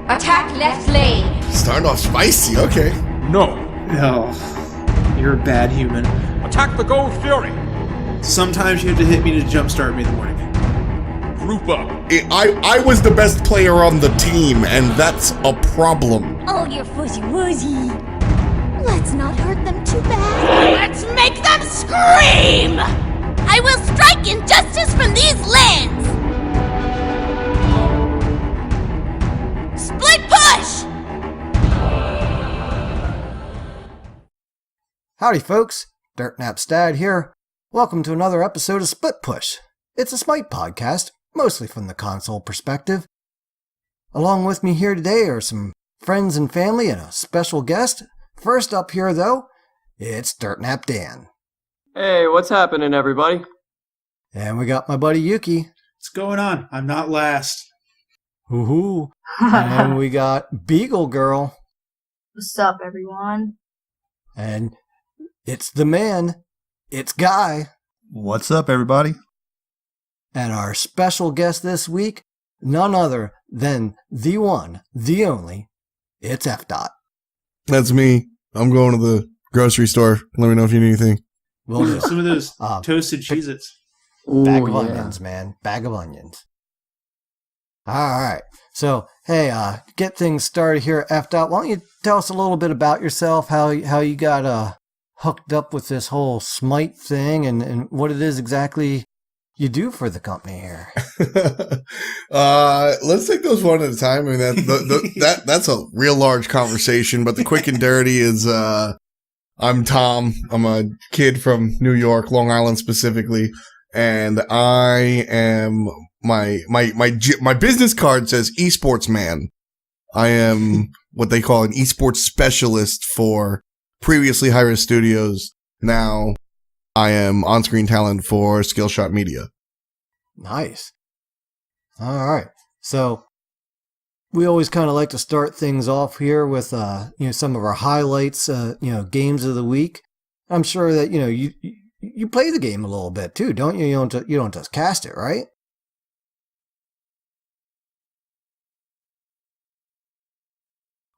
Attack left lane. Starting off spicy, okay. No. Oh, you're a bad human. Attack the Gold Fury. Sometimes you have to hit me to jumpstart me in the morning. Group up. I was the best player on the team, and that's a problem. Oh, you're fuzzy-wuzzy. Let's not hurt them too bad. Let's make them scream! I will strike injustice from these lands! Split push! Howdy folks, Dirtnapstad here. Welcome to another episode of Split Push. It's a Smite podcast, mostly from the console perspective. Along with me here today are some friends and family and a special guest. First up here though, it's Dirtnap Dan. Hey, what's happening, everybody? And we got my buddy Yuki. What's going on? I'm not last. Hoo-hoo. And we got Beagle Girl. What's up, everyone? And it's the man, it's Guy. What's up, everybody? And our special guest this week, none other than the one, the only, it's F-Dot. That's me. I'm going to the grocery store. Let me know if you need anything. We'll do. Some of those toasted Cheez-Its. Bag of onions, man. Bag of onions. All right. So, hey, get things started here at F-Dot. Why don't you tell us a little bit about yourself, how you got hooked up with this whole Smite thing and what it is exactly you do for the company here. Let's take those one at a time. I mean, that's a real large conversation, but the quick and dirty is, I'm Tom. I'm a kid from New York, Long Island specifically, and I am my business card says esports man. I am what they call an esports specialist for previously Hi-Res Studios. Now I am on-screen talent for Skillshot Media. Nice. All right. So we always kind of like to start things off here with some of our highlights, games of the week. I'm sure that you play the game a little bit too, don't you? You don't just cast it, right?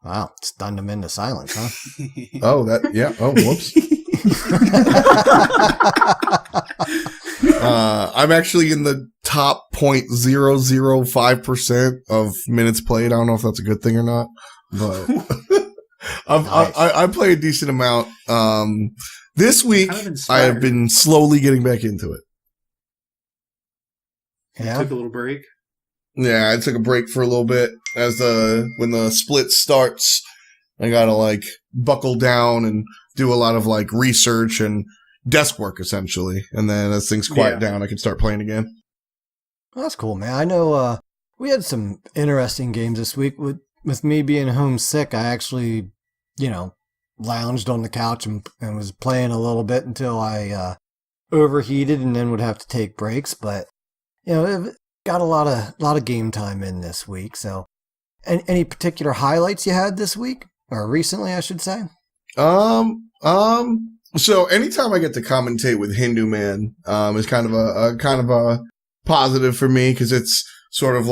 Wow, stunned him into silence, huh? Oh, whoops. I'm actually in the top 0.005% of minutes played. I don't know if that's a good thing or not, but I play a decent amount. This week, I have been slowly getting back into it. Yeah. Took a little break. Yeah, I took a break for a little bit when the split starts. I gotta buckle down and do a lot of research and desk work essentially, and then as things quiet down, I can start playing again. Well, that's cool, man. I know we had some interesting games this week. With me being homesick, I actually, lounged on the couch and was playing a little bit until I overheated and then would have to take breaks. But it got a lot of game time in this week. So, any particular highlights you had this week or recently, I should say? So anytime I get to commentate with Hindu Man, is kind of a positive for me because it's sort of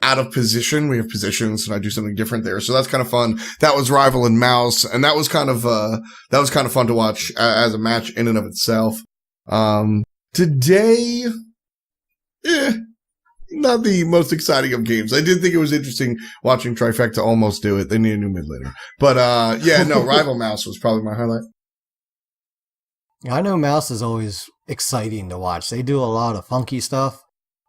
out of position. We have positions and I do something different there. So that's kind of fun. That was Rival and Mouse. And that was kind of fun to watch as a match in and of itself. Today, not the most exciting of games. I did think it was interesting watching Trifecta almost do it. They need a new mid laner. But, Rival Mouse was probably my highlight. I know Mouse is always exciting to watch. They do a lot of funky stuff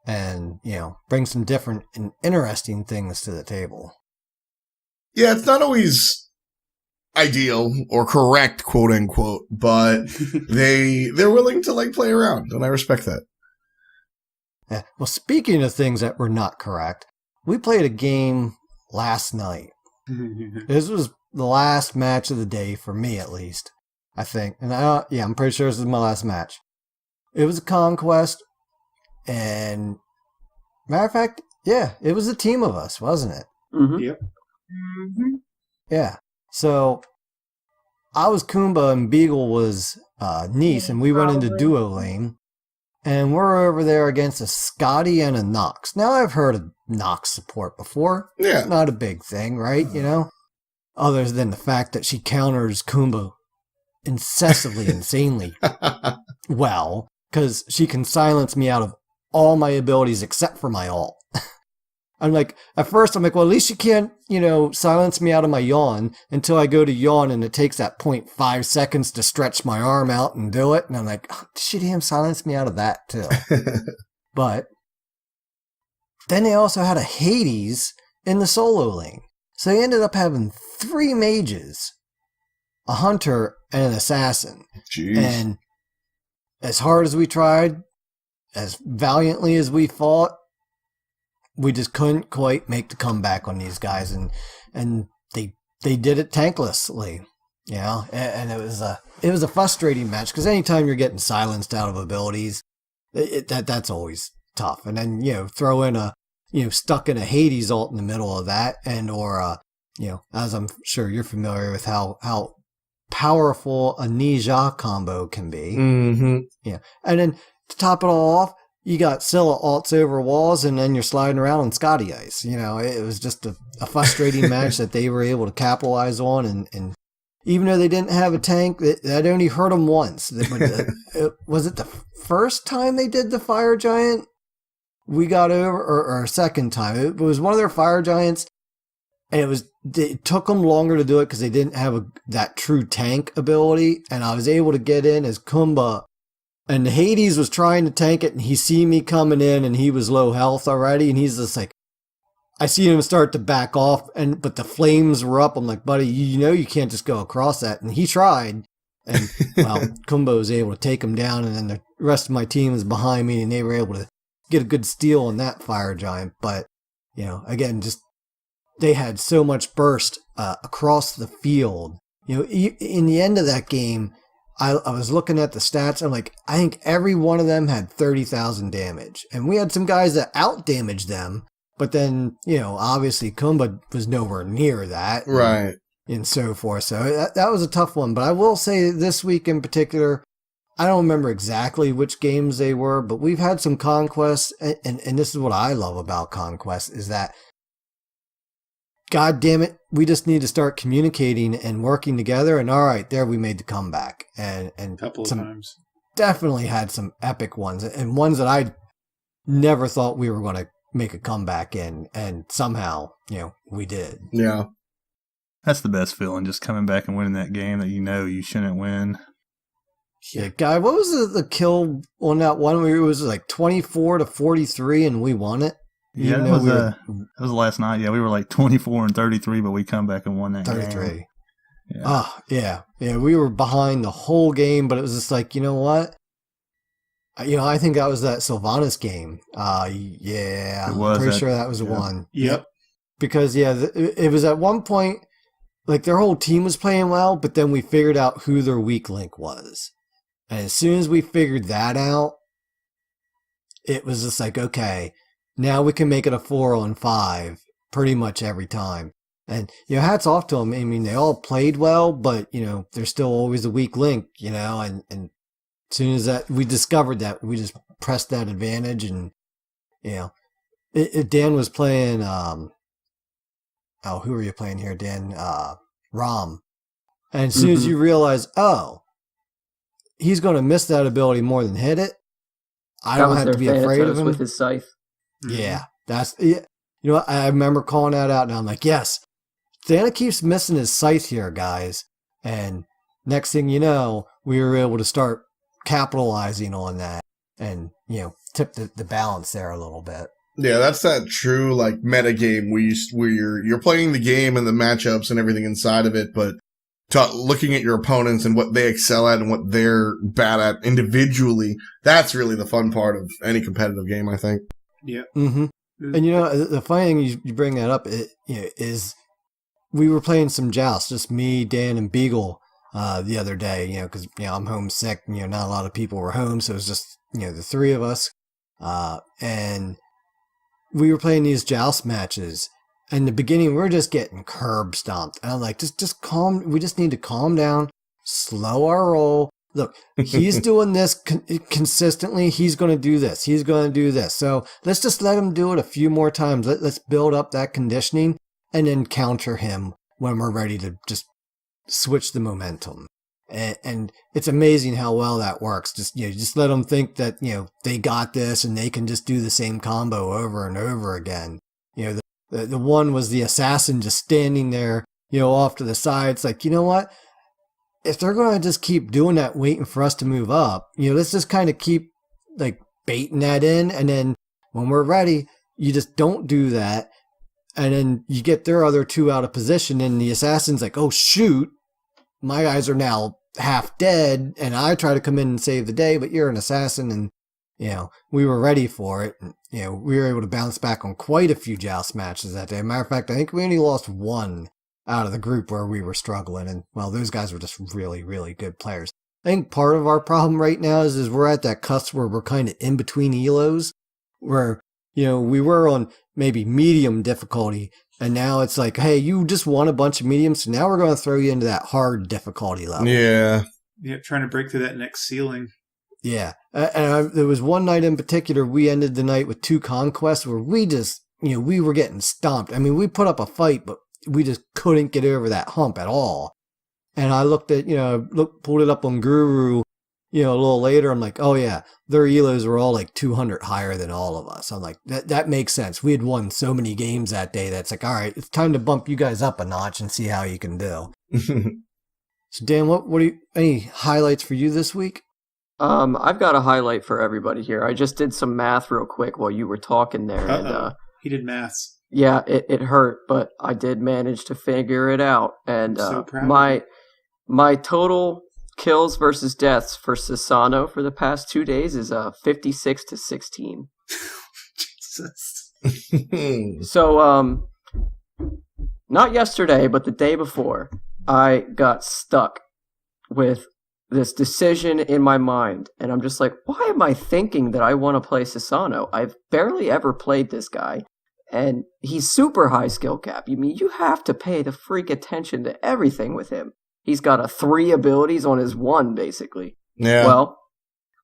and, bring some different and interesting things to the table. Yeah, it's not always ideal or correct, quote unquote, but they're willing to play around, and I respect that. Yeah. Well, speaking of things that were not correct, we played a game last night. This was the last match of the day for me, at least, I think. And I'm pretty sure this is my last match. It was a conquest, and matter of fact, it was a team of us, wasn't it? Mm-hmm. Yep. Mm-hmm. Yeah. So I was Kumba and Beagle was Nice, and we went into duo lane. And we're over there against a Scotty and a Nox. Now, I've heard of Nox support before. Yeah. Not a big thing, right? You know? Other than the fact that she counters Kumba incessantly, insanely well, because she can silence me out of all my abilities except for my ult. I'm like, at first I'm like, well, at least you can't, silence me out of my yawn until I go to yawn and it takes that 0.5 seconds to stretch my arm out and do it. And I'm like, oh, she damn silence me out of that too. But then they also had a Hades in the solo lane. So they ended up having 3 mages, a hunter, and an assassin. Jeez. And as hard as we tried, as valiantly as we fought, we just couldn't quite make the comeback on these guys, and they did it tanklessly, and it was a frustrating match because anytime you're getting silenced out of abilities, that's always tough. And then throw in a stuck in a Hades ult in the middle of that, and or as I'm sure you're familiar with how powerful a Ninja combo can be. Mm-hmm. Yeah, and then to top it all off, you got Scylla alts over walls, and then you're sliding around on Scotty Ice. It was just a frustrating match that they were able to capitalize on. And even though they didn't have a tank, that only hurt them once. Was it the first time they did the Fire Giant we got over, or second time? It was one of their Fire Giants, and it took them longer to do it because they didn't have that true tank ability. And I was able to get in as Kumba. And Hades was trying to tank it, and he see me coming in, and he was low health already, and he's just like, I see him start to back off, but the flames were up. I'm like, buddy, you can't just go across that. And he tried, and well, Kumbo was able to take him down, and then the rest of my team was behind me, and they were able to get a good steal on that Fire Giant. But, again, just they had so much burst across the field. In the end of that game, I was looking at the stats. I'm like, I think every one of them had 30,000 damage. And we had some guys that out-damaged them. But then, obviously Kumba was nowhere near that. Right. And so forth. So that was a tough one. But I will say this week in particular, I don't remember exactly which games they were, but we've had some conquests. And this is what I love about conquests, is that, God damn it, we just need to start communicating and working together. And all right, there we made the comeback. And A couple of times. Definitely had some epic ones, and ones that I never thought we were going to make a comeback in. And somehow, we did. Yeah. That's the best feeling, just coming back and winning that game that you shouldn't win. Yeah, Guy, what was the kill on that one where it was like 24-43 and we won it? Yeah, that was last night. Yeah, we were like 24-33, but we come back and won that 33. game. Yeah. Oh, yeah. Yeah, we were behind the whole game, but it was just like, you know what? I think that was that Sylvanas game. Yeah, It was I'm pretty that- sure that was the yeah. one. Yep. Because, it was at one point, like their whole team was playing well, but then we figured out who their weak link was. And as soon as we figured that out, it was just like, okay, now we can make it a 4-on-5 pretty much every time. And, hats off to them. I mean, they all played well, but, there's still always a weak link, and as soon as we discovered that, we just pressed that advantage. And, Dan was playing, who are you playing here, Dan? Rom. And as soon as you realize, he's going to miss that ability more than hit it, I don't have to be afraid of him. With his scythe. Yeah, I remember calling that out, and I'm like, yes, Thana keeps missing his scythe here, guys. And next thing you know, we were able to start capitalizing on that and, tip the balance there a little bit. Yeah, that's that true meta game where you're playing the game and the matchups and everything inside of it, but looking at your opponents and what they excel at and what they're bad at individually, that's really the fun part of any competitive game, I think. Yeah. Mm-hmm. And the funny thing you bring that up is we were playing some jousts, just me, Dan, and Beagle the other day. Because I'm homesick. Not a lot of people were home, so it was just the 3 of us, and we were playing these joust matches. In the beginning, we're just getting curb stomped, and I'm like, just calm. We just need to calm down, slow our roll, look, he's doing this consistently. He's going to do this. He's going to do this. So let's just let him do it a few more times. Let's build up that conditioning and then counter him when we're ready to just switch the momentum. And it's amazing how well that works. Just let them think that, they got this and they can just do the same combo over and over again. The one was the assassin just standing there, off to the side. It's like, you know what? If they're going to just keep doing that, waiting for us to move up, let's just kind of keep like baiting that in. And then when we're ready, you just don't do that. And then you get their other two out of position and the assassin's like, oh shoot, my guys are now half dead. And I try to come in and save the day, but you're an assassin. And, we were ready for it. And, we were able to bounce back on quite a few joust matches that day. Matter of fact, I think we only lost one out of the group where we were struggling. And, well, those guys were just really, really good players. I think part of our problem right now is we're at that cusp where we're kind of in between elos, where, we were on maybe medium difficulty, and now it's like, hey, you just won a bunch of mediums, so now we're going to throw you into that hard difficulty level. Yeah. Yeah, trying to break through that next ceiling. Yeah. There was one night in particular, we ended the night with 2 conquests where we just, we were getting stomped. I mean, we put up a fight, but we just couldn't get over that hump at all. And I looked at, pulled it up on Guru, a little later. I'm like, oh yeah, their elos were all like 200 higher than all of us. I'm like, that makes sense. We had won so many games that day that's like, all right, it's time to bump you guys up a notch and see how you can do. So Dan, any highlights for you this week? I've got a highlight for everybody here. I just did some math real quick while you were talking there. And, he did maths. Yeah, it hurt, but I did manage to figure it out. And so proud my total kills versus deaths for Sasano for the past 2 days is 56-16. Jesus. So not yesterday, but the day before, I got stuck with this decision in my mind, and I'm just like, why am I thinking that I want to play Sasano? I've barely ever played this guy, and he's super high skill cap. You have to pay the freak attention to everything with him. He's got 3 abilities on his 1, basically. Yeah. Well,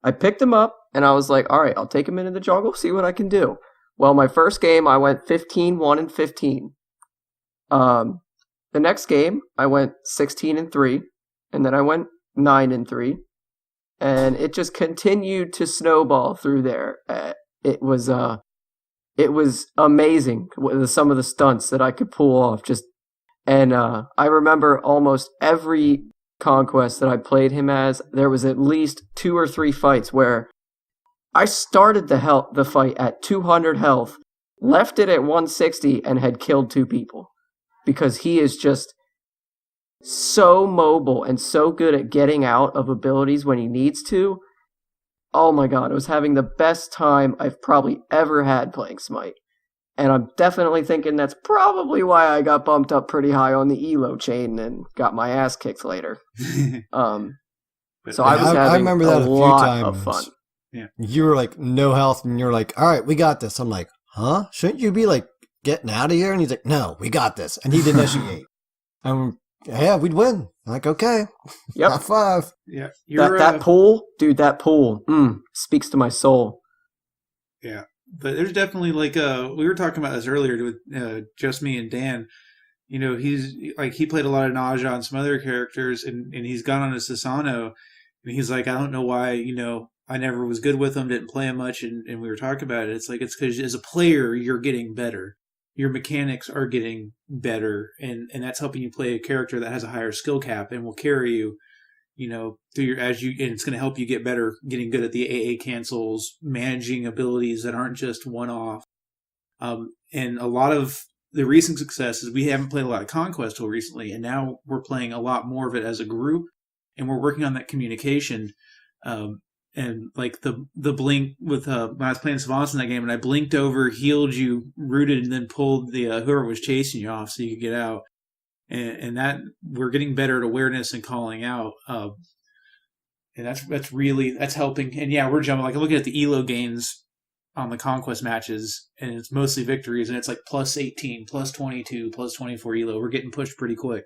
I picked him up, and I was like, all right, I'll take him into the jungle, see what I can do. Well, my first game, I went 15-1-15. The next game, I went 16-3, and then I went 9-3, and it just continued to snowball through there. It was amazing some of the stunts that I could pull off. And I remember almost every conquest that I played him as, there was at least 2 or 3 fights where I started the fight at 200 health, left it at 160, and had killed 2 people, because he is just so mobile and so good at getting out of abilities when he needs to. Oh my god, I was having the best time I've probably ever had playing Smite. And I'm definitely thinking that's probably why I got bumped up pretty high on the elo chain and got my ass kicked later. So I was having I remember that a few lot times. of fun. Yeah. You were like, no health, and you're like, all right, we got this. I'm like, huh? Shouldn't you be like getting out of here? And he's like, no, we got this. And he'd initiate. Yeah, we'd win. I'm like, okay. Yep. High five. Yeah. That pool, dude, that pool speaks to my soul. Yeah. But there's definitely we were talking about this earlier with just me and Dan. He's like, he played a lot of Naja and some other characters, and he's gone on to Sasano, and he's like, I don't know why, I never was good with him, didn't play him much, and we were talking about it. It's like, it's because as a player, you're getting better. Your mechanics are getting better, and that's helping you play a character that has a higher skill cap and will carry you, through and it's going to help you get better, getting good at the AA cancels, managing abilities that aren't just one-off. And a lot of the recent success is we haven't played a lot of Conquest till recently, and now we're playing a lot more of it as a group, and we're working on that communication. And like the blink with when I was playing Savants in that game, and I blinked over, healed you, rooted, and then pulled the whoever was chasing you off so you could get out. And that we're getting better at awareness and calling out. And that's helping. And yeah, we're jumping. Like, I'm looking at the elo gains on the Conquest matches, and it's mostly victories, and it's like plus 18, plus 22, plus 24 elo. We're getting pushed pretty quick.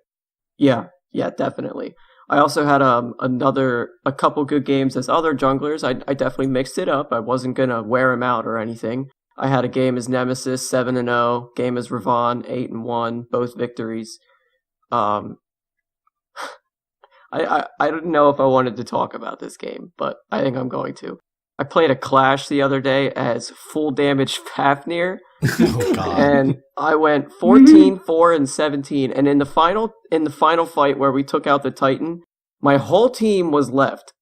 Yeah, definitely. I also had a couple good games as other junglers. I definitely mixed it up. I wasn't gonna wear him out or anything. I had a game as Nemesis 7-0, game as Ravon 8-1, both victories. I didn't know if I wanted to talk about this game, but I think I'm going to. I played a Clash the other day as full damage Fafnir. Oh, God. And I went 14, 4, and 17. And in the final fight where we took out the Titan, my whole team was left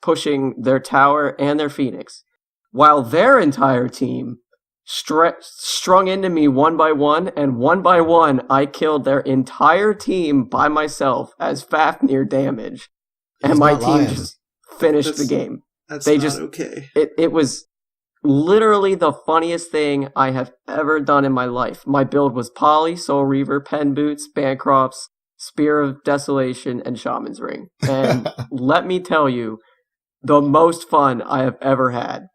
pushing their tower and their Phoenix, while their entire team strung into me one by one, and one by one I killed their entire team by myself as Fafnir damage. And He's my not team lying. just finished the game. That's They not just- okay. It was literally the funniest thing I have ever done in my life. My build was Polly, Soul Reaver, Pen Boots, Bancrofts, Spear of Desolation, and Shaman's Ring. And let me tell you, the most fun I have ever had.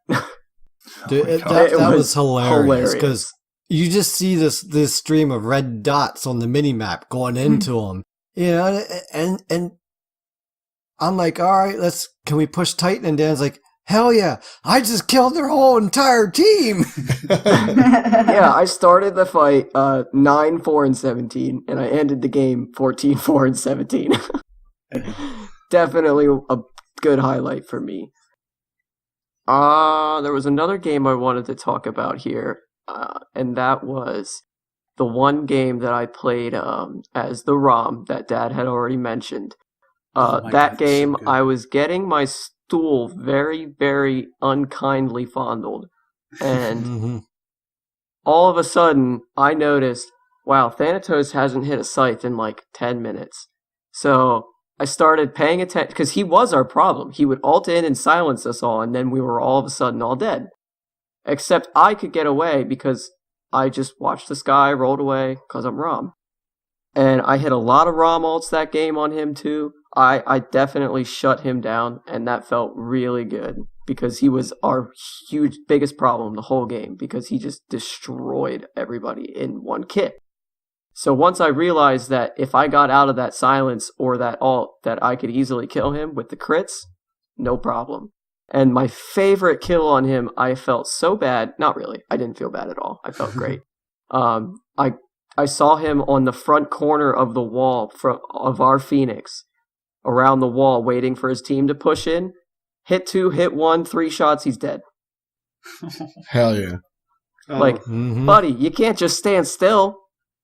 Dude, my God. that It was was hilarious because hilarious. you just see this stream of red dots on the mini map going into them, you know, and I'm like, all right, can we push Titan? And Dan's like, hell yeah, I just killed their whole entire team. Yeah, I started the fight 9, 4, and 17, and I ended the game 14, 4, and 17. Definitely a good highlight for me. There was another game I wanted to talk about here, and that was the one game that I played as the ROM that Dad had already mentioned. Oh my That God, game, so good. I was getting my stool very, very unkindly fondled, and Mhm. all of a sudden, I noticed, wow, Thanatos hasn't hit a scythe in like 10 minutes. So I started paying attention, because he was our problem. He would ult in and silence us all, and then we were all of a sudden all dead. Except I could get away because I just watched this guy, rolled away, because I'm ROM. And I hit a lot of ROM ults that game on him too. I definitely shut him down, and that felt really good, because he was our biggest problem the whole game, because he just destroyed everybody in one kit. So once I realized that if I got out of that silence or that ult, that I could easily kill him with the crits, no problem. And my favorite kill on him, I felt so bad. Not really. I didn't feel bad at all. I felt great. I saw him on the front corner of the wall of our Phoenix, around the wall, waiting for his team to push in. Hit 2, hit 1, 3 shots, he's dead. Hell yeah. Oh, Like, Mhm. buddy, you can't just stand still.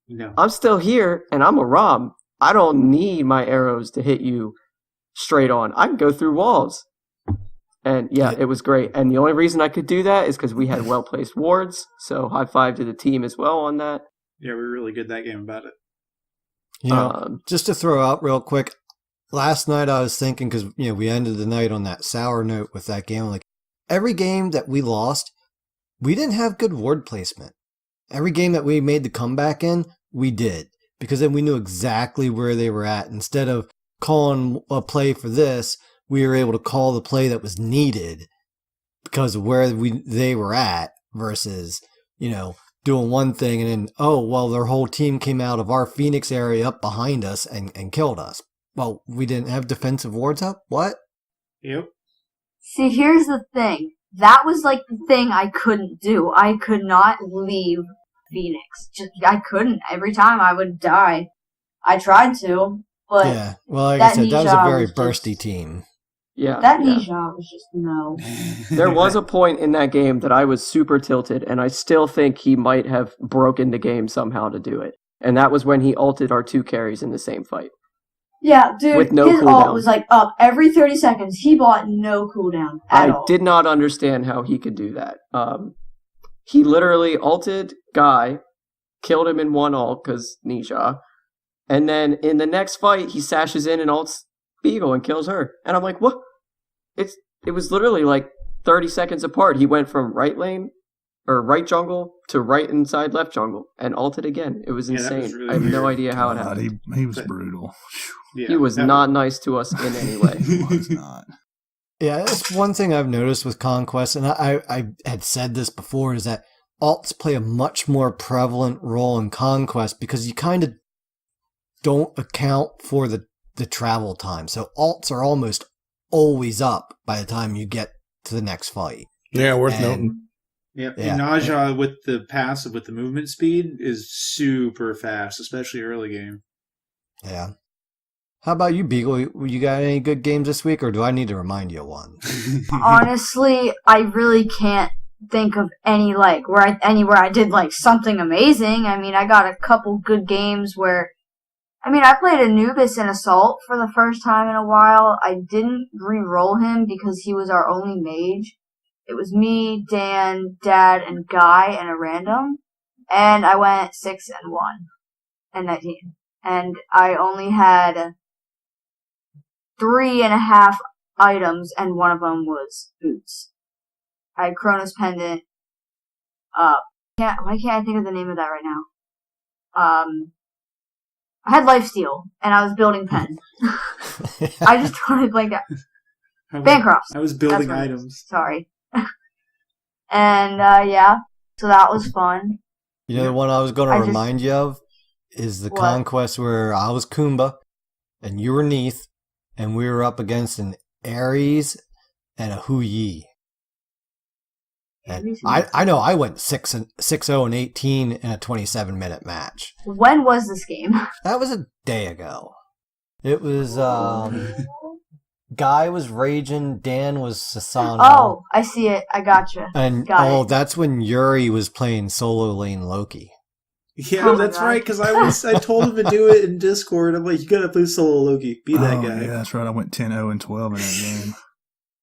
no. I'm still here, and I'm a ROM. I don't need my arrows to hit you straight on. I can go through walls. And yeah, it was great. And the only reason I could do that is because we had well-placed wards. So high five to the team as well on that. Yeah, we were really good that game about it. You know, just to throw out real quick, last night I was thinking, because we ended the night on that sour note with that game. Like, every game that we lost, we didn't have good ward placement. Every game that we made the comeback in, we did, because then we knew exactly where they were at. Instead of calling a play for this, we were able to call the play that was needed because of where they were at, versus doing one thing and then, oh, well, their whole team came out of our Phoenix area up behind us and killed us. Well, we didn't have defensive wards up? What? Yep. See, here's the thing. That was like the thing I couldn't do. I could not leave Phoenix. I couldn't. Every time I would die. I tried to, but Yeah, well, like I that said, that was a Nisha very was just- bursty team. Yeah. that yeah. Nisha was just no. There was a point in that game that I was super tilted, and I still think he might have broken the game somehow to do it. And that was when he ulted our 2 carries in the same fight. Yeah, dude, With no his cooldown. ult was like up every 30 seconds. He bought no cooldown at all. I did not understand how he could do that. He literally ulted Guy, killed him in one ult because Nisha, and then in the next fight he sashes in and ults Beagle and kills her. And I'm like, what? It was literally like 30 seconds apart. He went from right lane or right jungle to right inside left jungle and ulted again. It was Yeah, that insane. was really I have no weird. idea how it God, happened. he was brutal. Yeah, He was that not nice to us in any way. He was not. Yeah, that's one thing I've noticed with Conquest, and I had said this before, is that alts play a much more prevalent role in Conquest because you kind of don't account for the the travel time. So alts are almost always up by the time you get to the next fight. Yeah, worth And- noting. Yep. Yeah. And Naja with the passive, with the movement speed, is super fast, especially early game. Yeah. How about you, Beagle? You got any good games this week, or do I need to remind you of one? Honestly, I really can't think of any where I did like something amazing. I mean, I got a couple good games where I played Anubis in Assault for the first time in a while. I didn't re-roll him because he was our only mage. It was me, Dan, Dad, and Guy, and a random. And I went 6-1 and 19. And I only had 3.5 items, and one of them was boots. I had Chronos Pendant. Why can't I think of the name of that right now? I had Lifesteal, and I was building pen. I just totally blanked out. Bancrofts. I was building That's what it is. items. Sorry. And, yeah. So that was fun. You know the one I was going to I just- remind you of is the What? conquest where I was Kumba and you were Neath, and we were up against an Ares and a Hu Yi. And Ares and I know I went 6-0 and 18 in a 27-minute match. When was this game? That was a day ago. It was Guy was raging, Dan was Sasano. Oh, I see it. I gotcha. And got it. that's when Yuri was playing solo lane Loki. Yeah, Oh my that's God. right. Because I told him to do it in Discord. I'm like, you gotta play solo Loki. Be that guy. Yeah, that's right. I went 10-0 and 12 in that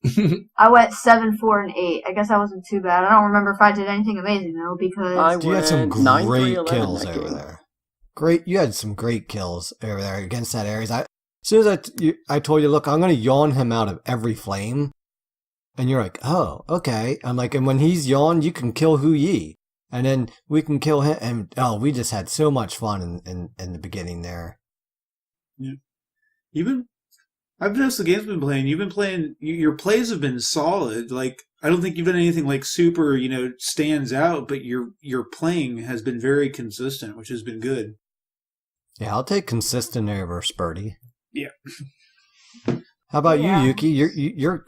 game. I went 7-4 and 8. I guess that wasn't too bad. I don't remember if I did anything amazing though, because You had some went 9-3-11 great kills that over game. there. You had some great kills over there against that Ares. As soon as I told you, look, I'm going to yawn him out of every flame, and you're like, oh, okay. I'm like, and when he's yawned, you can kill Hu Yi, and then we can kill him. And we just had so much fun in the beginning there. I've noticed the games you've been playing. You've been playing. Your plays have been solid. Like, I don't think you've done anything like super, stands out. But your playing has been very consistent, which has been good. Yeah, I'll take consistent over Spurty. Yeah. How about Yeah. you, Yuki?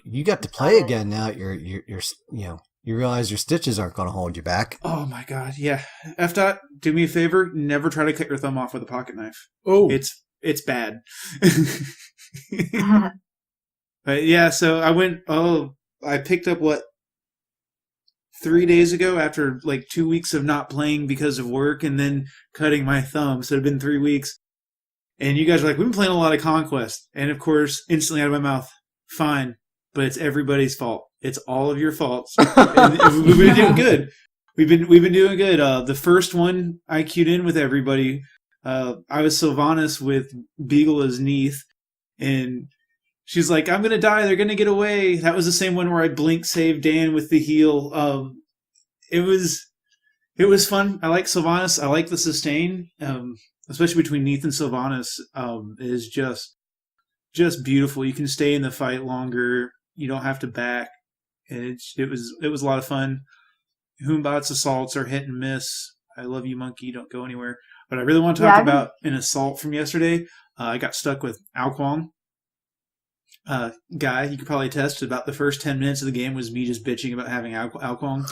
You got to play again now. You realize your stitches aren't going to hold you back. Oh my god, yeah. F. Do me a favor. Never try to cut your thumb off with a pocket knife. Oh, It's bad. But yeah, so I picked up 3 days ago after like 2 weeks of not playing because of work and then cutting my thumb. So it had been 3 weeks. And you guys are like, we've been playing a lot of Conquest. And of course, instantly out of my mouth, fine, but it's everybody's fault. It's all of your faults. And we've been doing good. We've been doing good. The first one I queued in with everybody. I was Sylvanas with Beagle as Neath, and she's like, I'm gonna die, they're gonna get away. That was the same one where I blink saved Dan with the heal. It was fun. I like Sylvanas. I like the sustain, especially between Neath and Sylvanas. Is just beautiful. You can stay in the fight longer. You don't have to back, and it was a lot of fun. Humbot's assaults are hit and miss. I love you, monkey. Don't go anywhere. But I really want to talk about an assault from yesterday. I got stuck with Alquang. Guy, you could probably attest, about the first 10 minutes of the game was me just bitching about having Alquang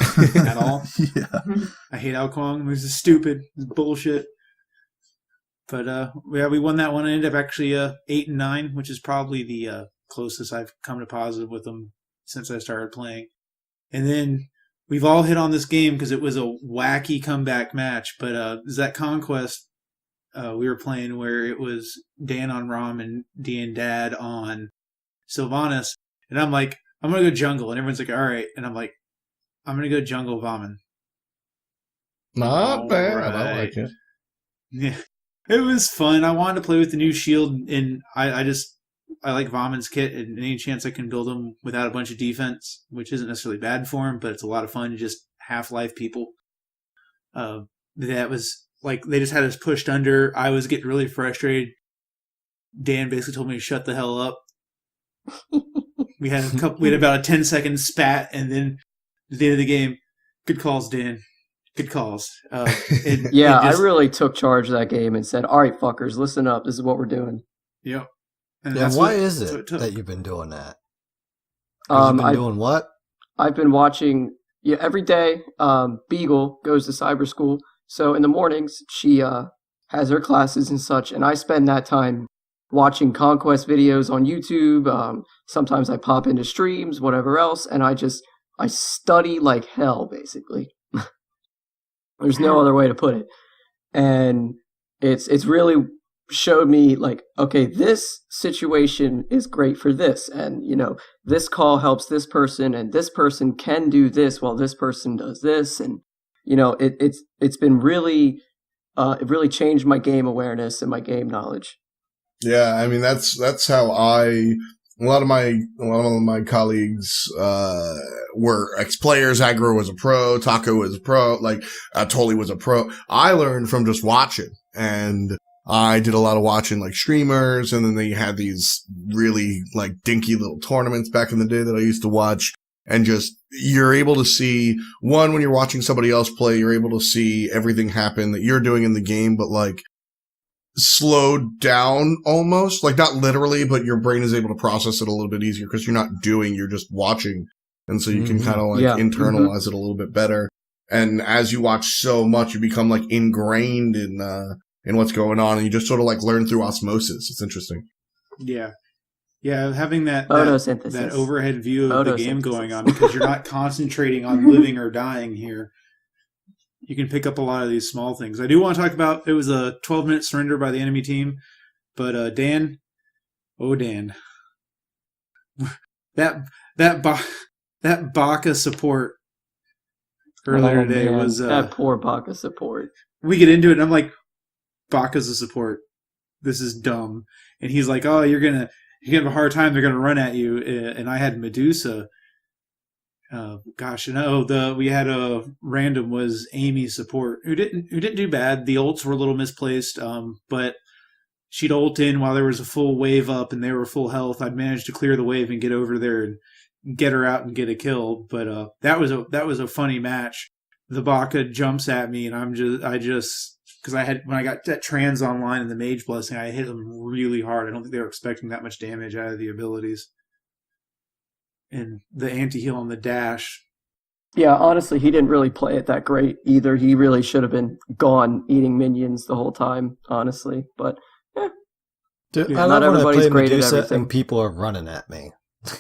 at all. Yeah. I hate Alquang. It was just stupid. It was bullshit. But we won that one. I ended up actually 8-9, which is probably the closest I've come to positive with them since I started playing. And then we've all hit on this game because it was a wacky comeback match. But is that Conquest we were playing where it was Dan on Rom and Dan Dad on Sylvanas. And I'm like, I'm going to go jungle. And everyone's like, all right. And I'm like, I'm going to go jungle Vomit. not bad. I Alright. like it. Yeah. It was fun. I wanted to play with the new shield, and I like Vomit's kit, and any chance I can build him without a bunch of defense, which isn't necessarily bad for him, but it's a lot of fun, just Half-Life people. That was, like, they just had us pushed under. I was getting really frustrated. Dan basically told me to shut the hell up. We had about a 10-second spat, and then at the end of the game, good calls, Dan. Good calls. I Just, really took charge of that game and said, all right, fuckers, listen up. This is what we're doing. Yep. And Yeah, that's why what- is that's what it took. that you've been doing that? 'Cause you've been doing what? I've been watching every day. Beagle goes to cyber school, so in the mornings she has her classes and such, and I spend that time watching conquest videos on YouTube. Sometimes I pop into streams, whatever else, and I study like hell, basically. There's no other way to put it, and it's really showed me like, okay, this situation is great for this, and this call helps this person, and this person can do this while this person does this, and it's been really it really changed my game awareness and my game knowledge. Yeah, I mean that's how a lot of my colleagues were ex-players. Agro was a pro, Taco was a pro, like Toli was a pro. I learned from just watching, and I did a lot of watching like streamers, and then they had these really like dinky little tournaments back in the day that I used to watch. And just, you're able to see, one, when you're watching somebody else play, you're able to see everything happen that you're doing in the game, but like slowed down almost, like not literally, but your brain is able to process it a little bit easier because you're not doing, you're just watching. And so you can kind of like internalize it a little bit better. And as you watch so much, you become like ingrained in what's going on, and you just sort of like learn through osmosis. It's interesting. Yeah. Yeah, having that overhead view of the game going on, because you're not concentrating on living or dying here. You can pick up a lot of these small things. I do want to talk about, it was a 12-minute surrender by the enemy team, but Dan, that Baka support earlier today was that poor Baka support. We get into it, and I'm like, Baka's a support. This is dumb. And he's like, oh, you're gonna have a hard time. They're gonna run at you. And I had Medusa. We had a random was Amy's support, who didn't do bad. The ults were a little misplaced, but she'd ult in while there was a full wave up and they were full health. I'd managed to clear the wave and get over there and get her out and get a kill. But that was a funny match. The Baka jumps at me, and I just because when I got that trans online and the Mage Blessing, I hit them really hard. I don't think they were expecting that much damage out of the abilities. And the anti-heal on the dash. Yeah, honestly, he didn't really play it that great either. He really should have been gone eating minions the whole time, honestly. But Dude, I love when I play Medusa and people are running at me.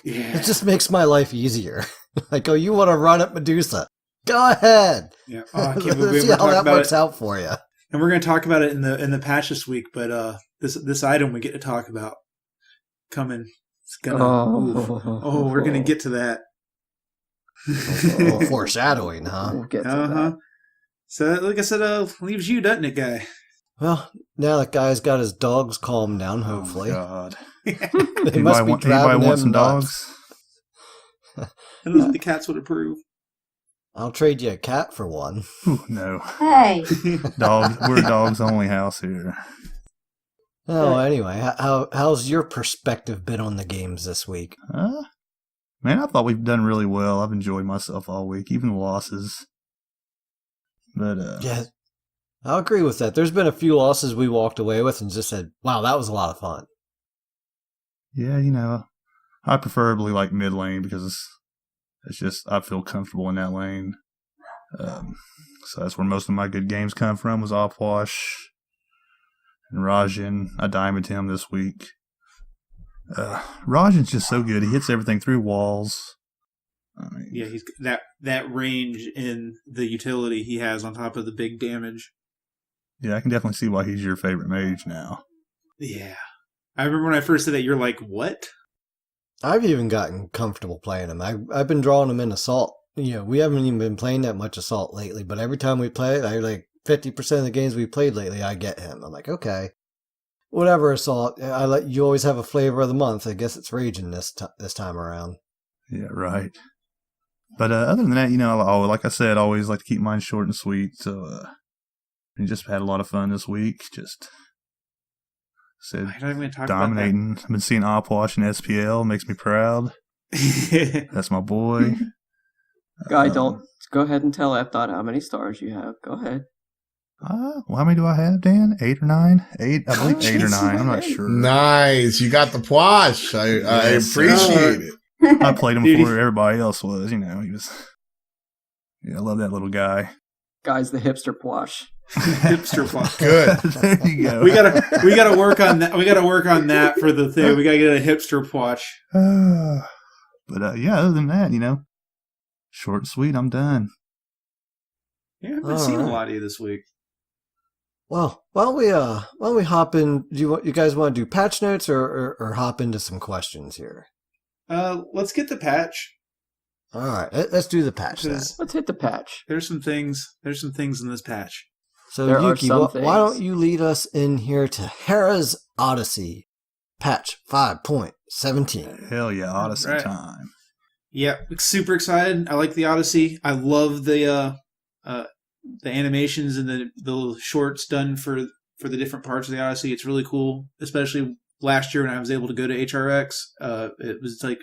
Yeah. It just makes my life easier. Like, oh, you want to run at Medusa? Go ahead. Yeah. Oh, I can't Let's see how that works out for you. And we're going to talk about it in the patch this week, but this item we get to talk about coming. It's gonna. We're gonna get to that. Foreshadowing, huh? We'll get to that. So, like I said, leaves you, doesn't it, guy? Well, now that guy's got his dogs calmed down, hopefully. Oh, God. They must be driving want some nuts. dogs? I don't think the cats would approve. I'll trade you a cat for one. Ooh, no. Hey. Dogs. We're a dogs only house here. Oh, anyway, how's your perspective been on the games this week? Man, I thought we've done really well. I've enjoyed myself all week, even the losses. But yeah, I'll agree with that. There's been a few losses we walked away with and just said, "Wow, that was a lot of fun." Yeah, I preferably like mid lane because it's just I feel comfortable in that lane. So that's where most of my good games come from. Was Opwash. And Rajan, I diamond him this week. Rajan's just so good. He hits everything through walls. Yeah, he's that range in the utility he has on top of the big damage. Yeah, I can definitely see why he's your favorite mage now. Yeah. I remember when I first said that, you're like, what? I've even gotten comfortable playing him. I've been drawing him in Assault. We haven't even been playing that much Assault lately, but every time we play it, I like 50% of the games we played lately, I get him. I'm like, okay, whatever, Assault. You always have a flavor of the month. I guess it's Raging this time around. Yeah, right. But other than that, like I said, I always like to keep mine short and sweet. So, I just had a lot of fun this week. Just dominating. I've been seeing Opwash and SPL. Makes me proud. That's my boy. Guy, don't go ahead and tell F. how many stars you have. Go ahead. Well, how many do I have, Dan? 8 or 9? 8? I believe 8 or 9. I'm not sure. Nice. You got the pwash. I Yes, sir. appreciate it. I played him Dude, before everybody else was. He was. Yeah, I love that little guy. Guy's the hipster pwash. Hipster fuck. Good. There you go. We gotta work on that. We gotta work on that for the thing. We gotta get a hipster watch. But yeah, other than that, short and sweet. I'm done. Yeah, I've been seeing a Alright. lot of you this week. Well, why don't we hop in? You guys want to do patch notes or hop into some questions here? Let's get the patch. All right, let's do the patch then. Because Let's hit the patch. there's some things in this patch. So There are Yuki, some why things. don't you lead us in here to Hera's Odyssey, patch 5.17? Hell yeah, Odyssey Right. time. Yeah, super excited. I like the Odyssey. I love the animations and the shorts done for the different parts of the Odyssey. It's really cool, especially last year when I was able to go to HRX. It was like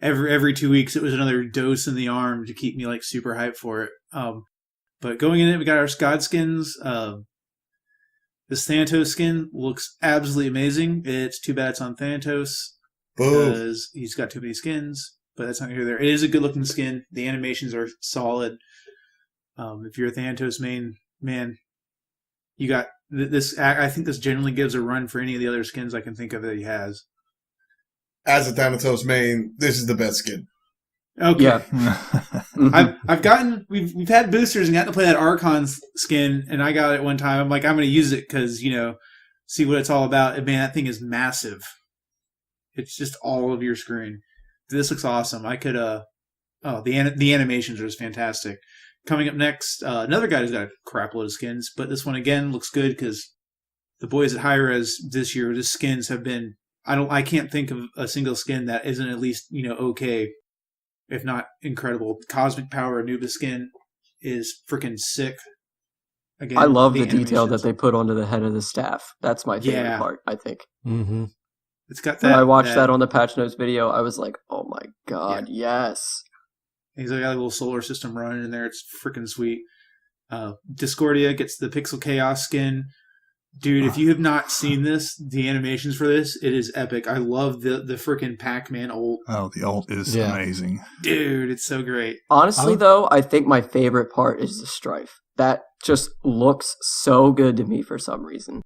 every 2 weeks it was another dose in the arm to keep me like super hyped for it. But going in it, we got our God skins. This Thanatos skin looks absolutely amazing. It's too bad it's on Thanatos Boom. because he's got too many skins. But that's not here or there. It is a good looking skin. The animations are solid. If you're a Thanatos main, man, you got this. I think this generally gives a run for any of the other skins I can think of that he has. As a Thanatos main, this is the best skin. Okay. Yeah. I've gotten we've had boosters and gotten to play that Archon skin, and I got it one time. I'm like, I'm going to use it because see what it's all about. And man, that thing is massive. It's just all of your screen. This looks awesome. I could the animations are just fantastic. Coming up next, another guy who's got a crap load of skins, but this one again looks good because the boys at Hi-Rez this year, the skins have been. I can't think of a single skin that isn't at least okay, if not incredible. Cosmic Power Anubis skin is freaking sick. Again, I love the detail animations. that they put onto the head of the staff. That's my favorite Yeah. part, I think. Mm-hmm. It's got When that. I watched that on the patch notes video, I was like, oh my god, Yeah. yes. He's got a little solar system running in there. It's freaking sweet. Discordia gets the Pixel Chaos skin. Dude, if you have not seen this, the animations for this, it is epic. I love the freaking Pac-Man ult. Oh, the ult is Yeah. amazing. Dude, it's so great. Honestly, though, I think my favorite part is the Strife. That just looks so good to me for some reason.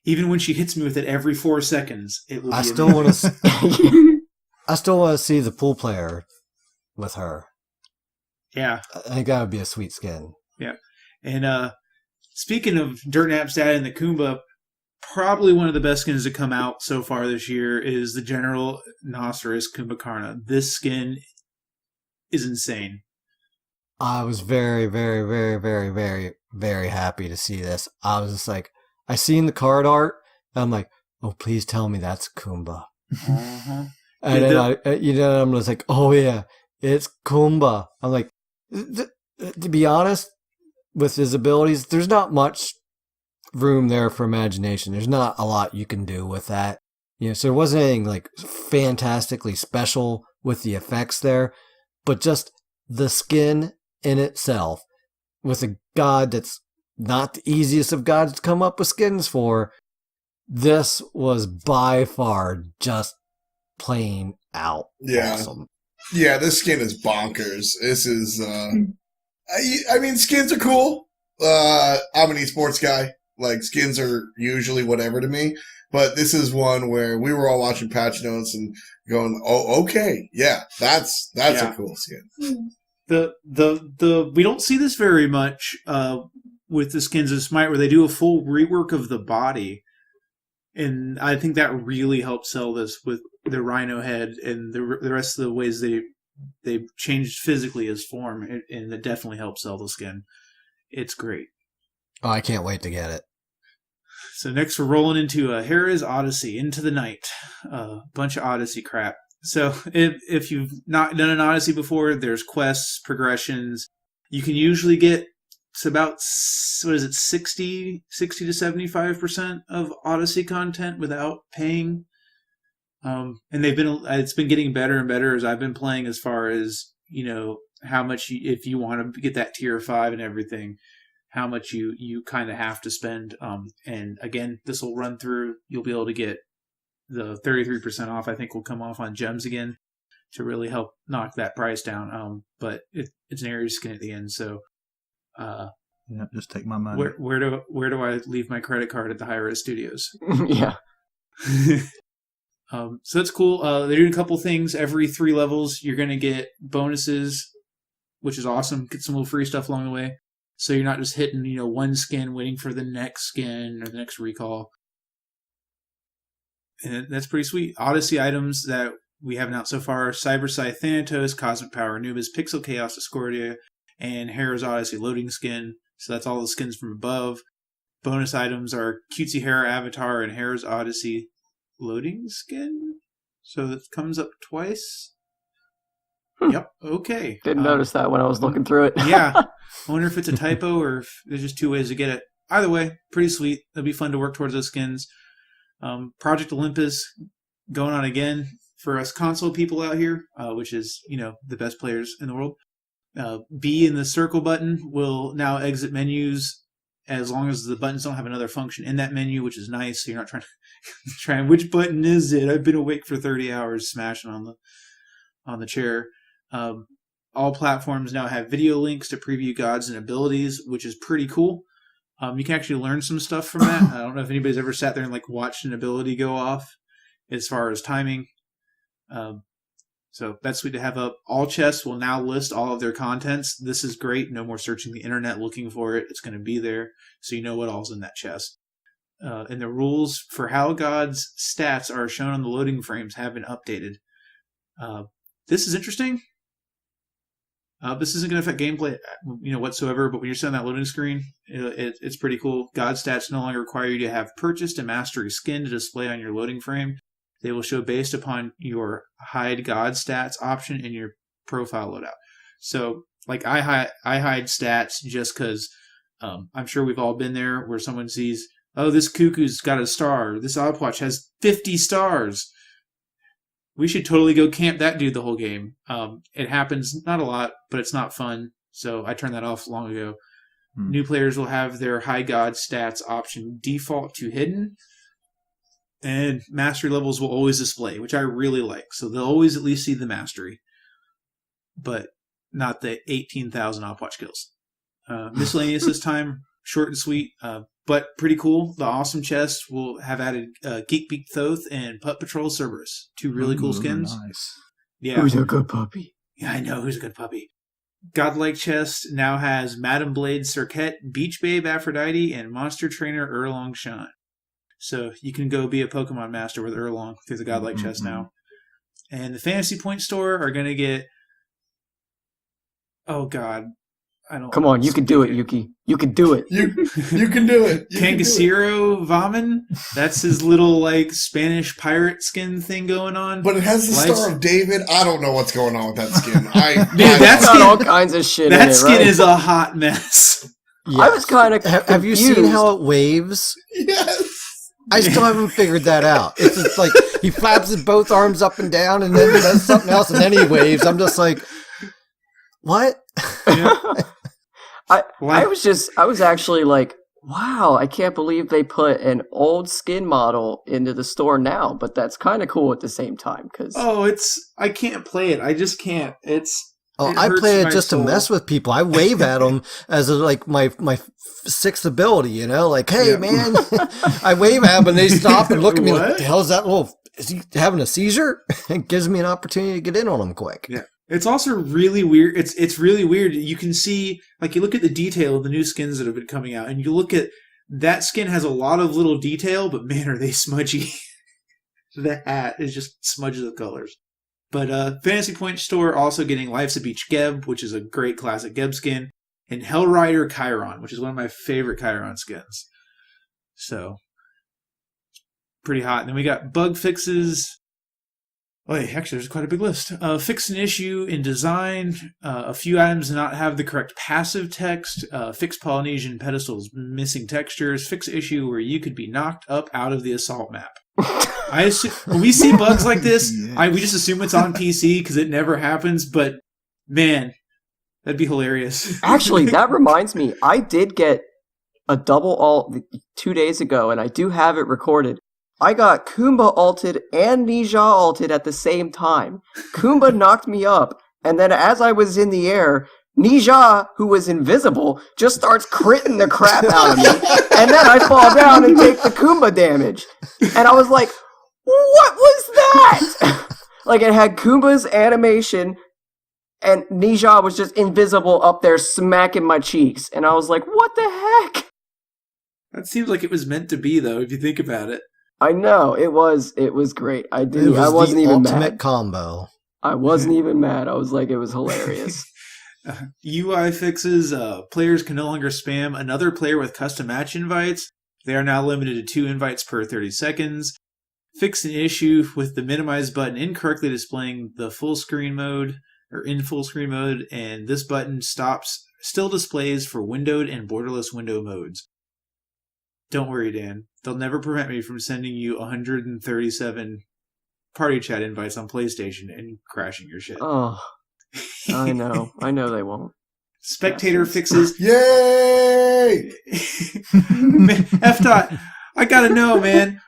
Even when she hits me with it every 4 seconds, it will I be still amazing. want to. I still want to see the pool player with her. Yeah. I think that would be a sweet skin. And speaking of Dirt Nap's dad and the Kumba, probably one of the best skins to come out so far this year is the General Noceros Kumbhakarna. This skin is insane. I was very, very, very, very, very, very happy to see this. I was just like, I seen the card art, and I'm like, oh, please tell me that's Kumba. Uh-huh. And Yeah, then I'm just like, oh yeah, it's Kumba. I'm like, to be honest, with his abilities, there's not much room there for imagination. There's not a lot you can do with that. So there wasn't anything like fantastically special with the effects there, but just the skin in itself with a god that's not the easiest of gods to come up with skins for. This was by far just plain out awesome. Yeah, this skin is bonkers. This is, I mean, skins are cool. I'm an esports guy. Like, skins are usually whatever to me. But this is one where we were all watching patch notes and going, oh, okay. Yeah, that's Yeah. a cool skin. We don't see this very much with the skins of Smite, where they do a full rework of the body. And I think that really helps sell this with the rhino head and the rest of the ways they changed physically his form, and that definitely helps sell the skin. It's great. Oh, I can't wait to get it. So next we're rolling into Hera's Odyssey, Into the Night. Bunch of Odyssey crap. So if you've not done an Odyssey before, there's quests, progressions. You can usually get about 60 to 75% of Odyssey content without paying. And it's been getting better and better as I've been playing, as far as how much if you want to get that tier 5 and everything, how much you kind of have to spend. And again, this will run through. You'll be able to get the 33% off. I think will come off on gems again to really help knock that price down. But it's an area skin at the end, so. Yeah, just take my money. Where do I leave my credit card at the Hi-Res Studios? Yeah. So that's cool. They're doing a couple things. Every 3 levels, you're going to get bonuses, which is awesome. Get some little free stuff along the way. So you're not just hitting, one skin, waiting for the next skin or the next recall. And that's pretty sweet. Odyssey items that we have announced so far: Cyber Scythe Thanatos, Cosmic Power Anubis, Pixel Chaos Discordia, and Hera's Odyssey loading skin. So that's all the skins from above. Bonus items are Cutesy Hera Avatar and Hera's Odyssey loading skin. So that comes up twice. Yep. Okay. Didn't notice that when I was looking through it. Yeah. I wonder if it's a typo or if there's just 2 ways to get it. Either way, pretty sweet. It'll be fun to work towards those skins. Project Olympus going on again for us console people out here, which is, the best players in the world. B in the circle button will now exit menus as long as the buttons don't have another function in that menu, which is nice. So you're not trying to try which button is it? I've been awake for 30 hours smashing on the chair. All platforms now have video links to preview gods and abilities, which is pretty cool. You can actually learn some stuff from that. I don't know if anybody's ever sat there and watched an ability go off as far as timing. So that's sweet to have up. All chests will now list all of their contents. This is great. No more searching the internet looking for it. It's going to be there, so you know what all's in that chest. And the rules for how God's stats are shown on the loading frames have been updated. This is interesting. This isn't going to affect gameplay, whatsoever. But when you're seeing that loading screen, it's pretty cool. God stats no longer require you to have purchased a mastery skin to display on your loading frame. They will show based upon your hide God stats option in your profile loadout. So, I hide stats just because I'm sure we've all been there where someone sees, oh, this cuckoo's got a star. This Oddwatch has 50 stars. We should totally go camp that dude the whole game. It happens not a lot, but it's not fun. So I turned that off long ago. New players will have their high God stats option default to hidden. And mastery levels will always display, which I really like. So they'll always at least see the mastery, but not the 18,000 Opwatch kills. Miscellaneous this time, short and sweet, but pretty cool. The awesome chest will have added Geek Beak Thoth and Pup Patrol Cerberus. 2 really cool skins. Nice. Yeah. Who's a good puppy? Yeah, I know who's a good puppy. Godlike chest now has Madam Blade Cirquette, Beach Babe Aphrodite, and Monster Trainer Erlong Shan. So you can go be a Pokemon master with Erlong through the Godlike chest now. And the Fantasy Point store are going to get... Oh, God. Come on, you can do it, Yuki. You can do it. You can do it. Kangasiro Vaman. That's his little Spanish pirate skin thing going on. But it has the Star of David. I don't know what's going on with that skin. That's got all kinds of shit in it, right? That skin is a hot mess. Yes. I was kind of Have you seen how it waves? Yes. I still haven't figured that out. It's just he flaps his both arms up and down and then does something else and then he waves. I'm just like, what? Yeah. I was actually like, wow, I can't believe they put an old skin model into the store now, but that's kind of cool at the same time. I can't play it. I just can't. I play it just to mess with people. I wave at them as my 6th ability, hey, man. I wave at them and they stop and look at me like, what the hell is that? Is he having a seizure? It gives me an opportunity to get in on him quick. Yeah. It's also really weird. It's really weird. You can see, you look at the detail of the new skins that have been coming out, and you look at that skin has a lot of little detail, but man, are they smudgy. The hat is just smudges of colors. But Fantasy Point store also getting Life's a Beach Geb, which is a great classic Geb skin, and Hellrider Chiron, which is one of my favorite Chiron skins. So, pretty hot. And then we got bug fixes. Actually, there's quite a big list. Fix an issue in design. A few items do not have the correct passive text. Fix Polynesian pedestals missing textures. Fix issue where you could be knocked up out of the assault map. I assume when we see bugs like this, we just assume it's on PC because it never happens. But man, That'd be hilarious. Actually, that reminds me, I did get a double alt 2 days ago, and I do have it recorded. I got Kumba alted and Nija alted at the same time. Kumba knocked me up, and then as I was in the air, Nija, who was invisible, just starts critting the crap out of me, and then I fall down and take the Kumba damage. And I was like, what was that? Like, it had Kumba's animation, and Nija was just invisible up there smacking my cheeks. And I was like, what the heck? That seems like it was meant to be, though, if you think about it. I know, it was great. I It was wasn't the even ultimate mad. combo. I wasn't even mad. I was like, it was hilarious. UI fixes, players can no longer spam another player with custom match invites. They are now limited to 2 invites per 30 seconds. Fix an issue with the minimize button incorrectly displaying the full screen mode, or in full screen mode, and this button still displays for windowed and borderless window modes. Don't worry, Dan. They'll never prevent me from sending you 137 party chat invites on PlayStation and crashing your shit. Oh, I know. I know they won't. Spectator fixes. Yay! F-Dot, I gotta know, man.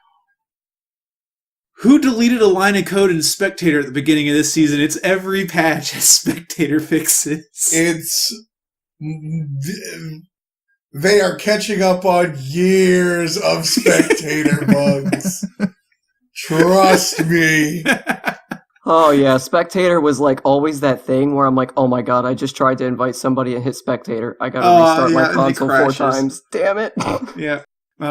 Who deleted a line of code in Spectator at the beginning of this season? It's every patch has Spectator fixes. They are catching up on years of Spectator bugs. Trust me. Oh yeah, Spectator was like always that thing where I'm like, oh my god, I just tried to invite somebody and hit Spectator. I gotta restart my console 4 times. Damn it. Yeah.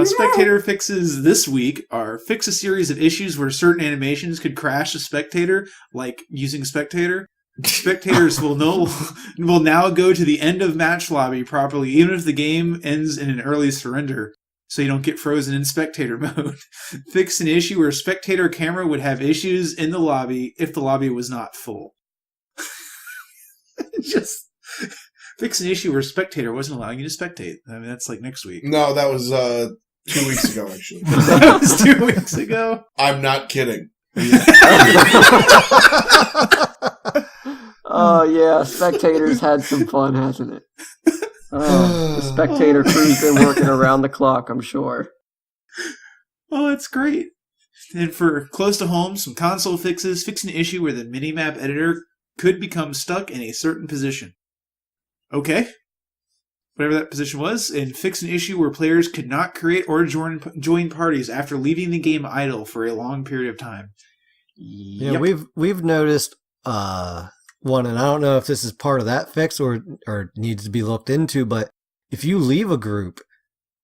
Spectator fixes this week are fix a series of issues where certain animations could crash a Spectator, like using Spectator. Spectators will now go to the end of match lobby properly, even if the game ends in an early surrender, so you don't get frozen in Spectator mode. Fix an issue where Spectator camera would have issues in the lobby if the lobby was not full. Just fix an issue where Spectator wasn't allowing you to spectate. I mean, that's like next week. No, that was 2 weeks ago, actually. That was 2 weeks ago? I'm not kidding. Oh yeah, Spectator's had some fun, hasn't it? The Spectator crew's been working around the clock, I'm sure. Oh, that's great. And for close to home, some console fixes. Fix an issue where the minimap editor could become stuck in a certain position. Okay. Whatever that position was. And fix an issue where players could not create or join parties after leaving the game idle for a long period of time. Yeah, we've noticed one, and I don't know if this is part of that fix or needs to be looked into, but if you leave a group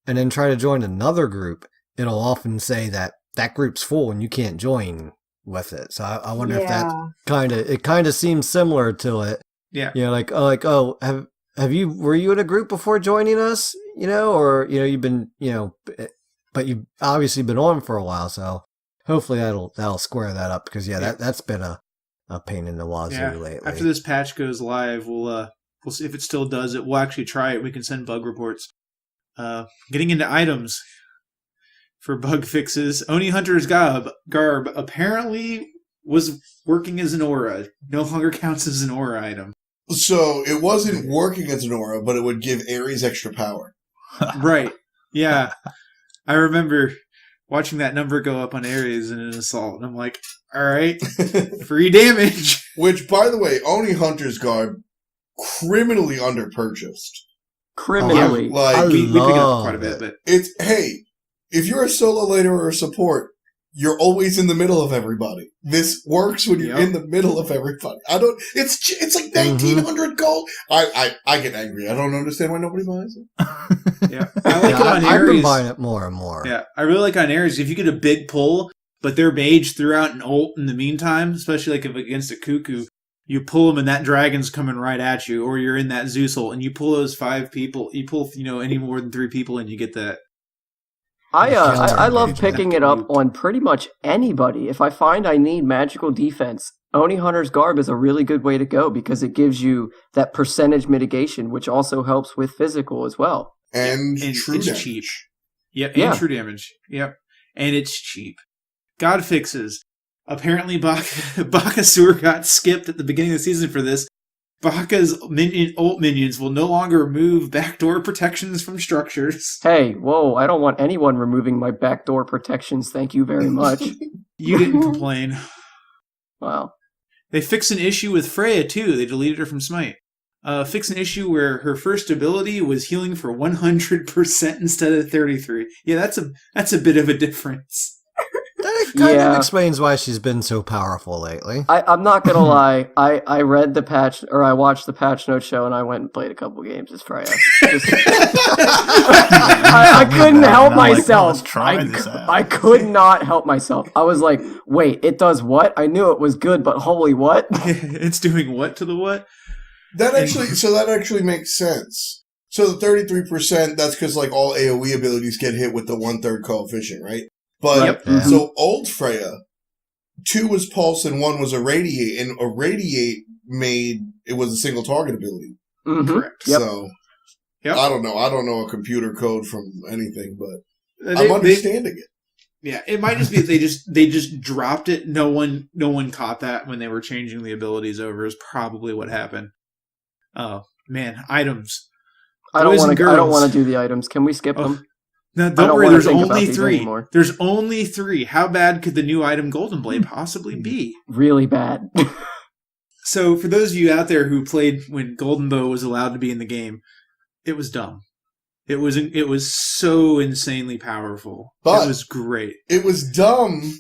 and then try to join another group, it'll often say that group's full and you can't join with it. So I wonder if that kind of seems similar to it. Yeah. You know, were you in a group before joining us? You know, or you've been, but you've obviously been on for a while, so hopefully that'll square that up, because that's been a pain in the wazoo lately. After this patch goes live, we'll see if it still does it. We'll actually try it. We can send bug reports. Getting into items for bug fixes. Oni Hunter's garb apparently was working as an aura. No longer counts as an aura item. So it wasn't working as an aura, but it would give Ares extra power. Right. Yeah. I remember watching that number go up on Ares in an assault, and I'm like, all right, free damage. Which, by the way, Oni Hunter's garb, criminally underpurchased. Criminally. We pick it up quite a bit, but if you're a solo laner or a support, you're always in the middle of everybody. This works when you're in the middle of everybody. It's like 1,900 gold. I get angry. I don't understand why nobody buys it. Yeah. I like it on Ares. I've been buying it more and more. Yeah. I really like on Ares, if you get a big pull, but their mage threw out an ult in the meantime, especially like if against a Cuckoo, you pull them and that dragon's coming right at you, or you're in that Zeus ult and you pull those 5 people, you pull, any more than 3 people and you get that. I love picking it up on pretty much anybody. If I find I need magical defense, Oni Hunter's garb is a really good way to go, because it gives you that percentage mitigation, which also helps with physical as well. And true it's damage. cheap. Yep, and true damage. Yep. And it's cheap. God fixes. Apparently Bakasur got skipped at the beginning of the season for this, Baka's ult minions will no longer remove backdoor protections from structures. Hey, whoa, I don't want anyone removing my backdoor protections, thank you very much. You didn't complain. Wow. They fixed an issue with Freya, too. They deleted her from Smite. Fixed an issue where her first ability was healing for 100% instead of 33. Yeah, that's a bit of a difference. That kind of explains why she's been so powerful lately. I'm not gonna lie. I read the patch, or I watched the patch notes show, and I went and played a couple games as Freya. I couldn't help myself. I could not help myself. I was like, wait, it does what? I knew it was good, but holy what? It's doing what to the what? That actually makes sense. So the 33%, that's because like all AoE abilities get hit with the 1/3 coefficient, right? But so old Freya, 2 was pulse and 1 was irradiate, and irradiate it was a single target ability. Mm-hmm. Correct. Yep. So I don't know a computer code from anything, but I'm understanding it. Yeah, it might just be they just dropped it. No one caught that when they were changing the abilities over. Is probably what happened. Oh man, items. I don't want to do the items. Can we skip them? No, don't worry. There's only 3. There's only 3. How bad could the new item Golden Blade possibly be? Really bad. So, for those of you out there who played when Golden Bow was allowed to be in the game, it was dumb. It was so insanely powerful. But it was great. It was dumb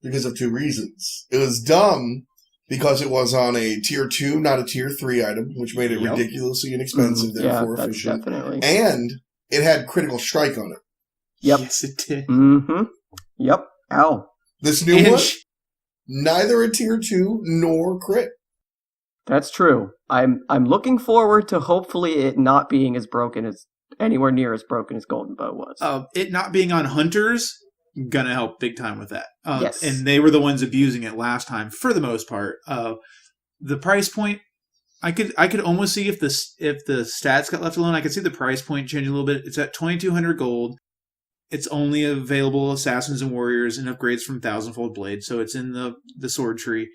because of 2 reasons. It was dumb because it was on a tier 2, not a tier 3 item, which made it ridiculously inexpensive, therefore efficient. Definitely. And it had critical strike on it. Yep. Yes, it did. Mm-hmm. Yep. Ow. This new one, neither a tier 2 nor crit. That's true. I'm looking forward to hopefully it not being as broken as anywhere near as broken as Golden Bow was. It not being on hunters gonna help big time with that. Yes. And they were the ones abusing it last time for the most part. The price point, I could almost see if the stats got left alone. I could see the price point changing a little bit. It's at 2,200 gold. It's only available assassins and warriors and upgrades from Thousandfold Blade, so it's in the sword tree.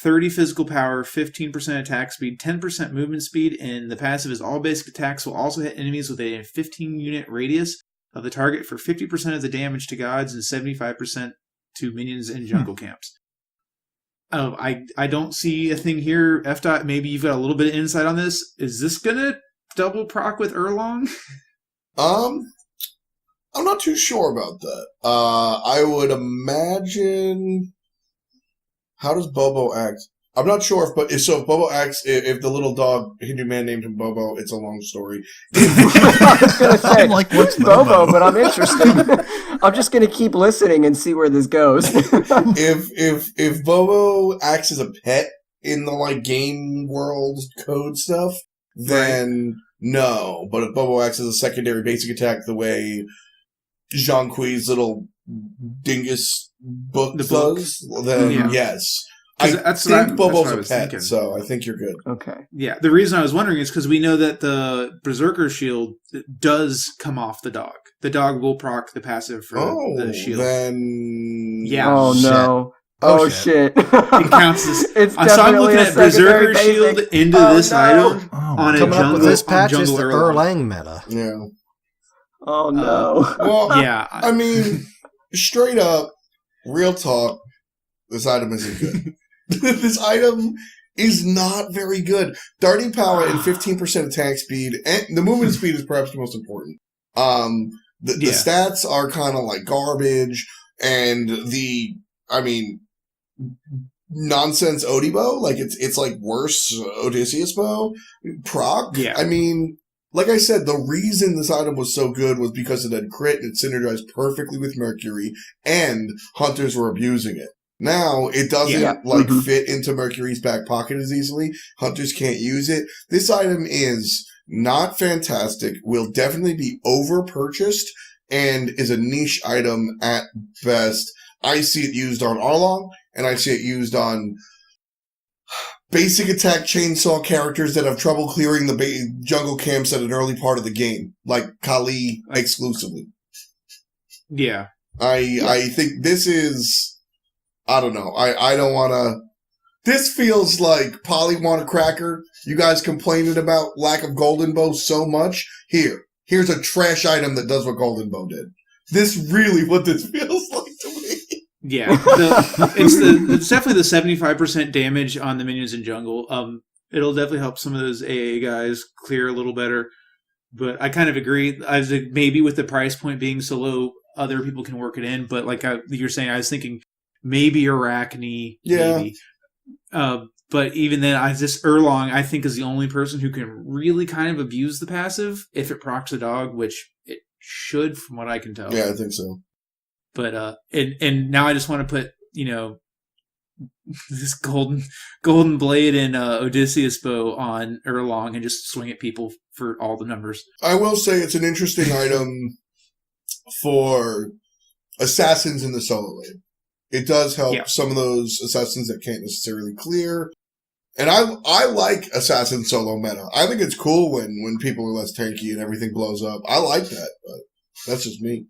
30 physical power, 15% attack speed, 10% movement speed, and the passive is all basic attacks will also hit enemies with a 15-unit radius of the target for 50% of the damage to gods and 75% to minions in jungle camps. I don't see a thing here. F. Maybe you've got a little bit of insight on this. Is this gonna double proc with Erlong? I'm not too sure about that. I would imagine. How does Bobo act? I'm not sure if Bobo acts, if the little dog Hindu man named him Bobo, it's a long story. I was gonna say, like, what's Bobo? But I'm interested. I'm just gonna keep listening and see where this goes. if Bobo acts as a pet in the like game world code stuff, then no. But if Bobo acts as a secondary basic attack, the way Jean-Qui's little dingus book does, then yes. I think Bobo's a pet, so I think you're good. Okay. Yeah, the reason I was wondering is because we know that the Berserker shield does come off the dog. The dog will proc the passive for the shield. Then... Yeah. Oh, no. Oh, shit. It counts as... It's so I'm looking at Berserker basic. shield into this item on a Coming jungle. up with this patch is jungle the Erlang meta. Yeah. Oh, no. Well, yeah. I mean, straight up, real talk, this item isn't good. This item is not very good. Darting power and 15% attack speed, and the movement speed is perhaps the most important. The stats are kind of like garbage, and nonsense Odibo, like it's like worse Odysseus bow. Proc, yeah. I mean, like I said, the reason this item was so good was because it had crit and it synergized perfectly with Mercury, and hunters were abusing it. Now, it doesn't fit into Mercury's back pocket as easily. Hunters can't use it. This item is not fantastic, will definitely be over-purchased, and is a niche item at best. I see it used on Arlong, and I see it used on basic attack chainsaw characters that have trouble clearing the jungle camps at an early part of the game, like Kali exclusively. Yeah. I think this is... I don't know. I don't want to This feels like Polly Want a Cracker. You guys complaining about lack of Golden Bow so much. Here's a trash item that does what Golden Bow did. This really what this feels like to me. Yeah, it's definitely the 75% damage on the minions in jungle. It'll definitely help some of those AA guys clear a little better. But I kind of agree. I think maybe with the price point being so low, other people can work it in. But like you're saying, I was thinking maybe Arachne. Yeah. Maybe. But even then, Erlong, I think, is the only person who can really kind of abuse the passive if it procs a dog, which it should, from what I can tell. Yeah, I think so. But and now I just want to put this golden blade and Odysseus bow on Erlong and just swing at people for all the numbers. I will say it's an interesting item for assassins in the solo lane. It does help some of those assassins that can't necessarily clear. And I like assassin solo meta. I think it's cool when people are less tanky and everything blows up. I like that, but that's just me.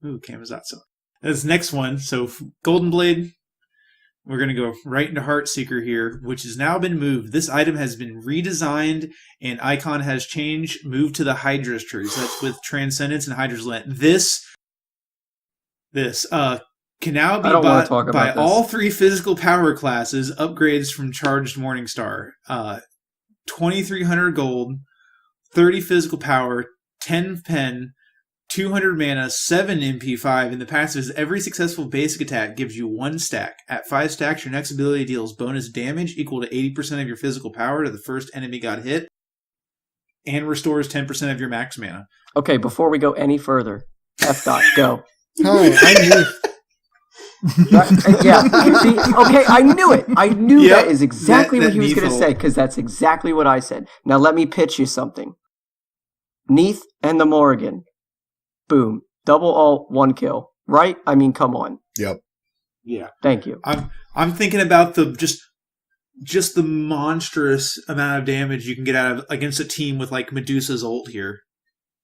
Ooh, Kamazatsu. This next one, so Golden Blade, we're going to go right into Heartseeker here, which has now been moved. This item has been redesigned and icon has changed, moved to the Hydra's tree. So that's with Transcendence and Hydra's Lent. This can now be bought by all 3 physical power classes, upgrades from Charged Morningstar. 2,300 gold, 30 physical power, 10 pen, 200 mana, 7 MP5, and the passive is every successful basic attack gives you 1 stack. At 5 stacks, your next ability deals bonus damage equal to 80% of your physical power to the first enemy got hit, and restores 10% of your max mana. Okay, before we go any further, F. Go. Hi, I knew. Yeah. See, okay, I knew it. I knew that is exactly what he was going to say, because that's exactly what I said. Now let me pitch you something. Neath and the Morrigan. Boom. Double ult, 1 kill. Right? I mean, come on. Yep. Yeah. Thank you. I'm thinking about the just the monstrous amount of damage you can get out of against a team with like Medusa's ult here.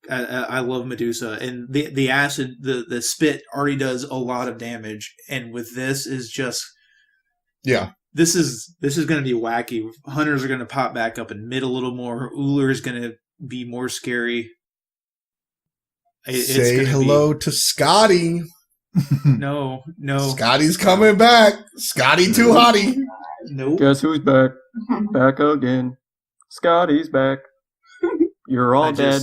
I love Medusa, and the acid, the spit already does a lot of damage, and with this is just This is going to be wacky. Hunters are going to pop back up in mid a little more. Uller is going to be more scary. Say hello to Scotty. No. Scotty's coming back. Scotty too hottie. Nope. Guess who's back? Back again. Scotty's back. You're all dead.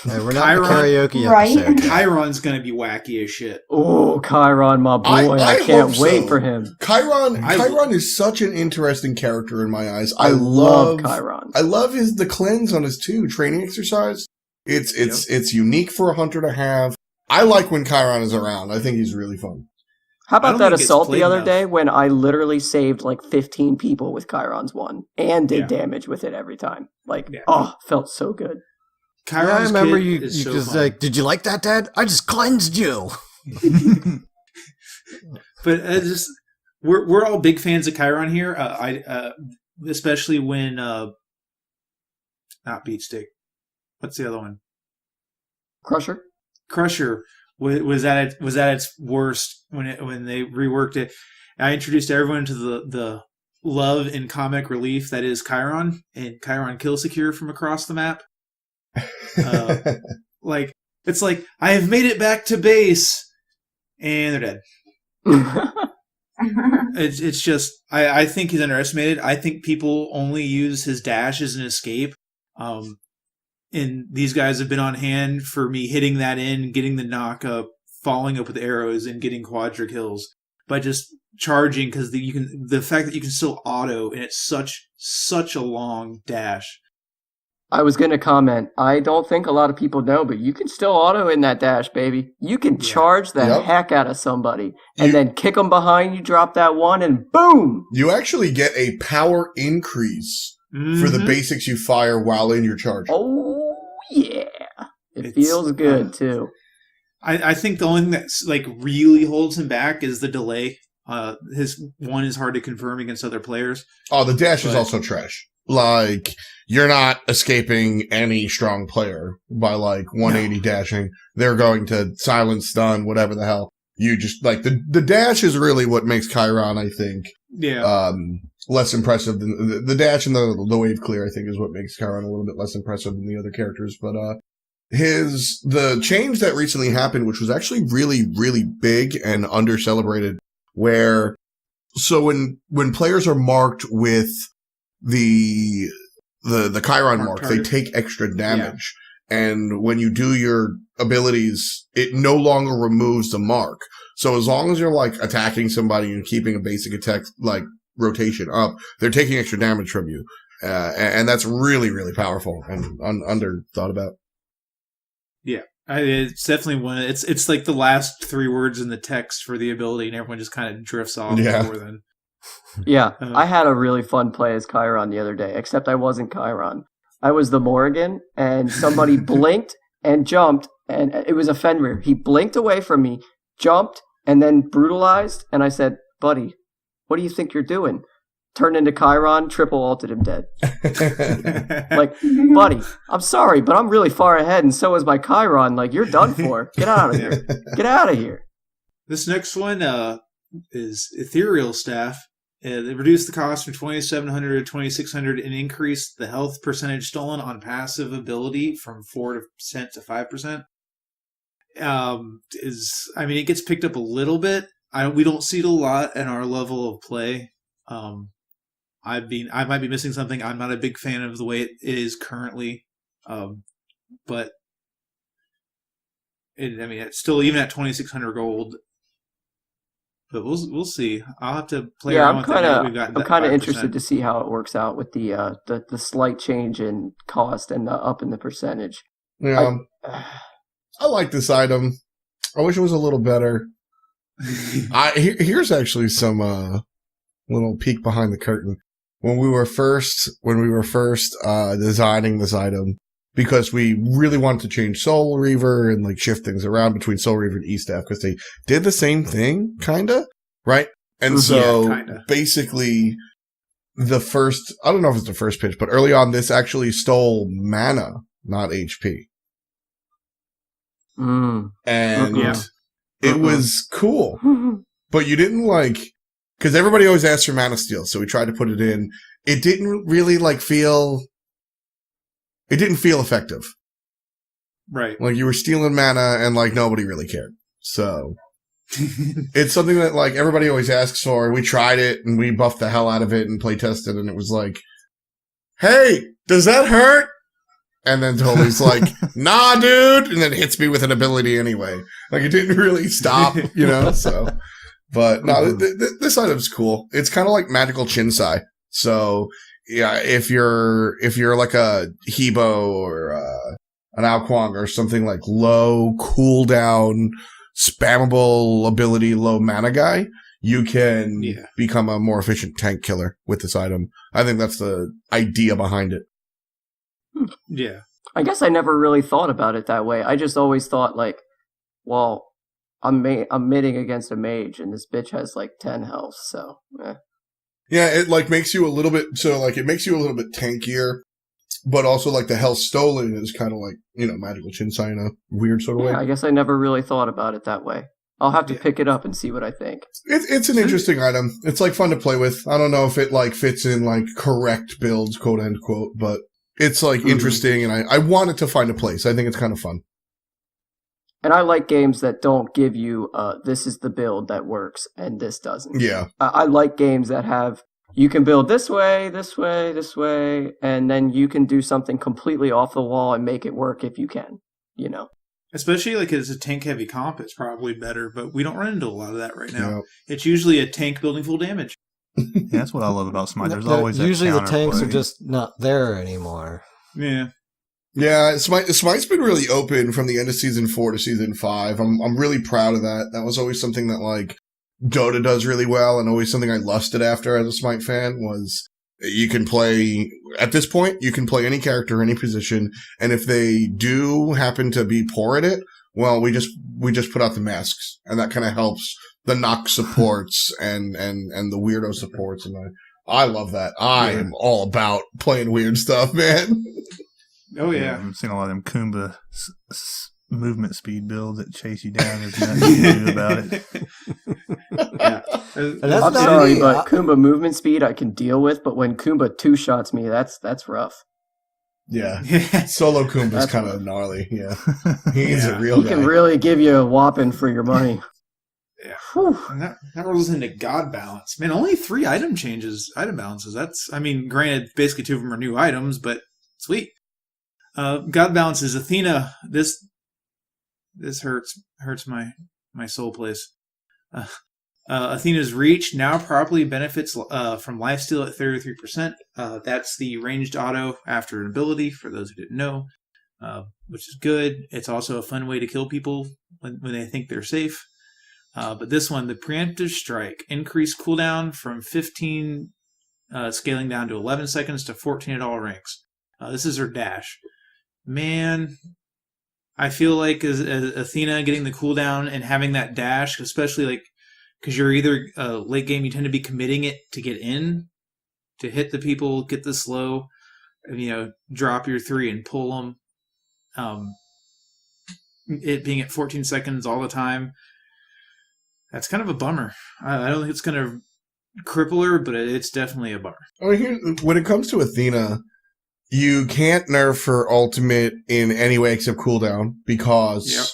Hey, we're not in the karaoke right? episode. Chiron's going to be wacky as shit. Oh, Chiron, my boy. I can't wait for him. Chiron is such an interesting character in my eyes. I love Chiron. I love the cleanse on his training exercise. It's unique for a hunter to have. I like when Chiron is around. I think he's really fun. How about that assault the other day when I literally saved like 15 people with Chiron's one and did damage with it every time? Felt so good. Chiron's I remember you just like, did you like that, Dad? I just cleansed you. But we're all big fans of Chiron here. Especially when not Beatstick. What's the other one? Crusher was at its worst when they reworked it. I introduced everyone to the love and comic relief that is Chiron and Chiron Kill Secure from across the map. It's like I have made it back to base and they're dead. It's just I think he's underestimated. I think people only use his dash as an escape. And these guys have been on hand for me hitting that in, getting the knock up, following up with arrows, and getting quadra kills by just charging because the fact that you can still auto and it's such a long dash. I was going to comment, I don't think a lot of people know, but you can still auto in that dash, baby. You can charge the heck out of somebody and then kick them behind you, drop that one, and boom! You actually get a power increase for the basics you fire while in your charge. Oh, yeah. It feels good, too. I think the only thing that's like really holds him back is the delay. His one is hard to confirm against other players. Oh, the dash is also trash. Like, you're not escaping any strong player by 180 dashing. They're going to silence, stun, whatever the hell. you just like the dash is really what makes Chiron, I think, less impressive than the dash and the wave clear, I think, is what makes Chiron a little bit less impressive than the other characters. But the change that recently happened, which was actually really, really big and under celebrated, where so when players are marked with the Chiron mark, they take extra damage. And when you do your abilities, it no longer removes the mark. So as long as you're like attacking somebody and keeping a basic attack like rotation up, they're taking extra damage from you. And that's really, really powerful and under thought about. Yeah. It's definitely one. It's like the last 3 words in the text for the ability, and everyone just kind of drifts off more than. Yeah, I had a really fun play as Chiron the other day, except I wasn't Chiron. I was the Morrigan, and somebody blinked and jumped, and it was a Fenrir. He blinked away from me, jumped, and then brutalized, and I said, buddy, what do you think you're doing? Turned into Chiron, triple ulted him dead. Like, buddy, I'm sorry, but I'm really far ahead, and so is my Chiron. Like, you're done for. Get out of here. Get out of here. This next one is Ethereal Staff. They reduced the cost from 2,700 to 2,600 and increased the health percentage stolen on passive ability from 4% to 5%. It gets picked up a little bit. We don't see it a lot in our level of play. I might be missing something. I'm not a big fan of the way it is currently, but it's still even at 2,600 gold. But we'll see. I'll have to play around with it. I'm kind of interested to see how it works out with the slight change in cost and the up in the percentage. Yeah, I like this item. I wish it was a little better. Here's actually some little peek behind the curtain. When we were first designing this item, because we really wanted to change Soul Reaver and like shift things around between Soul Reaver and E-Staff, because they did the same thing, kinda, right? And so basically the first, I don't know if it's the first pitch, but early on this actually stole mana, not HP. And it was cool. But you didn't because everybody always asks for mana steal, so we tried to put it in. It didn't really it didn't feel effective. Right. Like you were stealing mana and nobody really cared. So it's something that everybody always asks for. We tried it and we buffed the hell out of it and play tested, and it was like, hey, does that hurt? And then Tolly's like, nah, dude, and then hits me with an ability anyway. It didn't really stop, so. But no, this item's cool. It's kind of like magical Chinsai. So yeah, if you're like a Hebo or an Alquang or something like low cooldown, spammable ability, low mana guy, you can become a more efficient tank killer with this item. I think that's the idea behind it. Yeah. I guess I never really thought about it that way. I just always thought well, I'm mitting against a mage, and this bitch has 10 health, so. Yeah, it makes you a little bit. So it makes you a little bit tankier, but also the health stolen is kind of magical Chinsai in a weird sort of way. I guess I never really thought about it that way. I'll have to pick it up and see what I think. It's an interesting item. It's fun to play with. I don't know if it fits in correct builds, quote unquote, but it's interesting, and I want it to find a place. I think it's kind of fun. And I like games that don't give you, this is the build that works, and this doesn't. Yeah. I like games that have, you can build this way, this way, this way, and then you can do something completely off the wall and make it work if you can, Especially as a tank-heavy comp, it's probably better, but we don't run into a lot of that right now. Yeah. It's usually a tank building full damage. Yeah, that's what I love about Smite. There's always usually the counterplay. tanks are just not there anymore. Yeah. Yeah, Smite's been really open from the end of Season 4 to Season 5. I'm really proud of that. That was always something that, Dota does really well, and always something I lusted after as a Smite fan was you can play, at this point, you can play any character, any position, and if they do happen to be poor at it, well, we just put out the masks, and that kind of helps the knock supports and the weirdo supports, and I love that. I am all about playing weird stuff, man. Oh, yeah. I'm seeing a lot of them Kumba movement speed build that chase you down. There's nothing you can do about it. Yeah. And that's I'm not sorry, me. but Kumba movement speed I can deal with, but when Kumba two-shots me, that's rough. Yeah. Yeah. Solo Kumba's That's kind rough. of gnarly. Yeah. He's a Yeah. real He guy. can really give you a whopping for your money. Yeah. Whew. And that rolls into God balance. Man, only 3 item balances. That's, I mean, granted, basically 2 of them are new items, but sweet. God balance is Athena. This hurts my soul place. Athena's reach now properly benefits from lifesteal at 33%. That's the ranged auto after an ability, for those who didn't know, which is good. It's also a fun way to kill people when they think they're safe. But this one, the preemptive strike, increased cooldown from 15, scaling down to 11 seconds to 14 at all ranks. This is her dash. Man, I feel like as Athena getting the cooldown and having that dash, especially like because you're either late game, you tend to be committing it to get in, to hit the people, get the slow, and, drop your 3 and pull them. It being at 14 seconds all the time, that's kind of a bummer. I don't think it's going to cripple her, but it's definitely a bummer. I mean, when it comes to Athena, you can't nerf her ultimate in any way except cooldown because, Yep.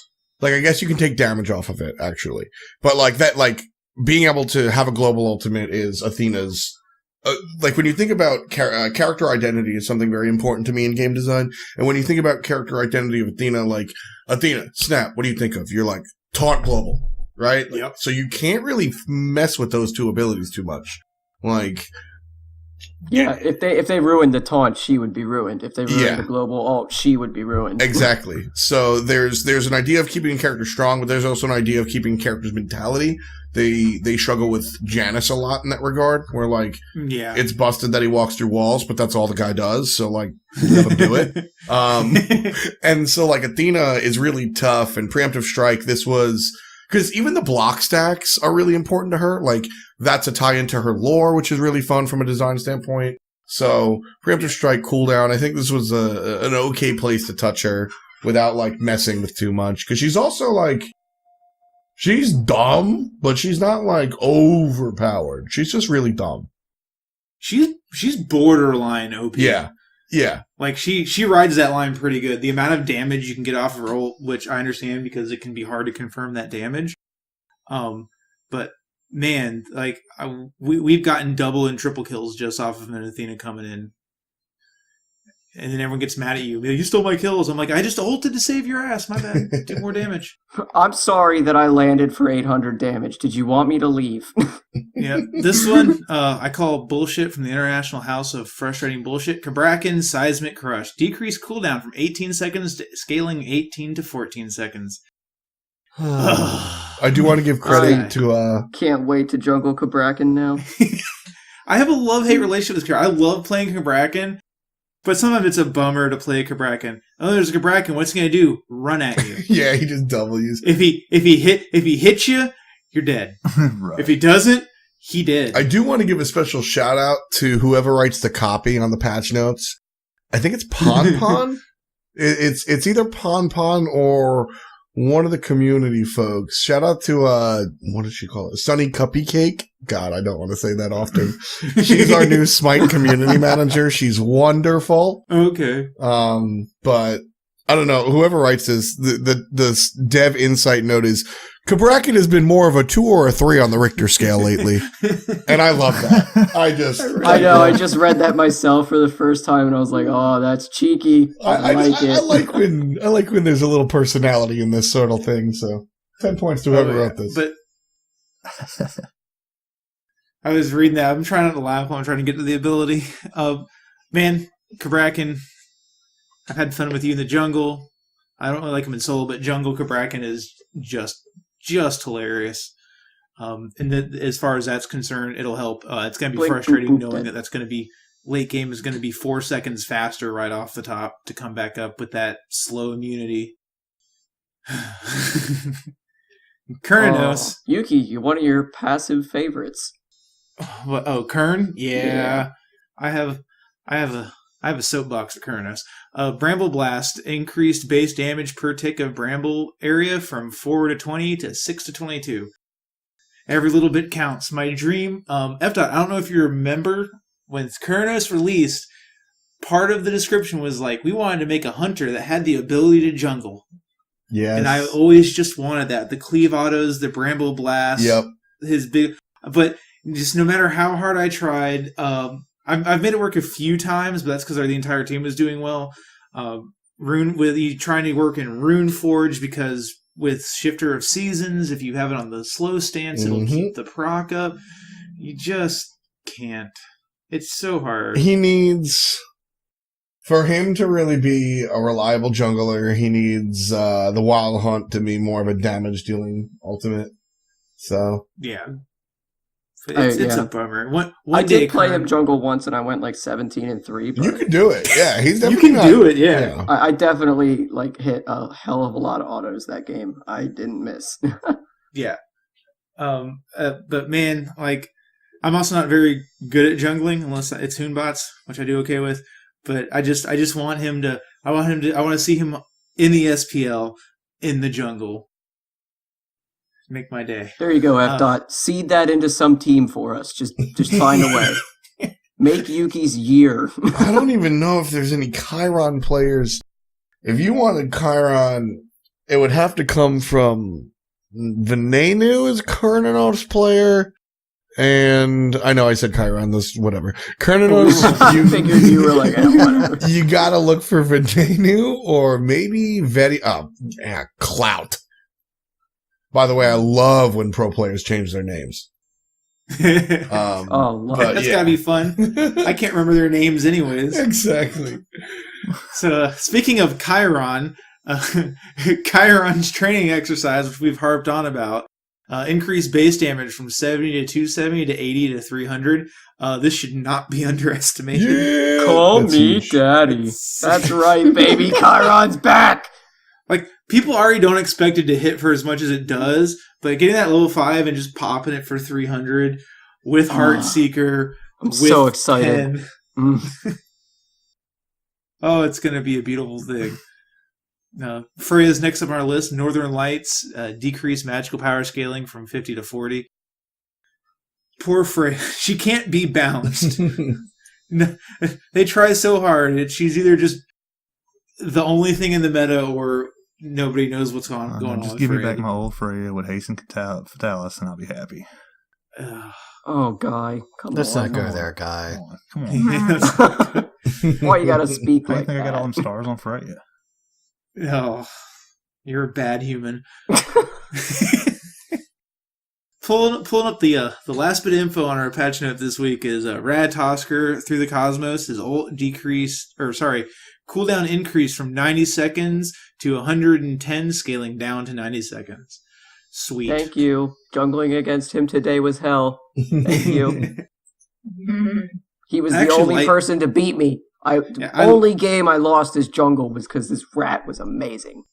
like, I guess you can take damage off of it, actually. But, like, that, like, being able to have a global ultimate is Athena's, like, when you think about character identity is something very important to me in game design. And when you think about character identity of Athena, like, Athena, snap, what do you think of? You're like, taunt global, right? Like, Yep. so you can't really mess with those 2 abilities too much. Like, Yeah, if they ruined the taunt, she would be ruined. If they ruined Yeah. the global ult, she would be ruined. exactly. So there's an idea of keeping a character strong, but there's also an idea of keeping character's mentality. They struggle with Janice a lot in that regard, where, like, Yeah. it's busted that he walks through walls, but that's all the guy does, so, like, let him do it. And so, like, Athena is really tough, and preemptive strike, this was, because even the block stacks are really important to her. Like, that's a tie into her lore, which is really fun from a design standpoint. So, preemptive strike cooldown, I think this was an okay place to touch her without, like, messing with too much. Because she's also, like, she's dumb, but she's not, like, overpowered. She's just really dumb. She's borderline OP. Yeah. Yeah. Like she rides that line pretty good. The amount of damage you can get off of her ult, which I understand because it can be hard to confirm that damage. But man, like we've gotten double and triple kills just off of an Athena coming in. And then everyone gets mad at you. You stole my kills. I'm like, I just ulted to save your ass. My bad. Do more damage. I'm sorry that I landed for 800 damage. Did you want me to leave? Yeah, this one I call bullshit from the International House of Frustrating Bullshit. Kabrakan Seismic Crush. Decreased cooldown from 18 seconds to scaling 18 to 14 seconds. I do want to give credit to, Can't wait to jungle Kabrakan now. I have a love-hate relationship with this character. I love playing Kabrakan, but sometimes it's a bummer to play Kabrakan. Oh, there's a Kabrakan. What's he gonna do? Run at you. yeah, he just W's. If he hits you, you're dead. Right. If he doesn't, he did. I do want to give a special shout out to whoever writes the copy on the patch notes. I think it's Pon Pon. It's either Pon Pon or one of the community folks. Shout out to what did she call it? Sunny Cuppy Cake. God, I don't want to say that often. She's our new Smite community manager. She's wonderful. Okay. But I don't know. Whoever writes this, the dev insight note is Kabrakan has been more of a 2 or a 3 on the Richter scale lately. And I love that. I know, I just read that myself for the first time and I was like, oh, that's cheeky. I like it. I like when there's a little personality in this sort of thing, so 10 points to whoever wrote this. But I was reading that. I'm trying not to laugh while I'm trying to get to the ability. Man, Kabrakan, I've had fun with you in the jungle. I don't really like him in solo, but jungle Kabrakan is just hilarious. And as far as that's concerned, it'll help. It's going to be frustrating knowing that that's going to be late game is going to be 4 seconds faster right off the top to come back up with that slow immunity. Kernos. Yuki, you're one of your passive favorites. Oh, Kern? Yeah. I have I have a soapbox for Kurnos. Bramble Blast increased base damage per tick of Bramble area from 4 to 20 to 6 to 22. Every little bit counts. My dream, F-Dot, I don't know if you remember, when Kurnos released, part of the description was like, we wanted to make a hunter that had the ability to jungle. Yes. And I always just wanted that. The cleave autos, the Bramble Blast. Yep. His big... But just no matter how hard I tried... I've made it work a few times, but that's because the entire team was doing well. Trying to work in Rune Forge, because with Shifter of Seasons, if you have it on the slow stance, it'll keep the proc up. You just can't. It's so hard. He needs... For him to really be a reliable jungler, he needs the Wild Hunt to be more of a damage-dealing ultimate. So... Yeah. It's a bummer. One I day did play him jungle once, and I went like 17-3. You could do it. Yeah, he's definitely You can do it, yeah. I definitely hit a hell of a lot of autos that game. I didn't miss. Yeah. But man, I'm also not very good at jungling unless it's Hoonbots, which I do okay with. But I just want him to. I want to see him in the SPL in the jungle. Make my day. There you go, F. Seed that into some team for us. Just find a way. Make Yuki's year. I don't even know if there's any Chiron players. If you wanted Chiron, it would have to come from Venenu as Kernanos player. And I know I said Chiron, this whatever. Kernanos, I figured you were like, whatever. You gotta look for Venenu or maybe Clout. By the way, I love when pro players change their names. That's gotta be fun. I can't remember their names anyways. Exactly. So speaking of Chiron, Chiron's training exercise, which we've harped on about, increased base damage from 70 to 270 to 80 to 300. This should not be underestimated. Yeah, Call me daddy. That's right, baby. Chiron's back. People already don't expect it to hit for as much as it does, but getting that level 5 and just popping it for 300 with Heartseeker. I'm so excited. Oh, it's going to be a beautiful thing. Freya's next up on our list. Northern Lights, decreased magical power scaling from 50 to 40. Poor Freya. She can't be balanced. No, they try so hard. She's either just the only thing in the meta or nobody knows what's going on. Just give me back my old Freya with haste and Fatalis, and I'll be happy. Oh, Guy. Let's not go there, Guy. Come on. Why you gotta speak I like think that? I got all them stars on Freya. Oh, you're a bad human. Pulling up the last bit of info on our patch note this week is Rad Tosker Through the Cosmos is cooldown increase from 90 seconds to 110, scaling down to 90 seconds. Sweet. Thank you. Jungling against him today was hell. Thank you. He was the only person to beat me. Only game I lost as jungle was because this rat was amazing.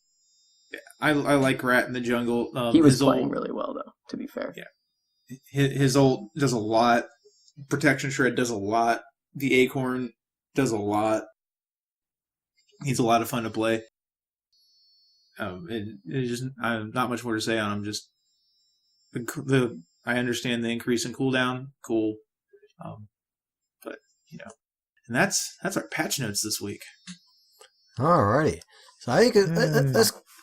I like Rat in the jungle. He was playing really well, though, to be fair. Yeah. His ult does a lot. Protection Shred does a lot. The Acorn does a lot. He's a lot of fun to play. It's just not much more to say on him. Just I understand the increase in cooldown. Cool. But, and that's our patch notes this week. Alrighty. So I think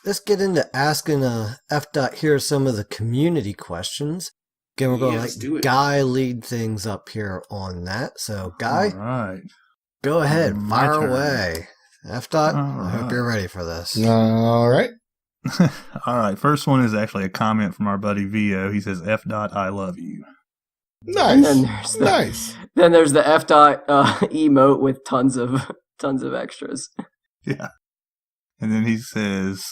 let's get into asking F. Here some of the community questions. Again, we're going to let Guy lead things up here on that. So, Guy, all right. Go ahead, fire away. F. I hope you're ready for this. All right. All right. First one is actually a comment from our buddy Vio. He says, F. I love you. Nice. Then there's the F. Emote with tons of extras. Yeah. And then he says,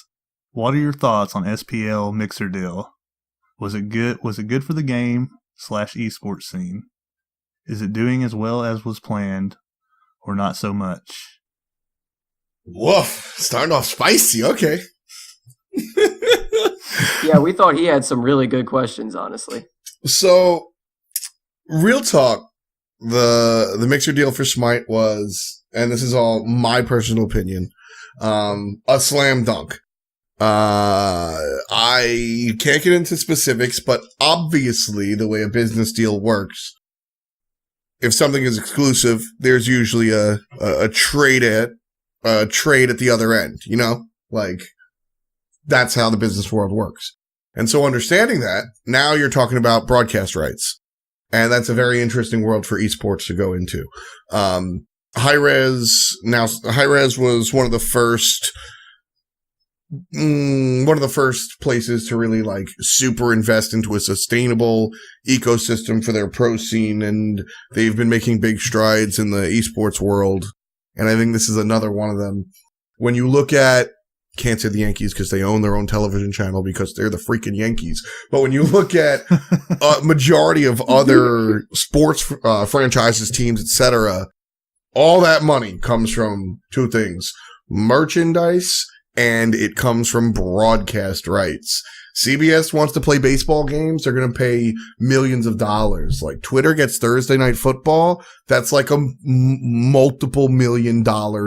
what are your thoughts on SPL Mixer deal? Was it good for the game / esports scene? Is it doing as well as was planned or not so much? Woof. Starting off spicy. Okay. Yeah, we thought he had some really good questions, honestly. So, real talk, the Mixer deal for Smite was and this is all my personal opinion, a slam dunk. I can't get into specifics, but obviously the way a business deal works, if something is exclusive, there's usually a trade at the other end, you know? Like, that's how the business world works. And so understanding that, now you're talking about broadcast rights. And that's a very interesting world for esports to go into. Hi-Rez was one of the first places to really like super invest into a sustainable ecosystem for their pro scene, and they've been making big strides in the esports world. And I think this is another one of them. When you look at, can't say the Yankees because they own their own television channel because they're the freaking Yankees. But when you look at a majority of other sports franchises, teams, etc., all that money comes from two things: merchandise, and it comes from broadcast rights. CBS wants to play baseball games. They're going to pay millions of dollars. Like Twitter gets Thursday Night Football. That's like a multiple $1 million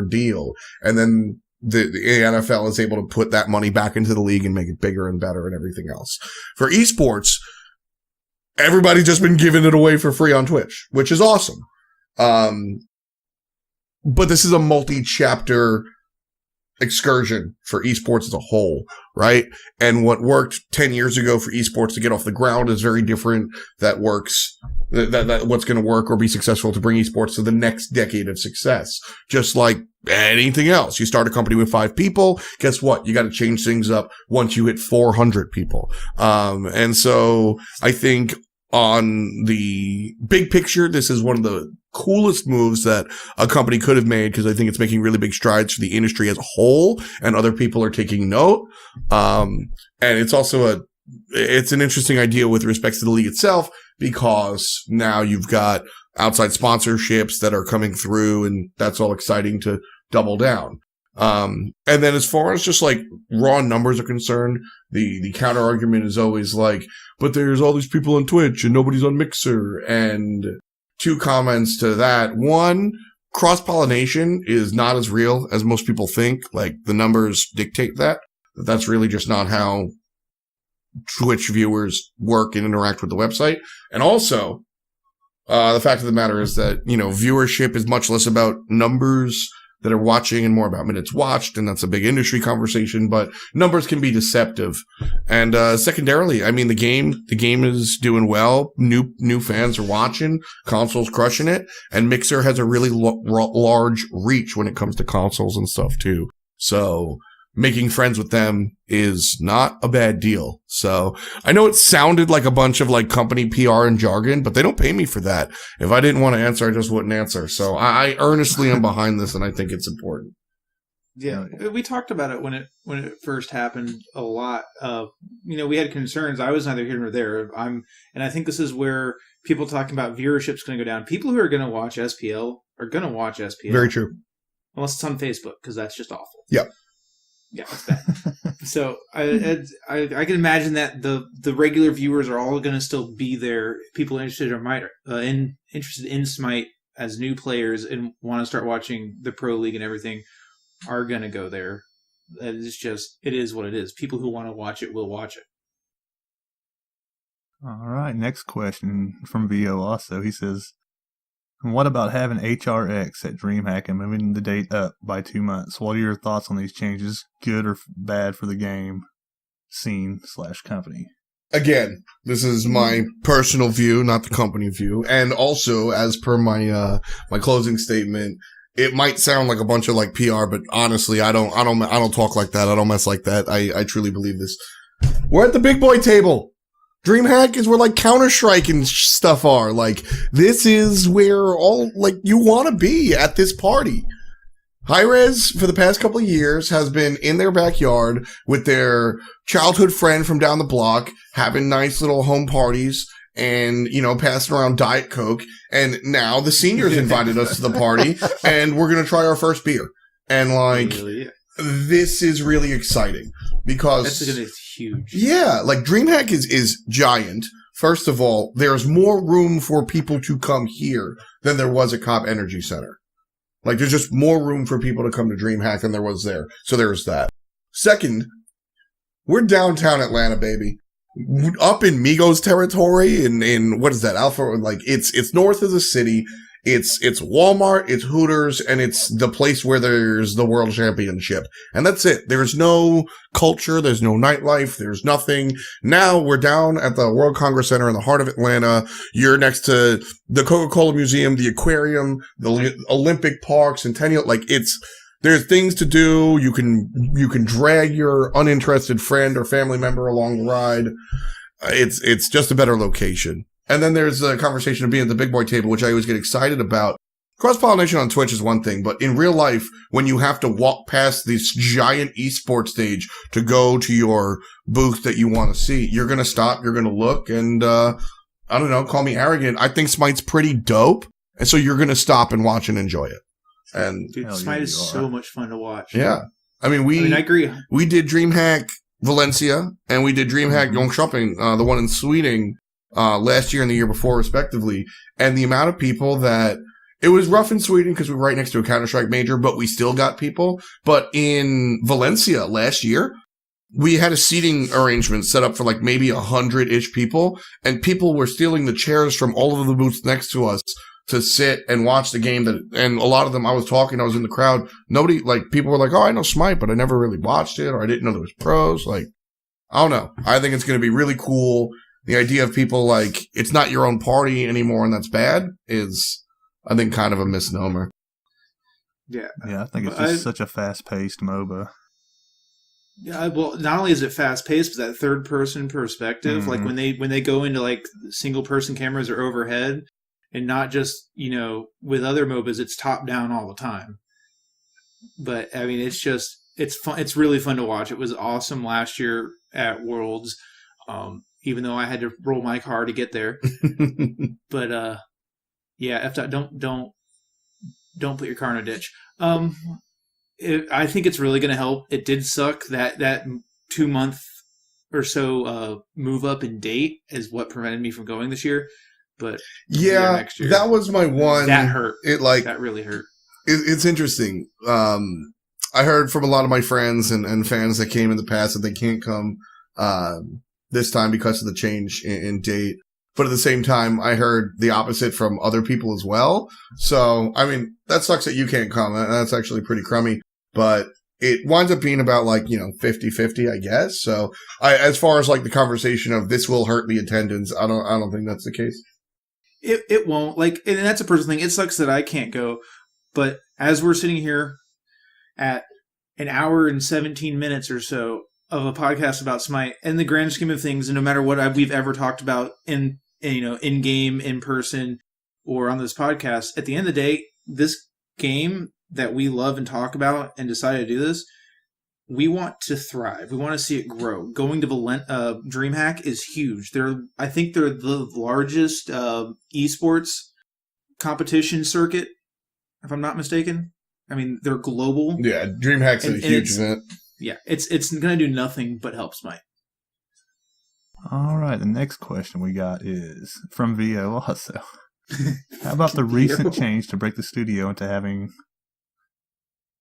deal. And then the NFL is able to put that money back into the league and make it bigger and better and everything else. For esports, everybody's just been giving it away for free on Twitch, which is awesome. But this is a multi-chapter excursion for esports as a whole, right? And what worked 10 years ago for esports to get off the ground is very different. That what's going to work or be successful to bring esports to the next decade of success. Just like anything else. You start a company with 5 people. Guess what? You got to change things up once you hit 400 people. And so I think on the big picture, this is one of the coolest moves that a company could have made, because I think it's making really big strides for the industry as a whole, and other people are taking note. And it's also it's an interesting idea with respect to the league itself, because now you've got outside sponsorships that are coming through, and that's all exciting to double down. And then as far as just like raw numbers are concerned, the counter argument is always like, but there's all these people on Twitch and nobody's on Mixer. And 2 comments to that. 1, cross-pollination is not as real as most people think. Like, the numbers dictate that. That's really just not how Twitch viewers work and interact with the website. And also, the fact of the matter is that, you know, viewership is much less about numbers that are watching and more about minutes watched, and that's a big industry conversation, but numbers can be deceptive. And secondarily, I mean, the game is doing well. New fans are watching. Consoles crushing it, and Mixer has a really large reach when it comes to consoles and stuff too. So making friends with them is not a bad deal. So I know it sounded like a bunch of like company PR and jargon, but they don't pay me for that. If I didn't want to answer, I just wouldn't answer. So I earnestly am behind this, and I think it's important. Yeah, we talked about it when it first happened a lot. You know, we had concerns. I was neither here nor there. And I think this is where people talking about viewership's going to go down. People who are going to watch SPL are going to watch SPL. Very true. Unless it's on Facebook, because that's just awful. Yep. Yeah, it's bad. So I can imagine that the regular viewers are all going to still be there. People interested interested in Smite as new players and want to start watching the Pro League and everything are going to go there. It is what it is. People who want to watch it will watch it. All right, next question from VO also. He says, what about having HRX at DreamHack and moving the date up by 2 months? What are your thoughts on these changes? Good or bad for the game scene / company? Again, this is my personal view, not the company view. And also, as per my closing statement, it might sound like a bunch of like PR, but honestly, I don't talk like that. I don't mess like that. I truly believe this. We're at the big boy table. DreamHack is where like Counter-Strike and stuff are. Like, this is where all like you want to be at this party. Hi-Rez for the past couple of years has been in their backyard with their childhood friend from down the block, having nice little home parties and, you know, passing around Diet Coke. And now the seniors invited us to the party, and we're going to try our first beer. And like, this is really exciting because It's huge. Yeah, like DreamHack is giant. First of all, there's more room for people to come here than there was at Cobb Energy Center. Like, there's just more room for people to come to DreamHack than there was there. So there's that. Second, we're downtown Atlanta, baby. Up in Migos territory in what is that? Alpha, like, it's north of the city. It's Walmart, it's Hooters, and it's the place where there's the World Championship. And that's it. There's no culture, there's no nightlife, there's nothing. Now we're down at the World Congress Center in the heart of Atlanta. You're next to the Coca-Cola Museum, the aquarium, the Olympic Park, Centennial. Like, there's things to do. You can drag your uninterested friend or family member along the ride. It's just a better location. And then there's the conversation of being at the big boy table, which I always get excited about. Cross-pollination on Twitch is one thing, but in real life, when you have to walk past this giant esports stage to go to your booth that you want to see, you're going to stop, you're going to look, and, I don't know, call me arrogant. I think Smite's pretty dope, and so you're going to stop and watch and enjoy it. And dude, Smite is so much fun to watch. Yeah. I mean, I agree. We did DreamHack Valencia, and we did DreamHack Jönköping, the one in Sweden, last year and the year before, respectively. And the amount of people that it was rough in Sweden because we were right next to a Counter-Strike major, but we still got people. But in Valencia last year, we had a seating arrangement set up for like maybe 100-ish people, and people were stealing the chairs from all of the booths next to us to sit and watch the game. And a lot of them, I was in the crowd. Nobody, like, people were like, oh, I know Smite, but I never really watched it, or I didn't know there was pros. Like, I don't know. I think it's going to be really cool. The idea of people, like, it's not your own party anymore and that's bad is, I think, kind of a misnomer. Yeah. Yeah, I think it's just such a fast-paced MOBA. Yeah, well, not only is it fast-paced, but that third-person perspective, like when they go into, like, single-person cameras or overhead, and not just, with other MOBAs, it's top-down all the time. But, I mean, it's just, it's fun. It's really fun to watch. It was awesome last year at Worlds. Even though I had to roll my car to get there. But, yeah, don't put your car in a ditch. I think it's really going to help. It did suck that 2-month or so move up in date is what prevented me from going this year. But yeah, next year, that was my one. That hurt. That really hurt. It's interesting. I heard from a lot of my friends and fans that came in the past that they can't come this time because of the change in date. But at the same time, I heard the opposite from other people as well. So, I mean, that sucks that you can't come. That's actually pretty crummy. But it winds up being about 50-50, I guess. So, as far as the conversation of this will hurt the attendance, I don't think that's the case. It won't. And that's a personal thing. It sucks that I can't go. But as we're sitting here at an hour and 17 minutes or so of a podcast about Smite, in the grand scheme of things, and no matter what we've ever talked about in game, in person, or on this podcast, at the end of the day, this game that we love and talk about and decided to do this, we want to thrive. We want to see it grow. Going to DreamHack is huge. I think they're the largest esports competition circuit, if I'm not mistaken. I mean, they're global. Yeah, DreamHack's a huge event. Yeah, it's going to do nothing but help Smite. All right, the next question we got is from VO also. How about the recent change to break the studio into having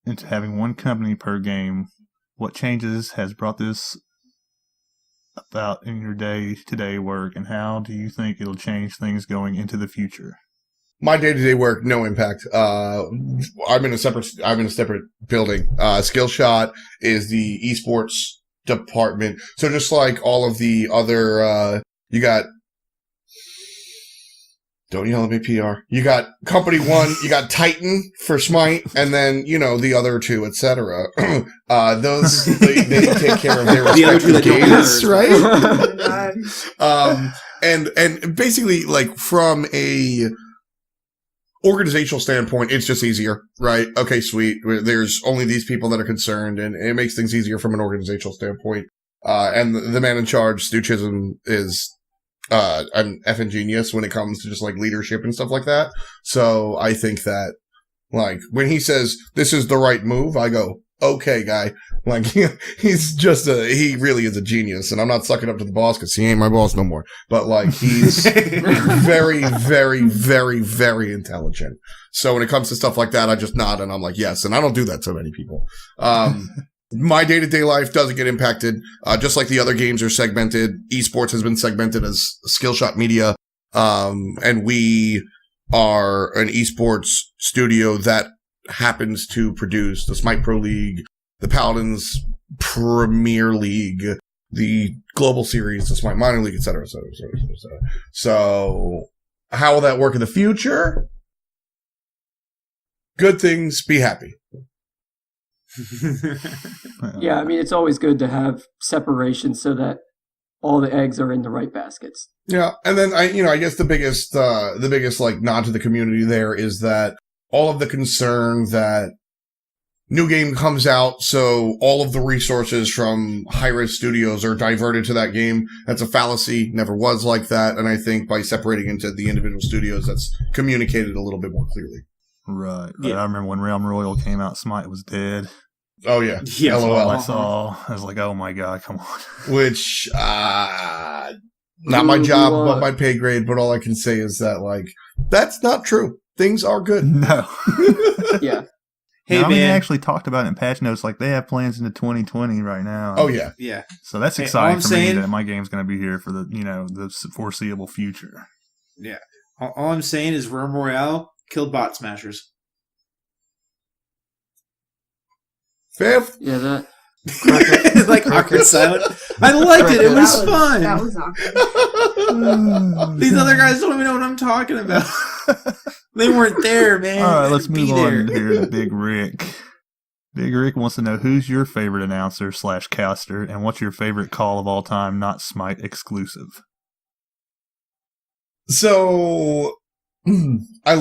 one company per game? What changes has brought this about in your day-to-day work, and how do you think it'll change things going into the future? My day-to-day work, no impact. I'm in a separate building. Skillshot is the esports department. So just like all of the other, you got, don't yell at me, PR. You got Company 1, you got Titan for Smite, and then, the other two, etc. Those, they take care of their respective games, right? And basically, from a organizational standpoint, it's just easier, right? Okay, sweet. There's only these people that are concerned, and it makes things easier from an organizational standpoint. And the man in charge, Stu Chisholm, is an effing genius when it comes to just leadership and stuff like that. So I think that when he says this is the right move, I go, okay, guy. Like, he's just he really is a genius, and I'm not sucking up to the boss because he ain't my boss no more. But, like, he's very, very, very, very intelligent. So when it comes to stuff like that, I just nod and I'm like, yes. And I don't do that to many people. My day-to-day life doesn't get impacted. Just like the other games are segmented. Esports has been segmented as Skillshot Media. And we are an esports studio that happens to produce the Smite Pro League, the Paladins Premier League, the Global Series, the Smite Minor League, et cetera, et cetera, et cetera, et cetera. So how will that work in the future? Good things, be happy. Yeah, I mean, it's always good to have separation so that all the eggs are in the right baskets. Yeah, and then I guess the biggest like nod to the community there is that all of the concern that new game comes out, so all of the resources from high-risk studios are diverted to that game. That's a fallacy. Never was like that. And I think by separating into the individual studios, that's communicated a little bit more clearly. Right. Yeah. I remember when Realm Royal came out, Smite was dead. Oh, yeah. Yeah. That's all LOL. I saw. I was like, oh my God, come on. Which, not my job, but my pay grade, but all I can say is that, like, that's not true. Things are good. No. Yeah. Hey, no, I mean, they man. actually talked about it in patch notes. Like, they have plans into 2020 right now. Oh, yeah. Yeah. So that's Hey, all exciting I'm for saying- me that my game's going to be here for the foreseeable future. Yeah. All I'm saying is Realm Royale killed bot smashers. Fifth. Yeah, that. It's like awkward silent. I liked it. It was fun. That was awkward. These other guys don't even know what I'm talking about. They weren't there, man. All right, let's Be move there. on here to Big Rick. Big Rick wants to know who's your favorite announcer / caster, and what's your favorite call of all time, not Smite exclusive. So I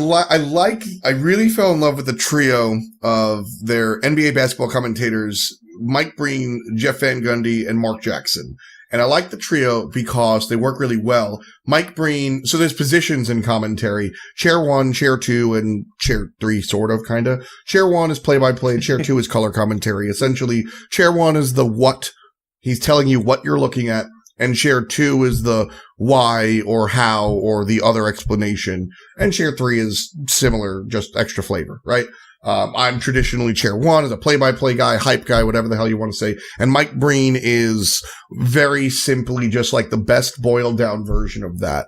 really fell in love with the trio of their NBA basketball commentators, Mike Breen, Jeff Van Gundy, and Mark Jackson. And I like the trio because they work really well. Mike Breen, so there's positions in commentary. Chair 1, Chair 2, and Chair 3, sort of, kind of. Chair 1 is play-by-play. Chair 2 is color commentary. Essentially, Chair 1 is the what. He's telling you what you're looking at. And Chair 2 is the why or how or the other explanation. And Chair 3 is similar, just extra flavor, right? I'm traditionally Chair 1 as a play-by-play guy, hype guy, whatever the hell you want to say. And Mike Breen is very simply just like the best boiled down version of that.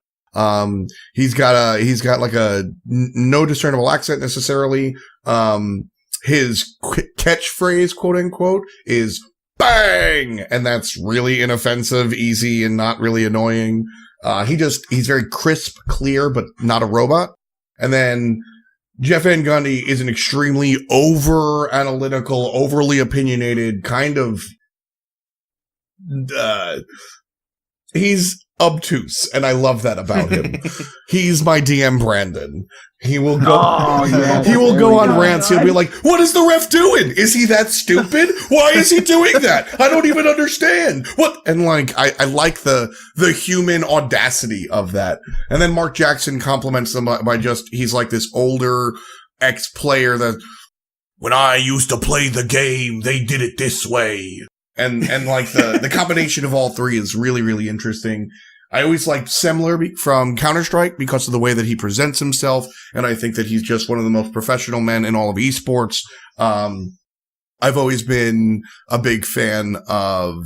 He's got like a no discernible accent necessarily. His catchphrase, quote unquote, is bang! And that's really inoffensive, easy, and not really annoying. He's very crisp, clear, but not a robot. And then Jeff Van Gundy is an extremely over-analytical, overly opinionated kind of, he's obtuse, and I love that about him. He's my DM Brandon. He will go, he will go on rants. He'll be like, what is the ref doing? Is he that stupid? Why is he doing that? I don't even understand. What? And like, I like the human audacity of that. And then Mark Jackson compliments them by just, he's like this older ex-player that, when I used to play the game, they did it this way. And like the combination of all three is really, really interesting. I always liked Semler from Counter-Strike because of the way that he presents himself. And I think that he's just one of the most professional men in all of esports. I've always been a big fan of,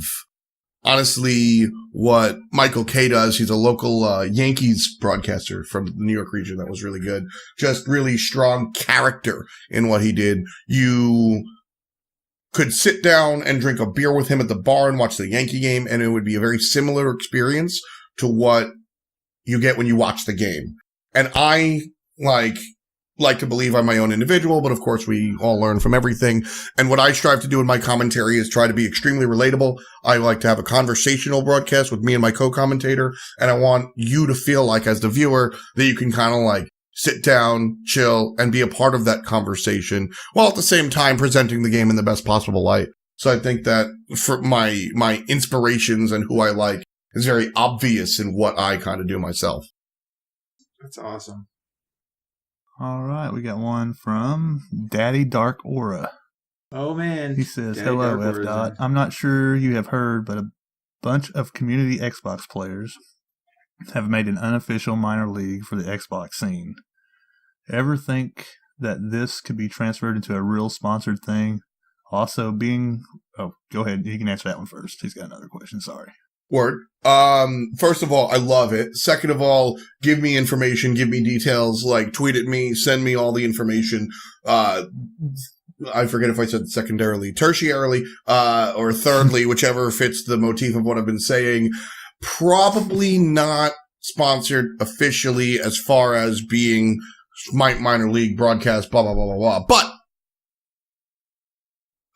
honestly, what Michael K does. He's a local Yankees broadcaster from the New York region that was really good. Just really strong character in what he did. You could sit down and drink a beer with him at the bar and watch the Yankee game, and it would be a very similar experience to what you get when you watch the game. And I like to believe I'm my own individual, but of course we all learn from everything. And what I strive to do in my commentary is try to be extremely relatable. I like to have a conversational broadcast with me and my co-commentator. And I want you to feel like, as the viewer, that you can kind of like sit down, chill, and be a part of that conversation while at the same time presenting the game in the best possible light. So I think that for my inspirations and who I like is very obvious in what I kind of do myself. That's awesome. All right, we got one from Daddy Dark Aura. Oh man. He says, Daddy hello, Dark F. Wars. Dot. I'm not sure you have heard, but a bunch of community Xbox players have made an unofficial minor league for the Xbox scene. Ever think that this could be transferred into a real sponsored thing? Also being... Oh, go ahead. You can answer that one first. He's got another question. Sorry. Word. First of all, I love it. Second of all, give me information, give me details, like tweet at me, send me all the information. I forget if I said secondarily, tertiarily, or thirdly, whichever fits the motif of what I've been saying. Probably not sponsored officially as far as being minor league broadcast, blah, blah, blah, blah, blah. But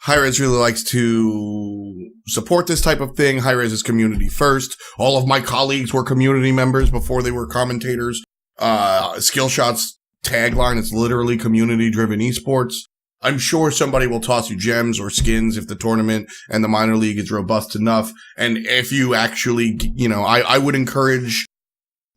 Hi-Rez really likes to support this type of thing. Hi-Rez is community first. All of my colleagues were community members before they were commentators. Skillshot's tagline is literally community-driven esports. I'm sure somebody will toss you gems or skins if the tournament and the minor league is robust enough. And if you actually, I would encourage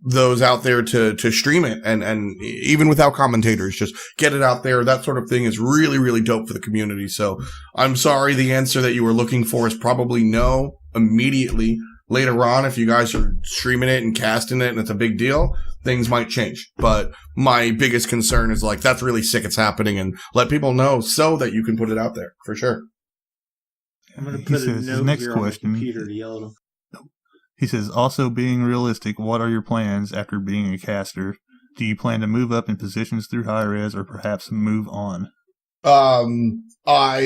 those out there to stream it and even without commentators, just get it out there. That sort of thing is really, really dope for the community. So I'm sorry. The answer that you were looking for is probably no immediately. Later on, if you guys are streaming it and casting it and it's a big deal, things might change. But my biggest concern is like, that's really sick. It's happening, and let people know so that you can put it out there for sure. I'm going to put a note next here question, on the computer to yell at him. He says, also being realistic, what are your plans after being a caster? Do you plan to move up in positions through Hi-Rez or perhaps move on? I'm not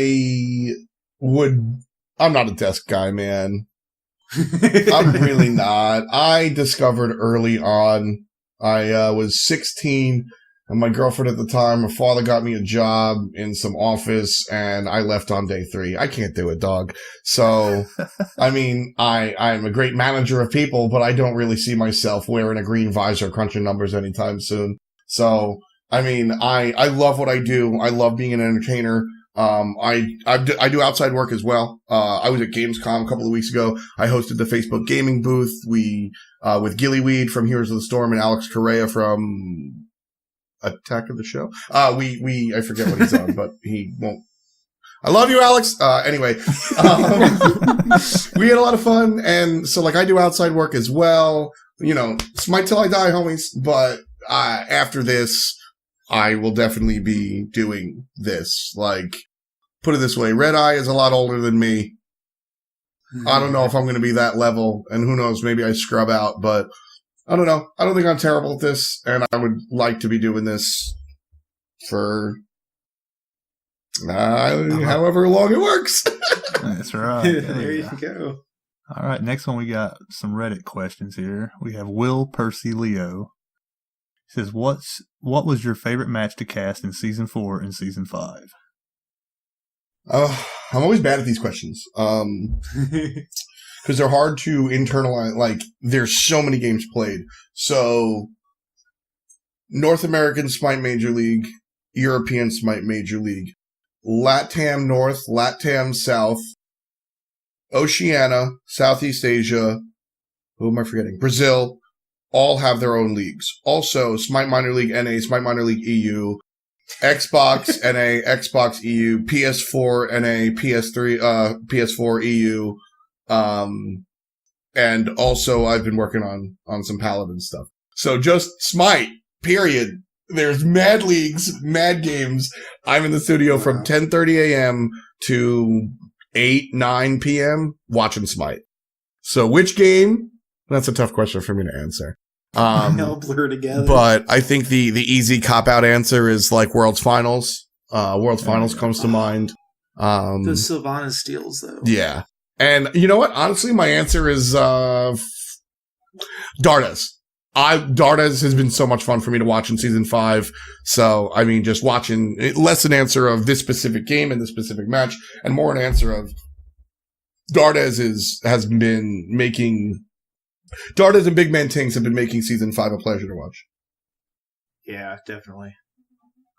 a desk guy, man. I'm really not. I discovered early on, I was 16 and my girlfriend at the time, her father got me a job in some office and I left on day 3. I can't do it, dog. So, I mean, I'm a great manager of people, but I don't really see myself wearing a green visor crunching numbers anytime soon. So, I mean, I love what I do. I love being an entertainer. I do outside work as well. I was at Gamescom a couple of weeks ago. I hosted the Facebook gaming booth. We, with Gillyweed from Heroes of the Storm and Alex Correa from Attack of the Show. I forget what he's on, but he won't. I love you, Alex. Anyway, we had a lot of fun. And so like I do outside work as well, smite till I die, homies. But, after this, I will definitely be doing this. Like, put it this way, Red Eye is a lot older than me. I don't know if I'm going to be that level, and who knows, maybe I scrub out, but I don't know. I don't think I'm terrible at this, and I would like to be doing this for however long it works. That's right. There you go. All right, next one we got some Reddit questions here. We have Will Percy Leo. He says, what was your favorite match to cast in Season 4 and Season 5? I'm always bad at these questions. Because they're hard to internalize. Like, there's so many games played. So, North American Smite Major League, European Smite Major League, LATAM North, LATAM South, Oceania, Southeast Asia, who am I forgetting? Brazil, all have their own leagues. Also, Smite Minor League NA, Smite Minor League EU, Xbox NA, Xbox EU, PS4 NA, PS3, PS4 EU, and also I've been working on some Paladin stuff. So just Smite, period. There's mad leagues, mad games. I'm in the studio from 10:30 a.m. to 8, 9 p.m. watching Smite. So which game? That's a tough question for me to answer. All blur together. But I think the easy cop-out answer is like World's Finals. World's Finals comes to mind. The Sylvanas steals, though. Yeah. And you know what? Honestly, my answer is Dardas. Dardas has been so much fun for me to watch in Season 5. So, I mean, just watching, less an answer of this specific game and this specific match, and more an answer of Dardas has been making... Dardas and Big Man Tings have been making Season 5 a pleasure to watch. Yeah, definitely.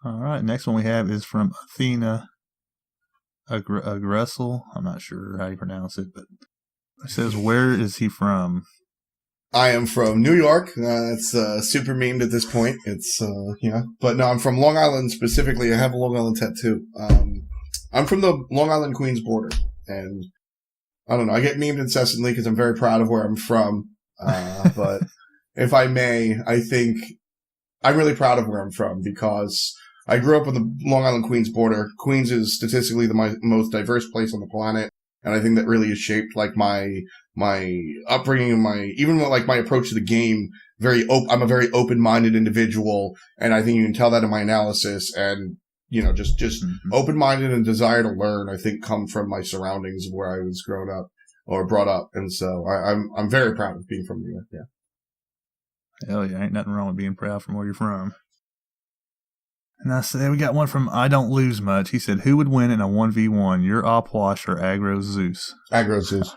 All right, next one we have is from Athena Agressel. I'm not sure how you pronounce it, but it says, where is he from? I am from New York. It's super memed at this point. It's, but no, I'm from Long Island specifically. I have a Long Island tattoo. I'm from the Long Island Queens border, and I don't know. I get memed incessantly because I'm very proud of where I'm from. But if I may, I think I'm really proud of where I'm from because I grew up on the Long Island Queens border. Queens is statistically the most diverse place on the planet, and I think that really has shaped like my upbringing and my approach to the game. I'm a very open-minded individual, and I think you can tell that in my analysis. And just open-minded and desire to learn, I think, come from my surroundings of where I was grown up or brought up. And so I'm very proud of being from New York. Yeah. Hell yeah, ain't nothing wrong with being proud from where you're from. And I said, we got one from I Don't Lose Much. He said, who would win in a 1v1, your Opwash or Aggro Zeus? Aggro Zeus.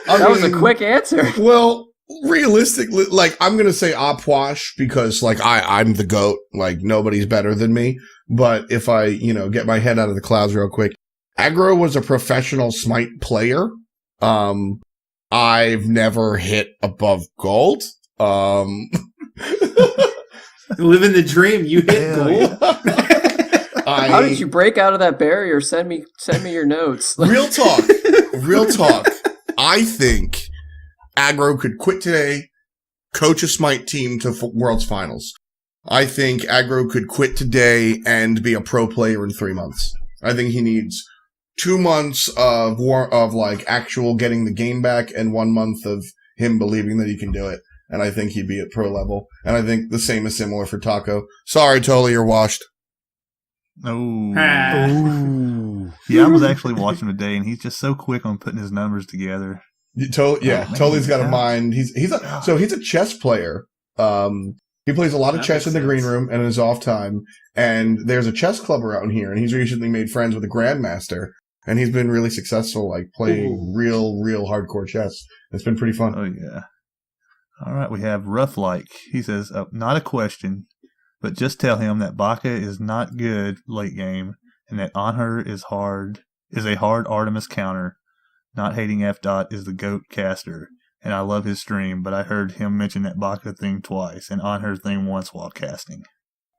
That was a quick answer. Well, realistically, like, I'm going to say Opwash because, like, I'm the GOAT. Like, nobody's better than me. But if I, get my head out of the clouds real quick, Aggro was a professional Smite player. I've never hit above gold. Living the dream, you hit gold. How did you break out of that barrier? Send me your notes. Real talk. I think Aggro could quit today, coach a Smite team to World's Finals. I think Aggro could quit today and be a pro player in 3 months. I think he needs 2 months of like actual getting the game back and 1 month of him believing that he can do it. And I think he'd be at pro level. And I think the same is similar for Taco. Sorry, Totally, you're washed. Oh. Yeah, I was actually watching today, and he's just so quick on putting his numbers together. Totally got a mind. He's a chess player. He plays a lot of chess in the green room and in his off time. And there's a chess club around here, and he's recently made friends with a grandmaster. And he's been really successful, like playing real hardcore chess. It's been pretty fun. Oh yeah. All right, we have Rough Like. He says, not a question, but just tell him that Baka is not good late game, and that On Her is a hard Artemis counter. Not hating F. is the GOAT caster, and I love his stream, but I heard him mention that Baka thing twice, and On Her thing once while casting.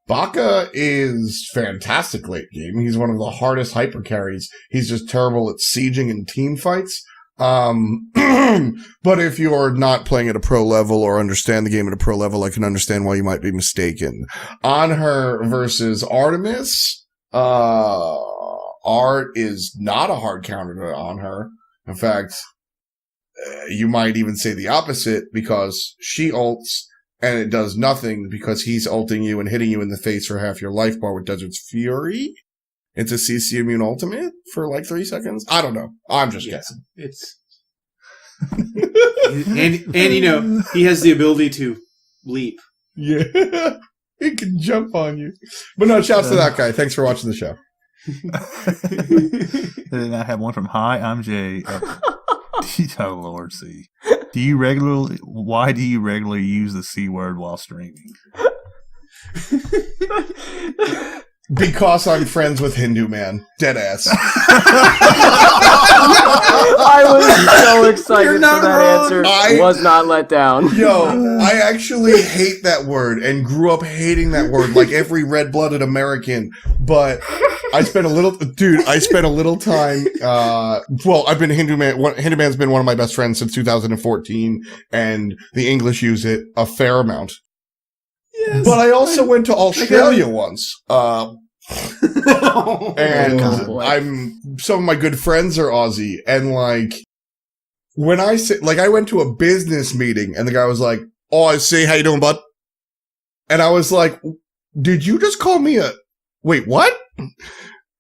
Baka is fantastic late game. He's one of the hardest hyper carries. He's just terrible at sieging and team fights. But if you're not playing at a pro level or understand the game at a pro level, I can understand why you might be mistaken. On Her versus Artemis, Art is not a hard counter to On Her. In fact, you might even say the opposite because she ults and it does nothing because he's ulting you and hitting you in the face for half your life bar with Desert's Fury. It's a CC immune ultimate for like 3 seconds. I don't know. I'm just guessing. It's and he has the ability to leap. Yeah, he can jump on you. But no, shouts to that guy. Thanks for watching the show. Then I have one from Hi, I'm Jay. Oh Lord, C. Why do you regularly use the C word while streaming? Because I'm friends with Hindu Man. Deadass. I was so excited for that answer. I was not let down. Yo, I actually hate that word and grew up hating that word like every red-blooded American. But I spent a little time, I've been Hindu Man. Hindu Man's been one of my best friends since 2014, and the English use it a fair amount. Yes, but I also went to Australia once. And some of my good friends are Aussie, and like when I say, like, I went to a business meeting and the guy was like, "Oh, I see, how you doing, bud?" And I was like, "Did you just call me wait, what?"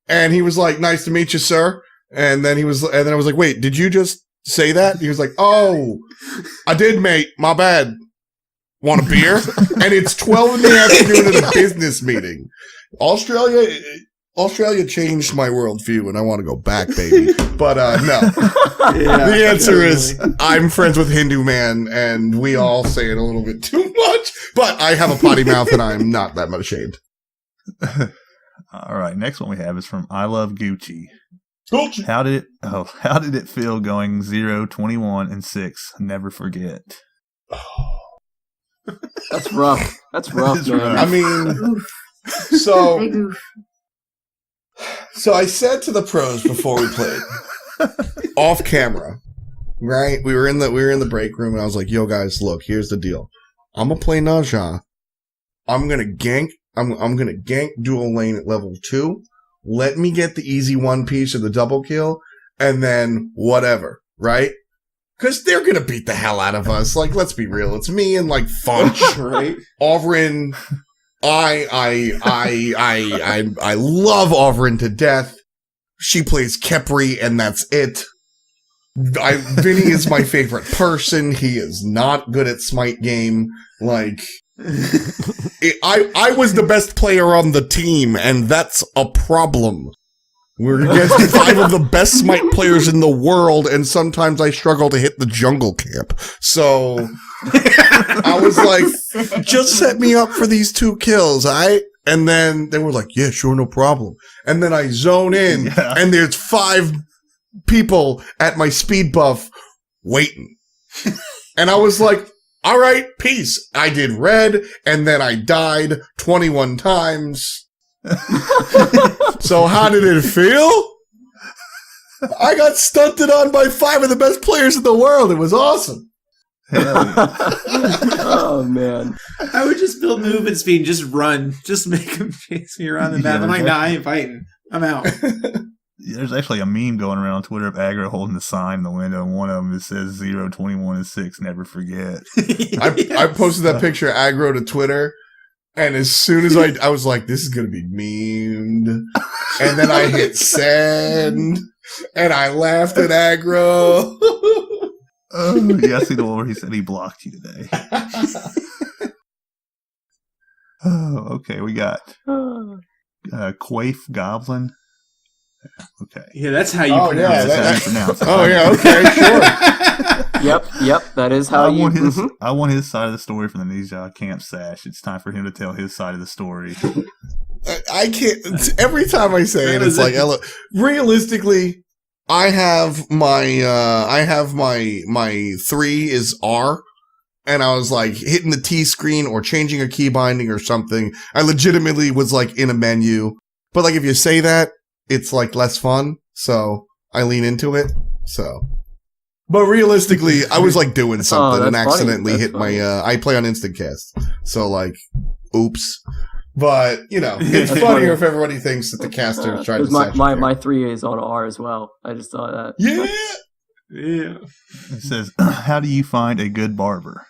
And he was like, "Nice to meet you, sir." And then I was like, "Wait, did you just say that?" He was like, "Oh, I did, mate. My bad. Want a beer?" And it's 12 in the afternoon at a business meeting. Australia changed my worldview, and I want to go back, baby. But no. Yeah, the answer is I'm friends with Hindu Man, and we all say it a little bit too much. But I have a potty mouth, and I'm not that much ashamed. All right, next one we have is from I Love Gucci. Gucci. How did it feel going 0, 21, and 6? Never forget. That's rough. That's rough, man. I mean, So, Big oof. so I said to the pros before we played, off camera, right? We were in the break room, and I was like, "Yo, guys, look, here's the deal. I'm gonna play Naja. I'm gonna gank. I'm gonna gank dual lane at level 2. Let me get the easy one piece or the double kill, and then whatever, right? Because they're gonna beat the hell out of us. Like, let's be real. It's me and like Funch, right? Ovrin. I love Ovrin to death. She plays Kepri, and that's it. Vinny is my favorite person. He is not good at Smite game. Like, I was the best player on the team, and that's a problem. We're against 5 of the best Smite players in the world, and sometimes I struggle to hit the jungle camp. So I was like, just set me up for these 2 kills, alright? And then they were like, yeah, sure, no problem. And then I zone in, and there's 5 people at my speed buff waiting. And I was like, all right, peace. I did red, and then I died 21 times. So how did it feel? I got stunted on by 5 of the best players in the world. It was awesome. Oh, man. I would just build movement speed and just run. Just make them chase me around the map. I'm like, nah, I ain't fighting. I'm out. There's actually a meme going around on Twitter of Aggro holding the sign in the window, and one of them it says 021 and 6, never forget. I posted that picture of Aggro to Twitter, and as soon as I was like, this is going to be memed. And then I hit send, and I laughed at Aggro. Yeah, I see the one where he said he blocked you today. Oh, okay, we got Quaif Goblin. Okay. Yeah, that's how you pronounce it. Oh, yeah, okay, sure. Yep, that is how I want his side of the story from the Ninja Camp Sash. It's time for him to tell his side of the story. I can't. Every time I say it, it's like, realistically, I have my 3 is R, and I was like hitting the T screen or changing a key binding or something. I legitimately was like in a menu, but like if you say that, it's like less fun, so I lean into it. So, but realistically, I was like doing something and accidentally hit my. I play on Instant Cast, so like, oops. But you know, it's funnier if everybody thinks that the caster is trying to. My 3 is on R as well. I just saw that. Yeah. It says, "How do you find a good barber?"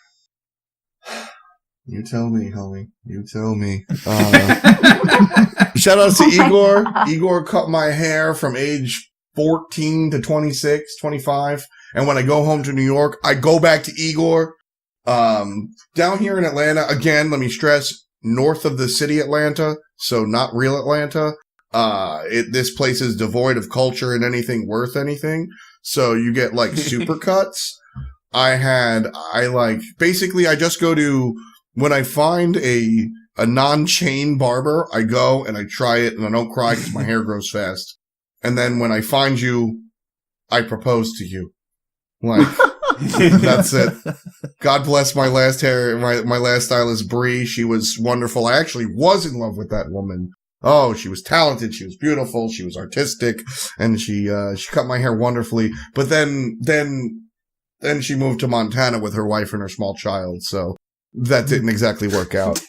You tell me, homie. You tell me. Shout out to Igor. Igor cut my hair from age 14 to 26, 25. And when I go home to New York, I go back to Igor. Down here in Atlanta, again, let me stress, north of the city Atlanta, so not real Atlanta. This place is devoid of culture and anything worth anything. So you get like super cuts. Basically I just go to, when I find a non-chain barber, I go and I try it and I don't cry because my hair grows fast. And then when I find you, I propose to you. Like, that's it. God bless my last my last stylist, Bree. She was wonderful. I actually was in love with that woman. Oh, she was talented. She was beautiful. She was artistic, and she cut my hair wonderfully. But then she moved to Montana with her wife and her small child. So that didn't exactly work out.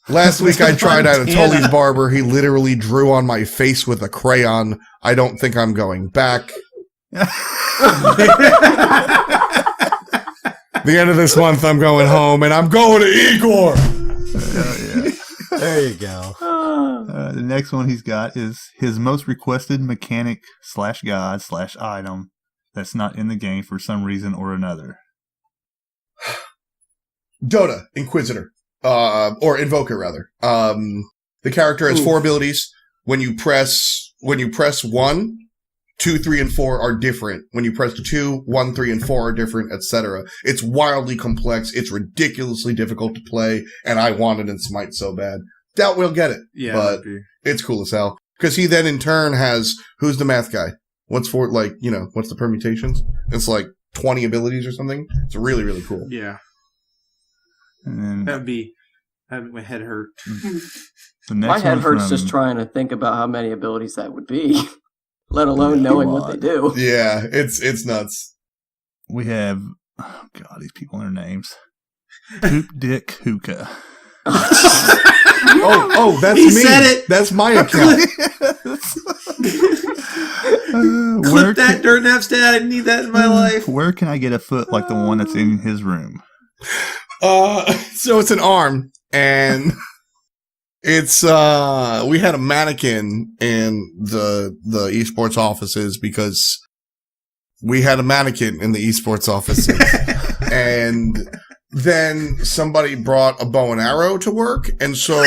Last week I tried out a Tully's barber. He literally drew on my face with a crayon. I don't think I'm going back. The end of this month, I'm going home, and I'm going to Igor. Yeah. There you go. The next one he's got is his most requested mechanic / god / item that's not in the game for some reason or another. Dota, Inquisitor. Or Invoker, rather. The character has 4 abilities. When you press 1, 2, 3, and 4 are different. When you press 2, 1, 3, and 4 are different, etc. It's wildly complex. It's ridiculously difficult to play, and I want it in Smite so bad. Doubt we'll get it. Yeah, but it's cool as hell. Because he then in turn has, who's the math guy? What's the permutations? It's like 20 abilities or something. It's really, really cool. Yeah. And That'd be My head hurt. The next My head one hurts from- just trying to think about how many abilities that would be, let alone knowing what they do. Yeah, it's nuts. We have, oh God, these people and their names. Poop Dick Hookah. Oh, that's He me. said it. That's my account. Clip that, Dirt Napstat. I need that in my life. Where can I get a foot like the one that's in his room? So it's an arm, and it's we had a mannequin in the esports offices because we had a mannequin in the esports offices, and then somebody brought a bow and arrow to work, and so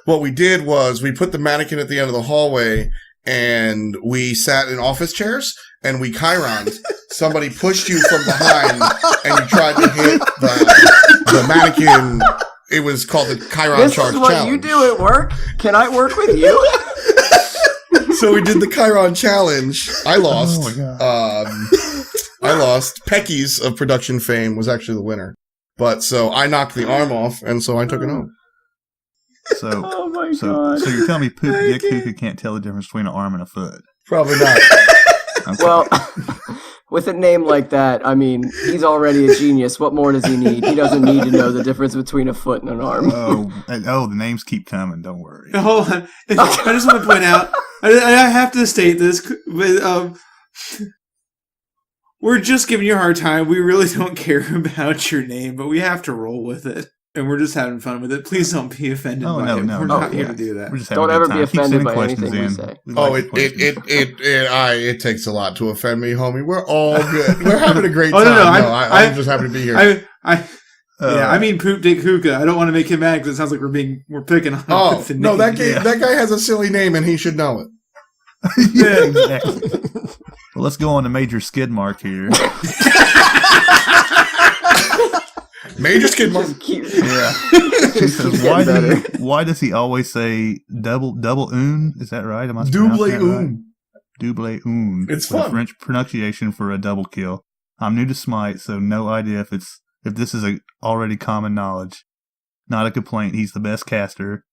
what we did was we put the mannequin at the end of the hallway, and we sat in office chairs, and we Chironed. Somebody pushed you from behind, and you tried to hit the mannequin. It was called the Chiron This Charge is what Challenge. you do at work? Can I work with you? So we did the Chiron Challenge. I lost. Oh my God. I lost. Pecky's of production fame was actually the winner. But so I knocked the arm off, and so I took it home. So, Oh my so god. you're telling me Poop Dick Hookah can't tell the difference between an arm and a foot? Probably not. Okay. Well, with a name like that, I mean, he's already a genius. What more does he need? He doesn't need to know the difference between a foot and an arm. the names keep coming. Don't worry. Hold on. I just want to point out, I have to state this, but, we're just giving you a hard time. We really don't care about your name, but we have to roll with it. And we're just having fun with it. Please don't be offended by it. We're not here to do that. We're just having Don't a ever good be time. Keep offended sending by questions anything we in. say. We Oh, like the questions. it takes a lot to offend me, homie. We're all good. We're having a great Oh, time. no, I'm just happy to be here. I mean Poop Dick Hookah. I don't want to make him mad because it sounds like we're picking on him. Oh, with the no, name. that guy has a silly name, and he should know it. Yeah, exactly. Well, let's go on to Major Skid Mark here. Major skid mark. Just keep- Yeah. She says, Getting why does he always say double oon? Is that right? Am I Double pronouncing that right? oon. Double oon. It's the fun. French pronunciation for a double kill. I'm new to Smite, so no idea if this is already common knowledge. Not a complaint. He's the best caster.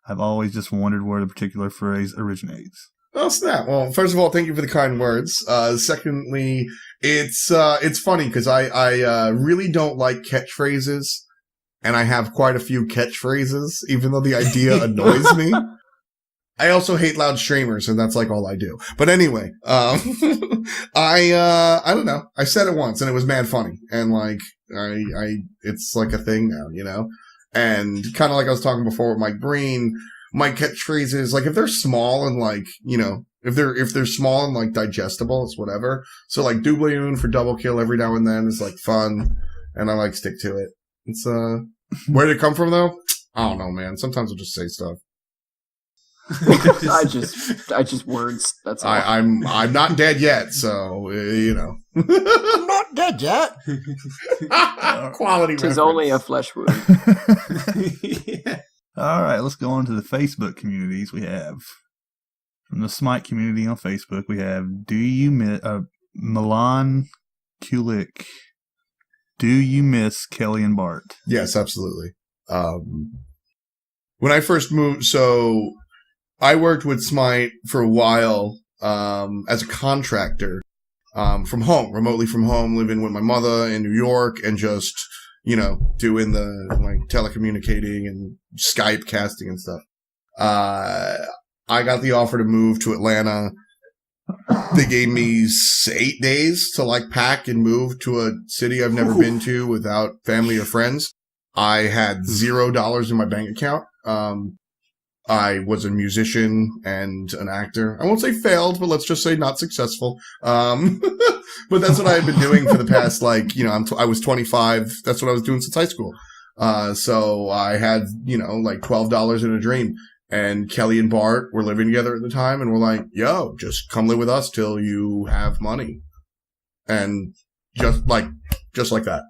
I've always just wondered where the particular phrase originates. Oh snap! Well, first of all, thank you for the kind words. Secondly, it's funny because I really don't like catchphrases, and I have quite a few catchphrases, even though the idea annoys me. I also hate loud streamers, and that's like all I do. But anyway, I don't know. I said it once, and it was mad funny, and like it's like a thing now, you know. And kind of like I was talking before with Mike Breen. My catchphrases, like if they're small and like, you know, if they're small and like digestible, it's whatever. So like doubloon for double kill every now and then is like fun, and I like stick to it. It's where did it come from though? I don't know, man. Sometimes I'll just say stuff. I just words. That's all. I'm not dead yet, so you know. I'm not dead yet. Quality. Tis only a flesh wound. Yeah. All right, let's go on to the Facebook communities. We have from the Smite community on Facebook. We have Milan Kulik. Do you miss Kelly and Bart? Yes, absolutely. When I first moved, so I worked with Smite for a while as a contractor from home, remotely from home, living with my mother in New York, and just, you know, doing the like telecommunicating and Skype casting and stuff. I got the offer to move to Atlanta. They gave me 8 days to like pack and move to a city I've never been to without family or friends. I had $0 in my bank account. I was a musician and an actor. I won't say failed, but let's just say not successful. But that's what I had been doing for the past, like, you know, I was 25. That's what I was doing since high school. So I had, you know, like $12 in a dream. And Kelly and Bart were living together at the time, and we're like, yo, just come live with us till you have money. And just like that.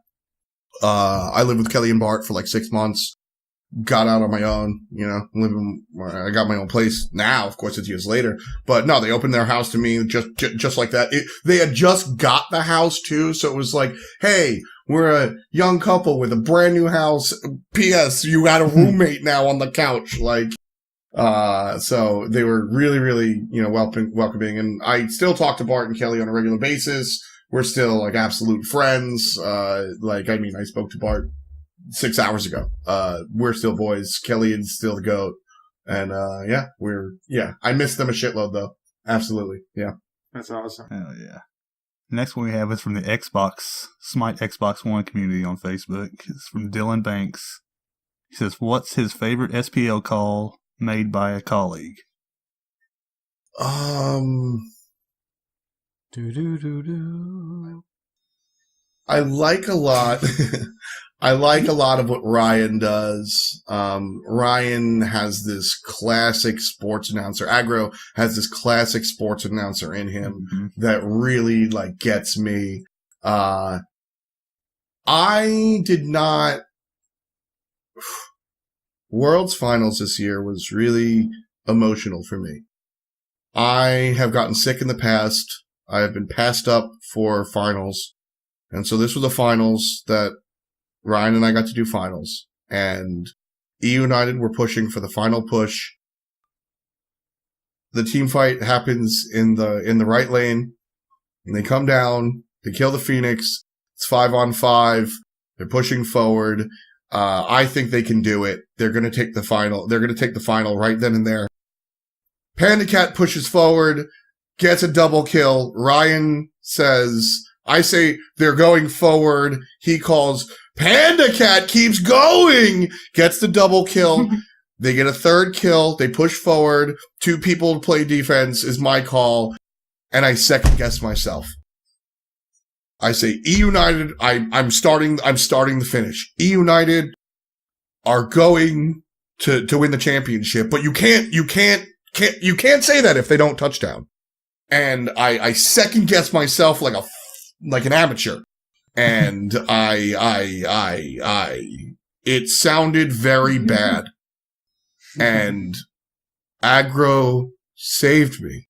I lived with Kelly and Bart for like 6 months. Got out on my own, you know, I got my own place now. Of course, it's years later, but no, they opened their house to me just like that. They had just got the house too. So it was like, hey, We're a young couple with a brand new house. P.S. You got a roommate now on the couch. Like, so they were really, really, welcoming. And I still talk to Bart and Kelly on a regular basis. We're still like absolute friends. I spoke to Bart 6 hours ago. We're still boys. Kelly is still the GOAT. And, I miss them a shitload though. Absolutely. Yeah. That's awesome. Hell yeah. Next one we have is from the Smite Xbox One community on Facebook. It's from Dylan Banks. He says, what's his favorite SPL call made by a colleague? I like a lot. I like a lot of what Ryan does. Ryan has this classic sports announcer. Aggro has this classic sports announcer in him that really like gets me. I did not. World's Finals this year was really emotional for me. I have gotten sick in the past. I have been passed up for finals. And so this was a finals that Ryan and I got to do finals. And E United were pushing for the final push. The team fight happens in the right lane. And they come down. They kill the Phoenix. It's 5-on-5. They're pushing forward. I think they can do it. They're going to take the final. They're going to take the final right then and there. Panda Cat pushes forward, gets a double kill. Ryan says, I say they're going forward. He calls, Panda Cat keeps going, gets the double kill. They get a third kill. They push forward. 2 people to play defense is my call. And I second guess myself. I say E United, I'm starting the finish. E United are going to win the championship, but you can't say that if they don't touchdown. And I second guess myself like an amateur. And it sounded very bad. And Aggro saved me.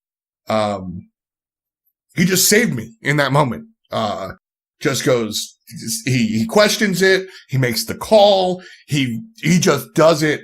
He just saved me in that moment. Just goes, he questions it. He makes the call. He just does it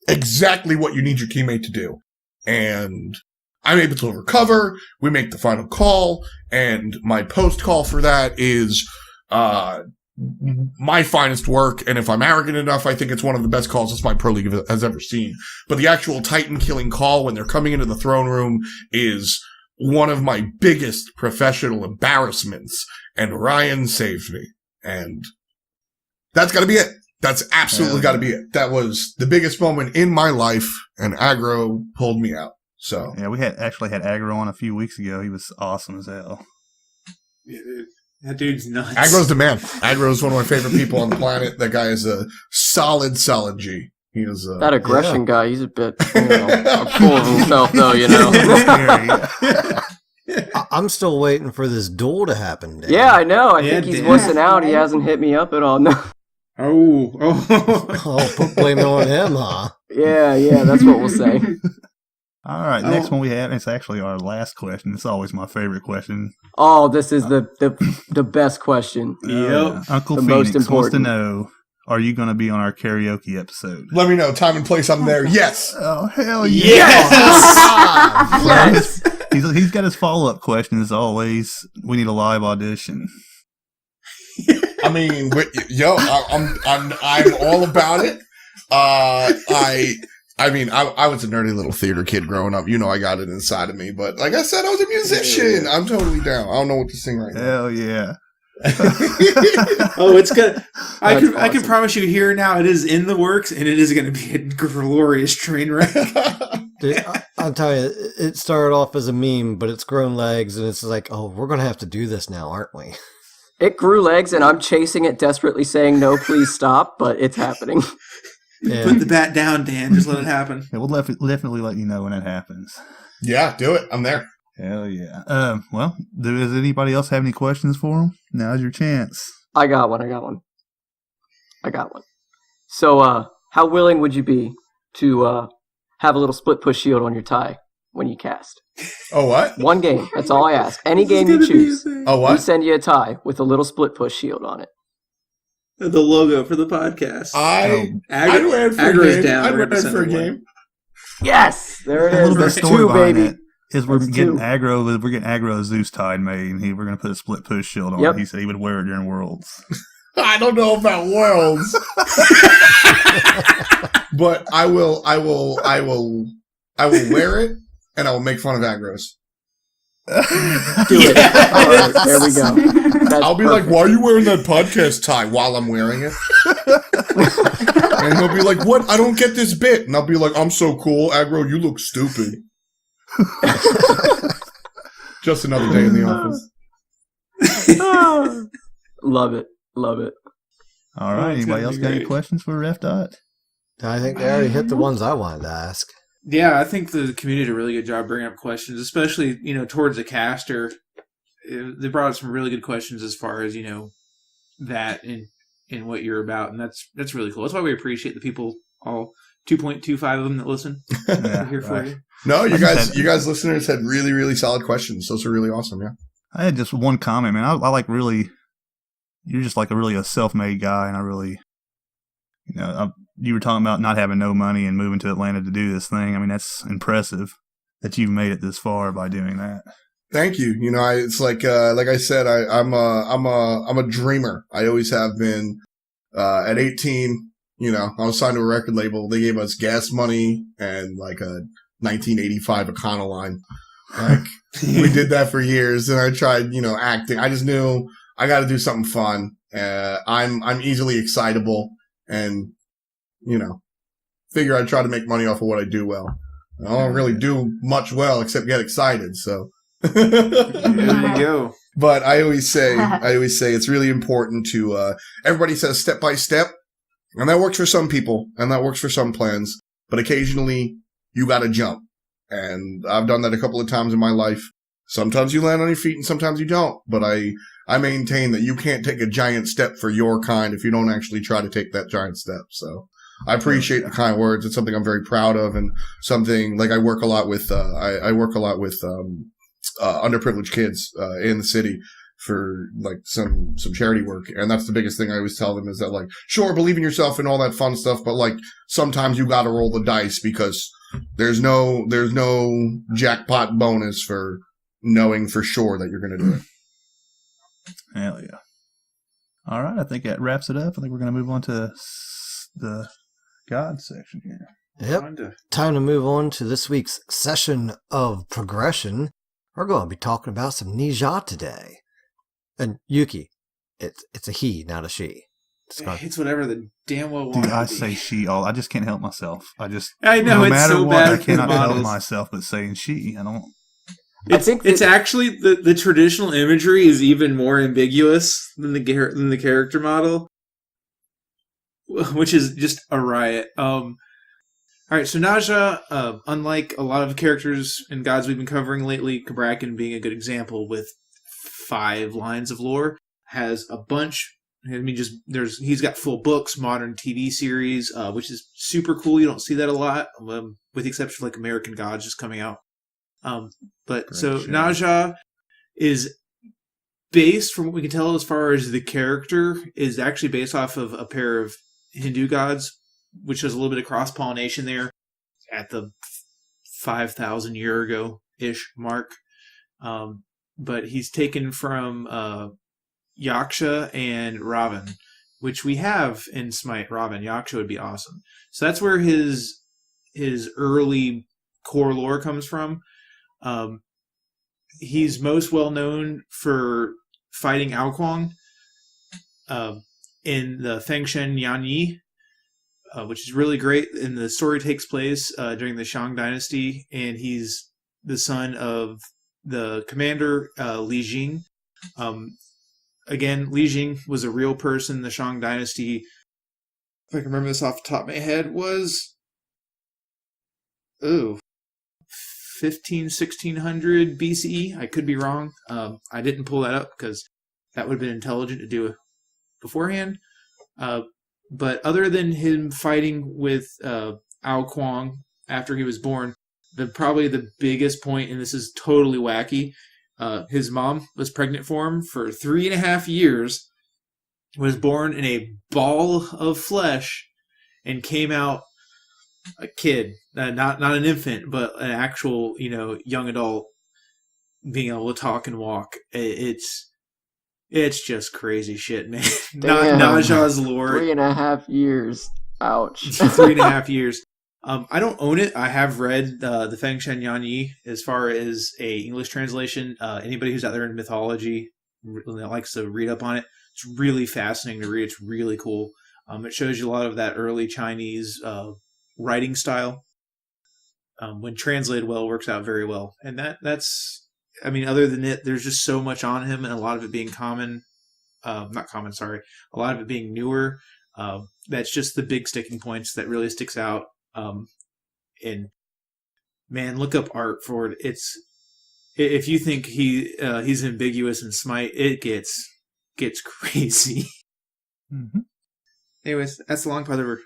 exactly what you need your teammate to do. And I'm able to recover. We make the final call. And my post call for that is, my finest work. And if I'm arrogant enough, I think it's one of the best calls this my pro league has ever seen. But the actual Titan killing call when they're coming into the throne room is one of my biggest professional embarrassments, and Ryan saved me. And that's gotta be it. That's absolutely gotta be it. That was the biggest moment in my life, and Aggro pulled me out. So. Yeah, we had Aggro on a few weeks ago. He was awesome as hell. Yeah, dude. That dude's nuts. Aggro's the man. Aggro's one of my favorite people on the planet. That guy is a solid G. He is that aggression guy. He's a bit full of himself, though. I'm still waiting for this duel to happen. Dan. Yeah, I know. I think he's wussing out. He hasn't hit me up at all. No. Oh, blame it on him, huh? Yeah, that's what we'll say. All right, next one we have. It's actually our last question. It's always my favorite question. Oh, this is the best question. Yep. Uncle the Phoenix most important. wants to know, are you going to be on our karaoke episode? Let me know. Time and place, I'm there. Yes. Oh, hell yeah. Yes. He's got his follow-up question as always. We need a live audition. I mean, I'm all about it. I was a nerdy little theater kid growing up. I got it inside of me. But like I said, I was a musician. I'm totally down. I don't know what to sing right now. Hell yeah. Oh, it's good. I can promise you here now, it is in the works, and it is going to be a glorious train wreck. Dude, I'll tell you, it started off as a meme, but it's grown legs, and it's like, oh, we're going to have to do this now, aren't we? It grew legs, and I'm chasing it desperately, saying, no, please stop, but it's happening. Yeah. Put the bat down, Dan. Just let it happen. Yeah, we'll definitely let you know when it happens. Yeah, do it. I'm there. Hell yeah. Well, does anybody else have any questions for him? Now's your chance. I got one. So, how willing would you be to have a little split push shield on your tie? when you cast. Oh, what? One game. That's all I ask. Any This is game you gonna be choose. insane. Oh, We what? send you a tie with a little split push shield on it. The logo for the podcast. I'd Aggro- wear it for Aggro's a game. down. I'd We're wear gonna it send for a her one. game. Yes! There it A little is. bit of That's story two, behind baby. that is we're That's getting two. aggro. We're getting aggro Zeus tide made, and we're going to put a split push shield on Yep. it. He said he would wear it during Worlds. I don't know about Worlds, but I will wear it, and I will make fun of Agros. Do it. Yes! All right, there we go. That's I'll be perfect. like, "Why are you wearing that podcast tie?" while I'm wearing it, and he'll be like, "What? I don't get this bit." And I'll be like, "I'm so cool, Aggro. You look stupid." Just another day in the office. Love it. Love it. All right. it's Anybody gonna else be got any great. questions for Ref Dot? I think they already hit the ones I wanted to ask. Yeah, I think the community did a really good job bringing up questions, especially, towards the caster. They brought up some really good questions as far as, that and what you're about. And that's really cool. That's why we appreciate the people, all 2.25 of them that listen. We're here for you. No, you Like I said- guys listeners had really, really solid questions. Those are really awesome. Yeah. I had just one comment, man. I like really, you're just like a self-made guy, and I really, you were talking about not having no money and moving to Atlanta to do this thing. I mean, that's impressive that you've made it this far by doing that. Thank you. It's like I said, I'm a dreamer. I always have been. At 18, I was signed to a record label. They gave us gas money and like a 1985 Econoline. Like we did that for years, and I tried, acting. I just knew I got to do something fun. I'm easily excitable, and figure I'd try to make money off of what I do well. I don't really do much well except get excited. So. There you go. But I always say it's really important to, everybody says step by step, and that works for some people, and that works for some plans, but occasionally you gotta jump. And I've done that a couple of times in my life. Sometimes you land on your feet and sometimes you don't, but I maintain that you can't take a giant step for your kind if you don't actually try to take that giant step. So I appreciate the kind words. It's something I'm very proud of, and something like I work a lot with, underprivileged kids in the city for like some charity work, and that's the biggest thing I always tell them is that, like, sure, believe in yourself and all that fun stuff, but like sometimes you got to roll the dice because there's no jackpot bonus for knowing for sure that you're going to do it. Hell yeah. All right, I think that wraps it up. I think we're going to move on to the God section here. Yep. Time to move on to this week's session of progression. We're going to be talking about some Ninja today. And Yuki, it's a he, not a she. It's whatever the damn well Dude, wants I to be. say she all. I just can't help myself. I know, no it's matter so what, bad I with the cannot help models. myself but saying she. I don't. It's actually the traditional imagery is even more ambiguous than the character model, which is just a riot. All right, so Naja, unlike a lot of characters and gods we've been covering lately, Kabrakan being a good example with 5 lines of lore, has a bunch. I mean, he's got full books, modern TV series, which is super cool. You don't see that a lot, with the exception of like American Gods just coming out. But Great so show. Naja is based, from what we can tell as far as the character, is actually based off of a pair of Hindu gods, which is a little bit of cross-pollination there at the 5,000 year ago-ish mark. But he's taken from Yaksha and Ravan, which we have in Smite. Ravan, Yaksha would be awesome. So that's where his early core lore comes from. He's most well known for fighting Ao Kuang in the Fengshen Yanyi, which is really great. And the story takes place during the Shang Dynasty, and he's the son of the commander Li Jing. Again, Li Jing was a real person. The Shang Dynasty, if I can remember this off the top of my head, was 1600 BCE. I could be wrong. I didn't pull that up because that would have been intelligent to do beforehand. But other than him fighting with Ao Kuang after he was born, probably the biggest point, and this is totally wacky. His mom was pregnant for him for 3.5 years, was born in a ball of flesh, and came out a kid, not an infant, but an actual, young adult, being able to talk and walk. It's just crazy shit, man. Naja's lore. 3.5 years. Ouch. 3.5 years. I don't own it. I have read the Feng Shen Yan Yi as far as a English translation. Anybody who's out there in mythology that likes to read up on it, it's really fascinating to read. It's really cool. It shows you a lot of that early Chinese writing style. When translated well, works out very well. And that's, other than it, there's just so much on him, and a lot of it being a lot of it being newer. That's just the big sticking points that really sticks out. And man, look up art for it. If you think he's ambiguous in Smite, it gets crazy. Mm-hmm. Anyways, that's the long part of it.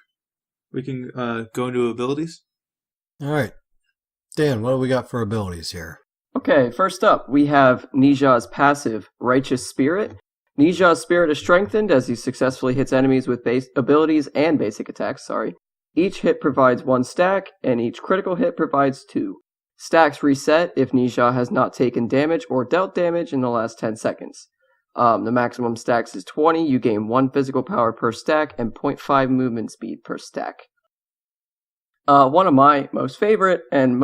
We can go into abilities. All right. Dan, what do we got for abilities here? Okay, first up, we have Nija's passive, Righteous Spirit. Nija's spirit is strengthened as he successfully hits enemies with base abilities and basic attacks, Each hit provides 1 stack, and each critical hit provides 2. Stacks reset if Nija has not taken damage or dealt damage in the last 10 seconds. The maximum stacks is 20. You gain 1 physical power per stack and 0.5 movement speed per stack. One of my most favorite and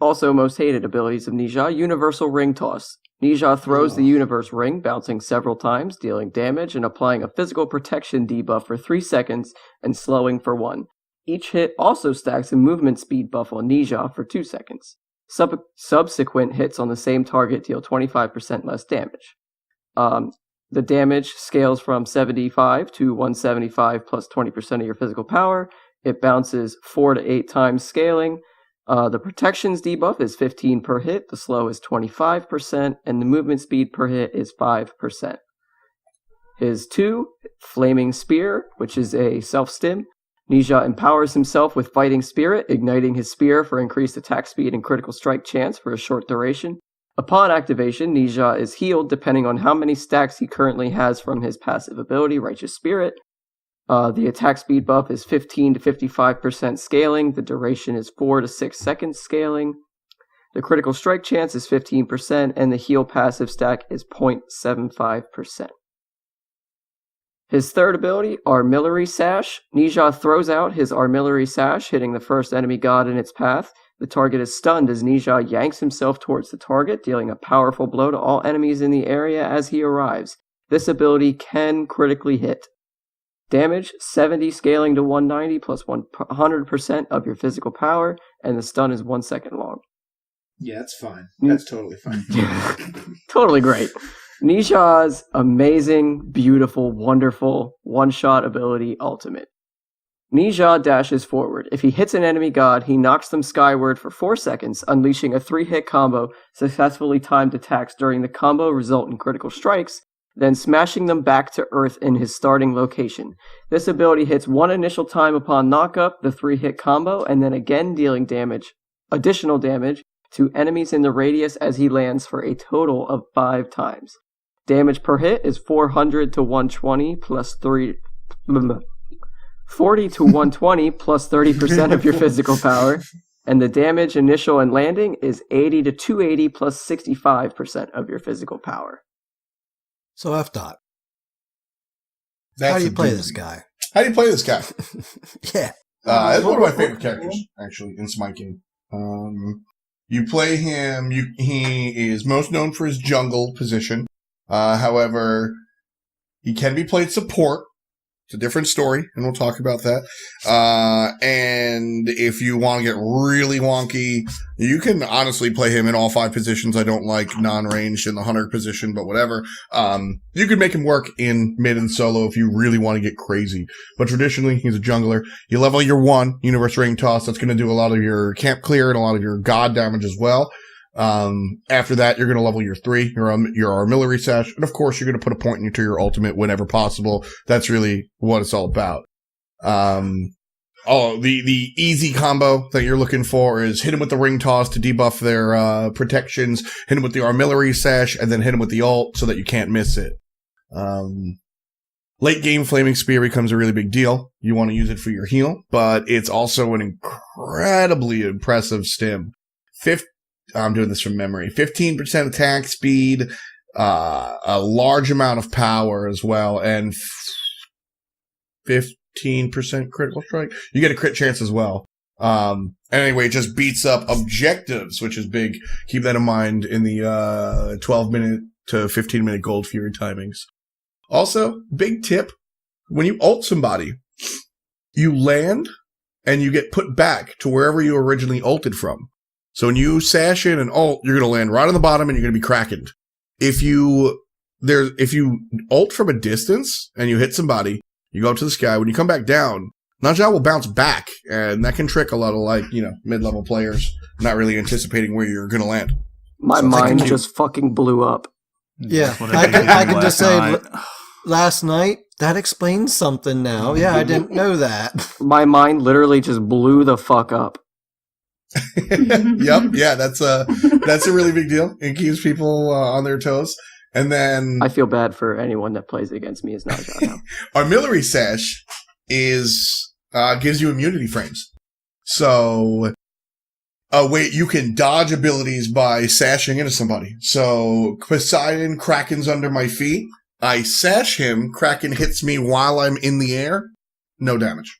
also most hated abilities of Nija, Universal Ring Toss. Nija throws the Universe Ring, bouncing several times, dealing damage and applying a physical protection debuff for 3 seconds and slowing for 1. Each hit also stacks a movement speed buff on Nija for 2 seconds. Subsequent hits on the same target deal 25% less damage. The damage scales from 75 to 175 plus 20% of your physical power. It bounces 4 to 8 times scaling. The protections debuff is 15 per hit, the slow is 25%, and the movement speed per hit is 5%. His 2, Flaming Spear, which is a self-stim. Nija empowers himself with Fighting Spirit, igniting his spear for increased attack speed and critical strike chance for a short duration. Upon activation, Nija is healed depending on how many stacks he currently has from his passive ability, Righteous Spirit. The attack speed buff is 15 to 55% scaling. The duration is 4 to 6 seconds scaling. The critical strike chance is 15%, and the heal passive stack is 0.75%. His third ability, Armillary Sash. Nija throws out his Armillary Sash, hitting the first enemy god in its path. The target is stunned as Nija yanks himself towards the target, dealing a powerful blow to all enemies in the area as he arrives. This ability can critically hit. Damage, 70 scaling to 190 plus 100% of your physical power, and the stun is 1 second long. Yeah, that's fine. That's totally fine. Totally great. Nija's amazing, beautiful, wonderful one-shot ability ultimate. Nija dashes forward. If he hits an enemy god, he knocks them skyward for 4 seconds, unleashing a 3-hit combo, successfully timed attacks during the combo result in critical strikes, then smashing them back to Earth in his starting location. This ability hits 1 initial time upon knockup, the 3-hit combo, and then again dealing additional damage, to enemies in the radius as he lands for a total of 5 times. Damage per hit is 400 to 120 plus 40 to 120 plus 30% of your physical power, and the damage initial and landing is 80 to 280 plus 65% of your physical power. So F-Dot. How do you play this guy? How do you play this guy? Yeah. It's one of my favorite characters, actually, in Smite Game. You play him, he is most known for his jungle position. However, he can be played support. It's a different story, and we'll talk about that. And if you want to get really wonky, you can honestly play him in all 5 positions. I don't like non-ranged in the hunter position, but whatever. You could make him work in mid and solo if you really want to get crazy. But traditionally, he's a jungler. You level your 1, Universe Ring Toss. That's going to do a lot of your camp clear and a lot of your god damage as well. After that, you're going to level your 3, your Armillary Sash, and of course, you're going to put a point into your ultimate whenever possible. That's really what it's all about. the easy combo that you're looking for is hit him with the ring toss to debuff their protections, hit him with the armillary sash, and then hit him with the ult so that you can't miss it. Late game Flaming Spear becomes a really big deal. You want to use it for your heal, but it's also an incredibly impressive stim. I'm doing this from memory. 15% attack speed, a large amount of power as well, and 15% critical strike. You get a crit chance as well. Anyway, it just beats up objectives, which is big. Keep that in mind in the 12-minute to 15-minute Gold Fury timings. Also, big tip, when you ult somebody, you land and you get put back to wherever you originally ulted from. So when you sash in and ult, you're going to land right on the bottom and you're going to be crackened. If you ult from a distance and you hit somebody, you go up to the sky, when you come back down, Naja will bounce back, and that can trick a lot of mid-level players not really anticipating where you're going to land. My mind just fucking blew up. Yeah, I can just say last night, that explains something now. Yeah, I didn't know that. My mind literally just blew the fuck up. Yep, yeah, that's a really big deal. It keeps people on their toes. And then I feel bad for anyone that plays against me as Naja now. Armillary Sash gives you immunity frames. So you can dodge abilities by sashing into somebody. So Poseidon, Kraken's under my feet. I sash him, Kraken hits me while I'm in the air. No damage.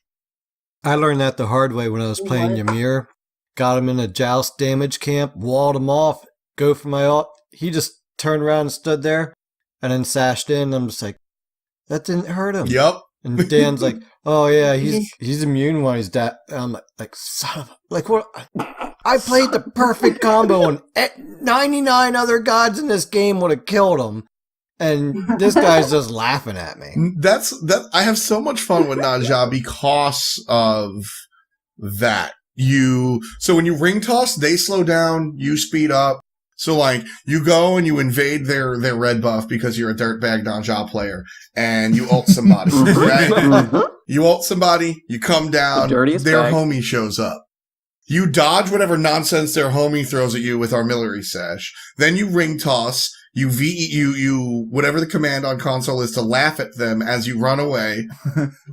I learned that the hard way when I was playing Ymir. Got him in a joust damage camp, walled him off, go for my ult. He just turned around and stood there, and then sashed in. I'm just like, that didn't hurt him. Yep. And Dan's like, oh yeah, he's immune when he's dead. I'm like, son of a, like what? I played the perfect combo, and 99 other gods in this game would have killed him. And this guy's just laughing at me. I have so much fun with Naja because of that. So when you ring toss, they slow down, you speed up. So you go and you invade their red buff because you're a dirtbag Naja player, and you ult somebody, right? You ult somebody, you come down, their homie shows up. You dodge whatever nonsense their homie throws at you with Armillary Sash. Then you ring toss. You whatever the command on console is to laugh at them as you run away.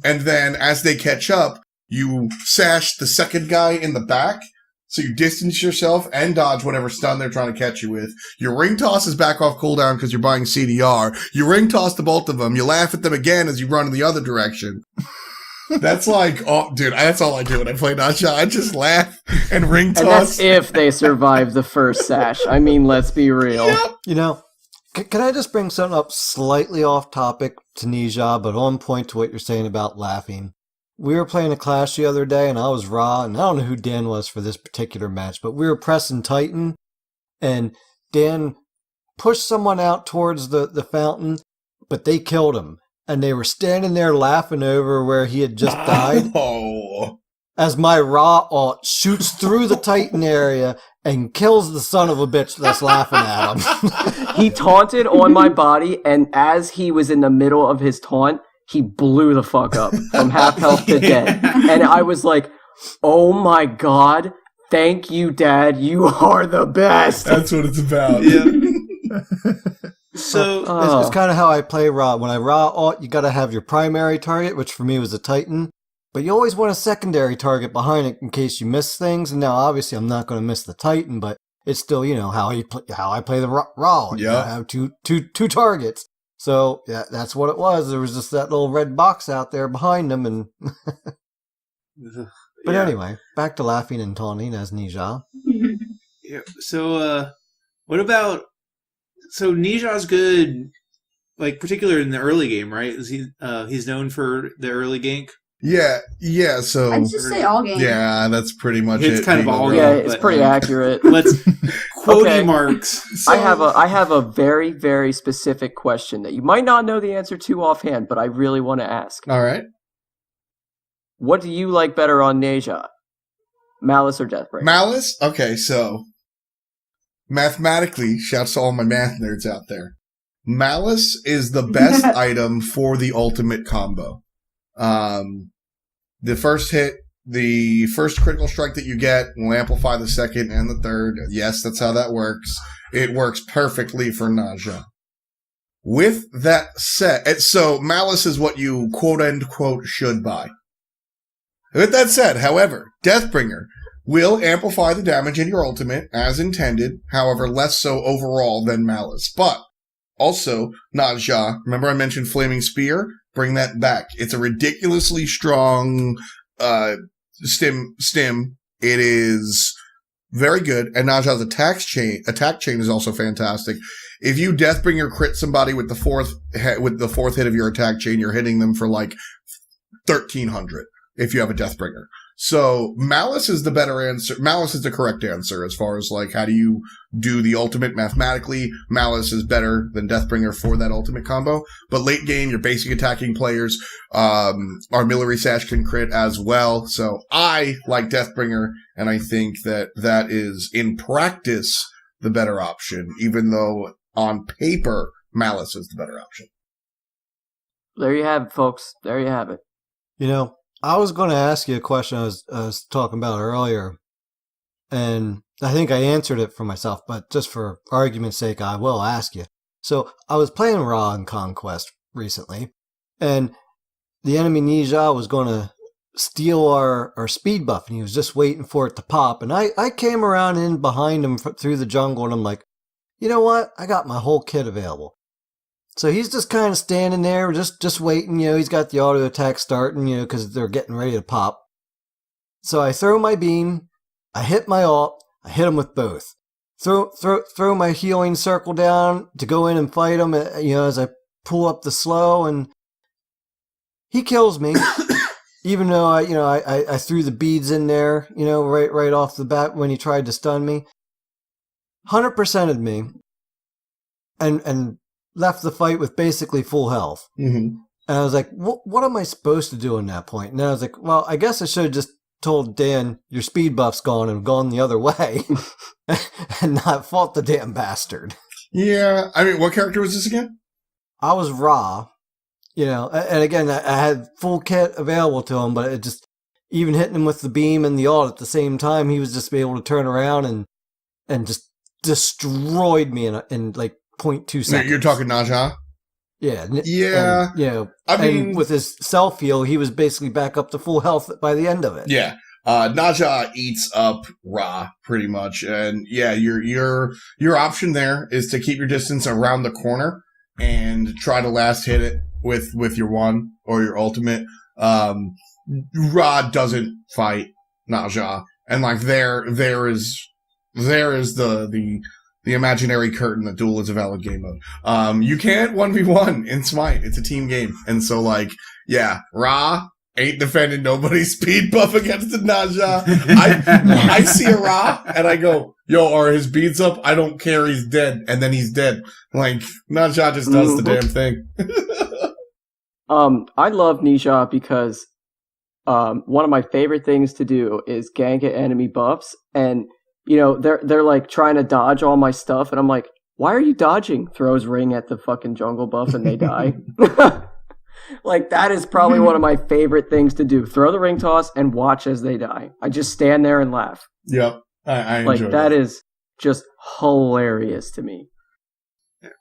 And then as they catch up, you sash the second guy in the back. So you distance yourself and dodge whatever stun they're trying to catch you with. Your ring toss is back off cooldown because you're buying CDR. You ring toss to both of them. You laugh at them again as you run in the other direction. That's that's all I do when I play Naja. I just laugh and ring toss. And that's if they survive the first sash. I mean, let's be real. Yep. Can I just bring something up slightly off topic to Naja, but on point to what you're saying about laughing? We were playing a clash the other day, and I was raw, and I don't know who Dan was for this particular match, but we were pressing Titan, and Dan pushed someone out towards the fountain, but they killed him. And they were standing there laughing over where he had just died. Oh. As my raw ult shoots through the Titan area and kills the son of a bitch that's laughing at him. He taunted on my body, and as he was in the middle of his taunt, he blew the fuck up from half health to dead. And I was like, oh my god, thank you, Dad. You are the best. That's what it's about. Yeah. So it's kind of how I play raw. When I raw ult, you got to have your primary target, which for me was a Titan. But you always want a secondary target behind it in case you miss things. And now, obviously, I'm not going to miss the Titan, but it's still, how I play the raw. You gotta have two targets. So yeah, that's what it was. There was just that little red box out there behind them, and. But anyway, back to laughing and taunting as Naja. Yeah. So what about? So Nija's good, particularly in the early game, right? Is he? He's known for the early gank. Yeah. So I'd just say all games. Yeah, that's pretty much it. It's kind of all. Yeah, it's pretty accurate. Let's quote marks. So, I have a very, very specific question that you might not know the answer to offhand, but I really want to ask. All right. What do you like better on Naja? Malice or Deathbreaker? Malice? Okay, so mathematically, shouts to all my math nerds out there. Malice is the best item for the ultimate combo. The first hit the first critical strike that you get will amplify the second and the third. Yes, that's how that works. It works perfectly for Naja. With that said, so Malice is what you quote-unquote should buy. With that said, however, Deathbringer will amplify the damage in your ultimate as intended, however less so overall than Malice. But also, Naja, remember I mentioned Flaming Spear? Bring that back. It's a ridiculously strong stim. It is very good, and Naja's attack chain is also fantastic. If you Deathbringer crit somebody with the fourth hit of your attack chain, you're hitting them for like 1,300 if you have a Deathbringer. So Malice is the better answer. Malice is the correct answer as far as like how do you do the ultimate mathematically. Malice is better than Deathbringer for that ultimate combo. But late game, your basic attacking players, Armillary Sash can crit as well. So I like Deathbringer, and I think that is in practice the better option, even though on paper Malice is the better option. There you have it, folks. There you have it. You know, I was going to ask you a question I was talking about earlier, and I think I answered it for myself, but just for argument's sake, I will ask you. So I was playing Ra in Conquest recently, and the enemy Nija was going to steal our speed buff, and he was just waiting for it to pop, and I came around in behind him through the jungle, and I'm like, you know what? I got my whole kit available. So he's just kind of standing there, just waiting, you know, he's got the auto attack starting, you know, because they're getting ready to pop. So I throw my beam, I hit my ult, I hit him with both. Throw my healing circle down to go in and fight him, you know, as I pull up the slow, and he kills me, even though I threw the beads in there, you know, right off the bat when he tried to stun me. 100%ed me, and left the fight with basically full health. Mm-hmm. And I was like, what am I supposed to do in that point? And I was like, well, I guess I should have just told Dan, your speed buff's gone, and gone the other way and not fought the damn bastard. Yeah. I mean, what character was this again? I was Ra, you know, and again, I had full kit available to him, but it just, even hitting him with the beam and the ult at the same time, he was just able to turn around and just destroyed me in like 0.2 seconds. You're talking Naja? Yeah. Yeah. And, you know, I mean, with his self heal, he was basically back up to full health by the end of it. Yeah. Naja eats up Ra pretty much. And yeah, your option there is to keep your distance around the corner and try to last hit it with your one or your ultimate. Ra doesn't fight Naja. And like there is the imaginary curtain that Duel is a valid game mode. You can't 1v1 in Smite. It's a team game. And so, like, yeah, Ra ain't defending nobody's speed buff against the Naja. I see a Ra, and I go, yo, are his beads up? I don't care, he's dead. And then he's dead. Like, Naja just does the damn thing. I love Nisha because one of my favorite things to do is gank at enemy buffs, and you know, they're like trying to dodge all my stuff, and I'm like, why are you dodging? Throws ring at the fucking jungle buff and they die. Like, that is probably one of my favorite things to do. Throw the ring toss and watch as they die. I just stand there and laugh. Yep. I like, enjoy that is just hilarious to me.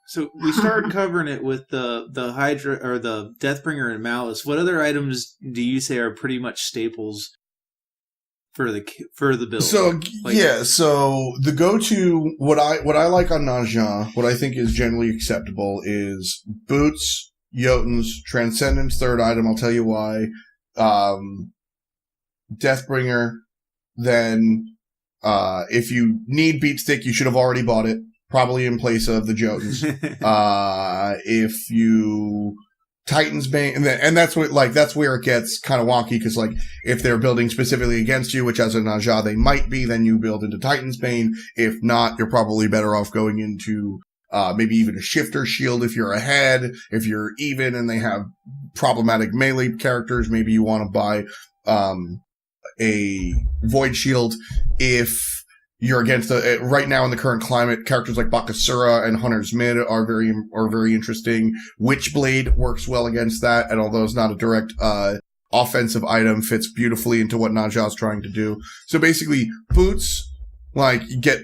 So we started covering it with the Hydra or the Deathbringer and Malice. What other items do you say are pretty much staples for the build? So like, yeah, so the go-to what I like on Naja, what I think is generally acceptable is boots, Jotuns, Transcendence, third item. I'll tell you why. Deathbringer. Then if you need Beat Stick, you should have already bought it, probably in place of the Jotuns. If you Titan's Bane, and that's where it gets kind of wonky, because like if they're building specifically against you, which as a Naja they might be, then you build into Titan's Bane. If not, you're probably better off going into maybe even a Shifter Shield if you're ahead. If you're even and they have problematic melee characters, maybe you want to buy a Void Shield. If you're against right now in the current climate, characters like Bakasura and Hunter's Mid are very interesting. Witchblade works well against that, and although it's not a direct offensive item, fits beautifully into what Naja's trying to do. So basically, boots, like, you get,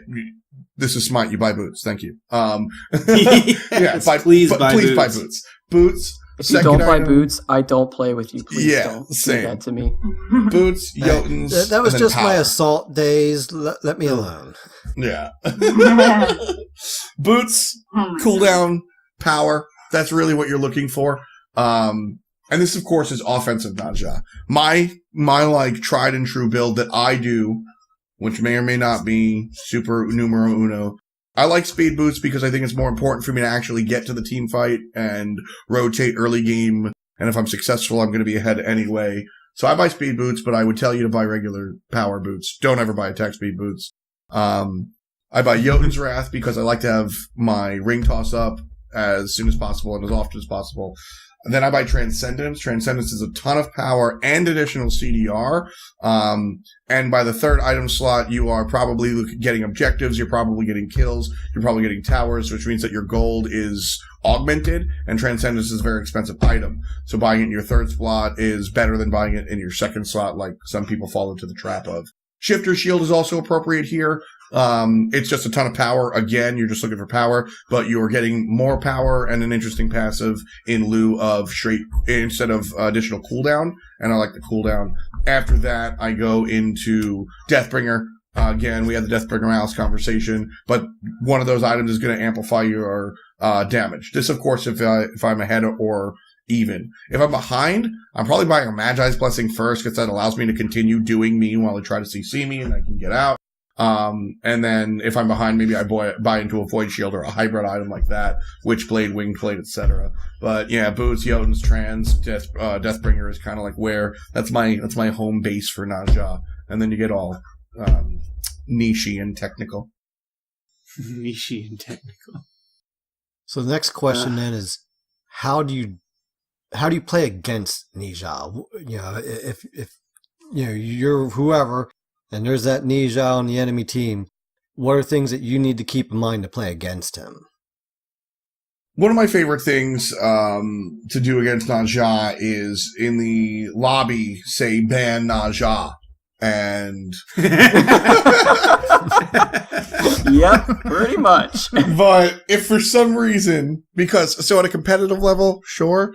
this is smart, you buy boots, thank you. Yes, please buy boots. Boots. If you don't buy boots, I don't play with you. Please don't same. do that to me. Boots, Jotuns. That was and then just my power. assault days. Let me alone. Yeah. Boots, cooldown, power. That's really what you're looking for. And this, of course, is offensive Naja. My like tried and true build that I do, which may or may not be super numero uno. I like speed boots because I think it's more important for me to actually get to the team fight and rotate early game. And if I'm successful, I'm going to be ahead anyway. So I buy speed boots, but I would tell you to buy regular power boots. Don't ever buy attack speed boots. I buy Jotun's Wrath because I like to have my ring toss up as soon as possible and as often as possible. And then I buy Transcendence. Transcendence is a ton of power and additional CDR. And by the third item slot, you are probably getting objectives. You're probably getting kills. You're probably getting towers, which means that your gold is augmented. And Transcendence is a very expensive item. So buying it in your third slot is better than buying it in your second slot, like some people fall into the trap of. Shifter Shield is also appropriate here. It's just a ton of power. Again, you're just looking for power, but you're getting more power and an interesting passive in lieu of instead of additional cooldown. And I like the cooldown. After that, I go into Deathbringer. Again, we had the Deathbringer Alice conversation, but one of those items is going to amplify your damage. This, of course, if I'm ahead or even. If I'm behind, I'm probably buying a Magi's Blessing first because that allows me to continue doing me while I try to CC me and I can get out. And then if I'm behind, maybe I buy into a Void Shield or a hybrid item like that, Witchblade, Wingblade, etc. But yeah, boots, Jotuns, Trans, Deathbringer is kind of like where that's my home base for Naja. And then you get all niche-y and technical. Niche and technical. So the next question then is, how do you play against Nija? You know, if you know you're whoever, and there's that Nija on the enemy team, what are things that you need to keep in mind to play against him? One of my favorite things to do against Naja is in the lobby say ban Naja. And Yep, pretty much. But if for some reason, so at a competitive level, sure.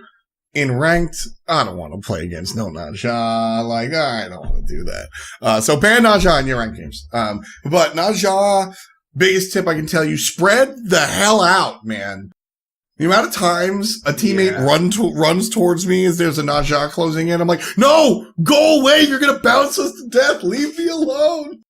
In ranked, I don't want to play against no Naja. Like, I don't want to do that. So ban Naja in your ranked games. But Naja, biggest tip I can tell you, spread the hell out, man. The amount of times a teammate runs towards me as there's a Naja closing in, I'm like, no, go away. You're going to bounce us to death. Leave me alone.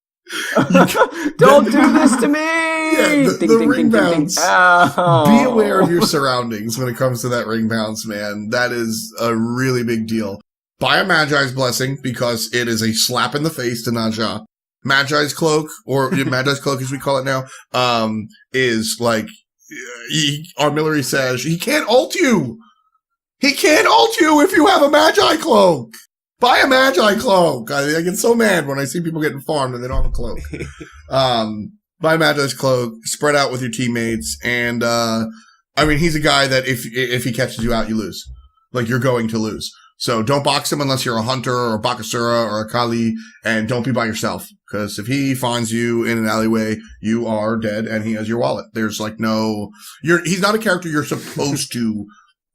Don't do this to me. Yeah, the ring bounce. Be aware of your surroundings when it comes to that ring bounce, man. That is a really big deal. Buy a Magi's Blessing because it is a slap in the face to Naja. Magi's Cloak, or Magi's Cloak as we call it now, is like, Armillery says, he can't ult you. He can't ult you if you have a Magi Cloak. Buy a Magi Cloak. I get so mad when I see people getting farmed and they don't have a cloak. Buy Magi's Cloak, spread out with your teammates, and I mean, he's a guy that if he catches you out, you lose. Like, you're going to lose. So don't box him unless you're a Hunter or a Bakasura or a Kali, and don't be by yourself. Because if he finds you in an alleyway, you are dead and he has your wallet. There's like he's not a character you're supposed to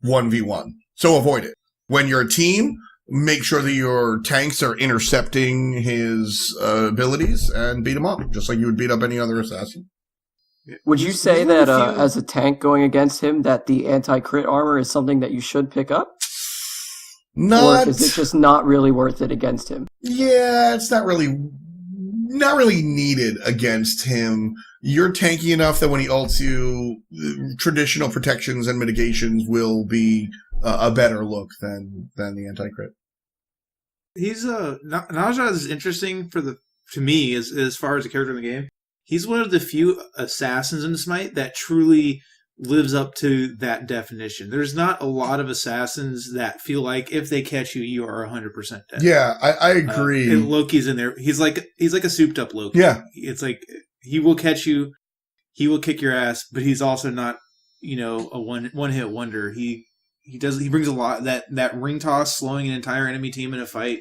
1v1. So avoid it. When you're a team, make sure that your tanks are intercepting his abilities and beat him up, just like you would beat up any other assassin. Would you say that as a tank going against him, that the anti-crit armor is something that you should pick up? Or is it just not really worth it against him? Yeah, it's not really needed against him. You're tanky enough that when he ults you, traditional protections and mitigations will be a better look than the anti-crit. He's Naja is interesting to me as far as a character in the game. He's one of the few assassins in Smite that truly lives up to that definition. There's not a lot of assassins that feel like if they catch you, you are 100% dead. Yeah, I agree. And Loki's in there. He's like a souped up Loki. Yeah, it's like he will catch you, he will kick your ass, but he's also not, a one hit wonder. He brings a lot that ring toss, slowing an entire enemy team in a fight.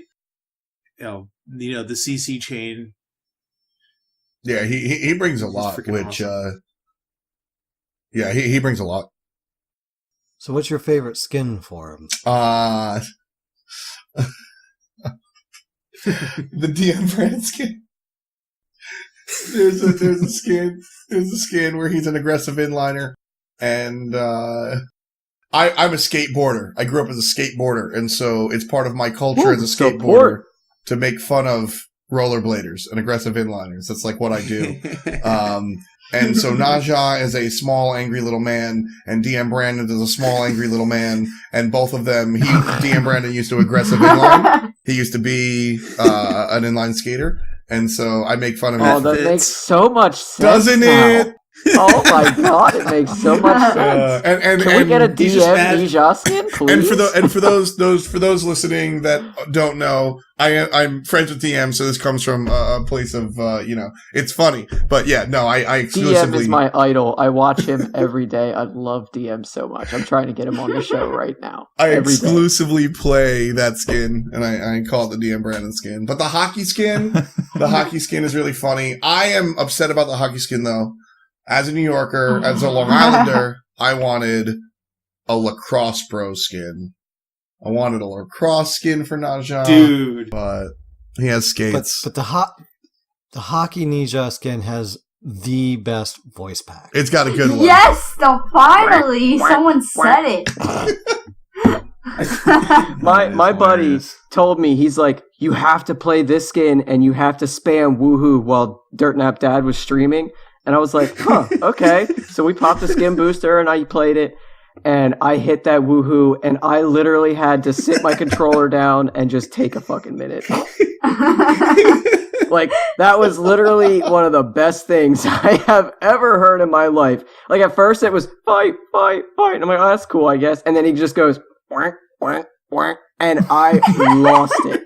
The CC chain. Yeah, he brings a lot, which awesome. He brings a lot. So what's your favorite skin for him? The DM brand skin. There's a skin where he's an aggressive inliner, and I'm a skateboarder. I grew up as a skateboarder, and so it's part of my culture as a skateboarder to make fun of rollerbladers and aggressive inliners. That's like what I do. And so Naja is a small, angry little man, and DM Brandon is a small, angry little man, and both of them, DM Brandon used to aggressive inline. He used to be an inline skater, and so I make fun of him. Oh, that makes so much sense. Doesn't now. it? Oh my god, it makes so much sense. Can we get a DM Nija skin, please? And for those listening that don't know, I'm friends with DM, so this comes from a place of it's funny. But yeah, no, I exclusively DM is my idol. I watch him every day. I love DM so much. I'm trying to get him on the show right now. I exclusively play that skin, and I call it the DM Brandon skin. But the hockey skin, is really funny. I am upset about the hockey skin though. As a New Yorker, as a Long Islander, I wanted a lacrosse bro skin. I wanted a lacrosse skin for Naja. Dude. But he has skates. But the hockey Ninja skin has the best voice pack. It's got a good one. Yes, finally someone said it. My buddy told me, he's like, you have to play this skin and you have to spam woohoo while Dirt Nap Dad was streaming. And I was like, huh, okay. So we popped the skin booster and I played it. And I hit that woohoo and I literally had to sit my controller down and just take a fucking minute. Like, that was literally one of the best things I have ever heard in my life. Like, at first it was fight, fight, fight. And I'm like, oh, that's cool, I guess. And then he just goes, wank, wank, wank. And I lost it.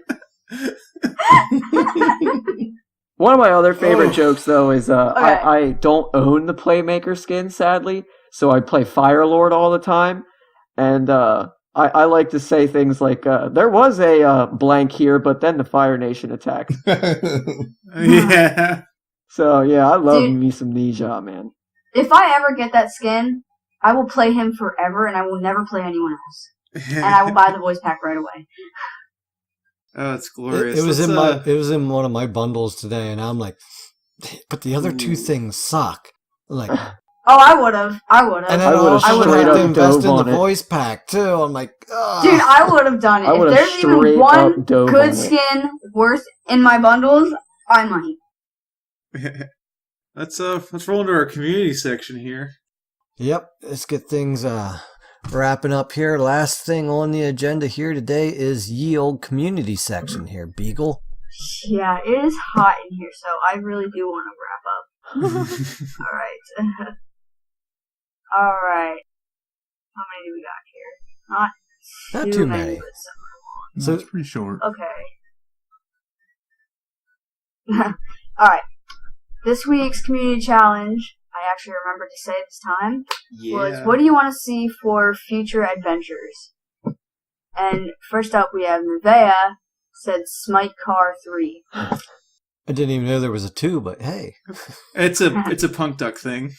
One of my other favorite jokes, though, is I don't own the Playmaker skin, sadly, so I play Firelord all the time, and I like to say things like, there was a blank here, but then the Fire Nation attacked. Yeah. So, yeah, I love me some Ninja, man. If I ever get that skin, I will play him forever, and I will never play anyone else. And I will buy the voice pack right away. Oh, it's glorious. It was in one of my bundles today, and I'm like, but the other two things suck. Like, oh, I would have. And then I would have to invest in the voice pack too. I'm like, ugh. Dude, I would have done it. If there's even one good skin worth in my bundles, I might. Let's roll into our community section here. Yep, let's get things wrapping up here. Last thing on the agenda here today is ye old community section here, Beagle. Yeah, it is hot in here, so I really do want to wrap up. Alright. Alright. How many do we got here? Not too many. So it's pretty short. Okay. Alright. This week's community challenge, I actually remembered to say this time, was what do you want to see for future adventures? And first up we have Nevaeh, said Smite Car 3. I didn't even know there was a 2, but hey. It's a punk duck thing.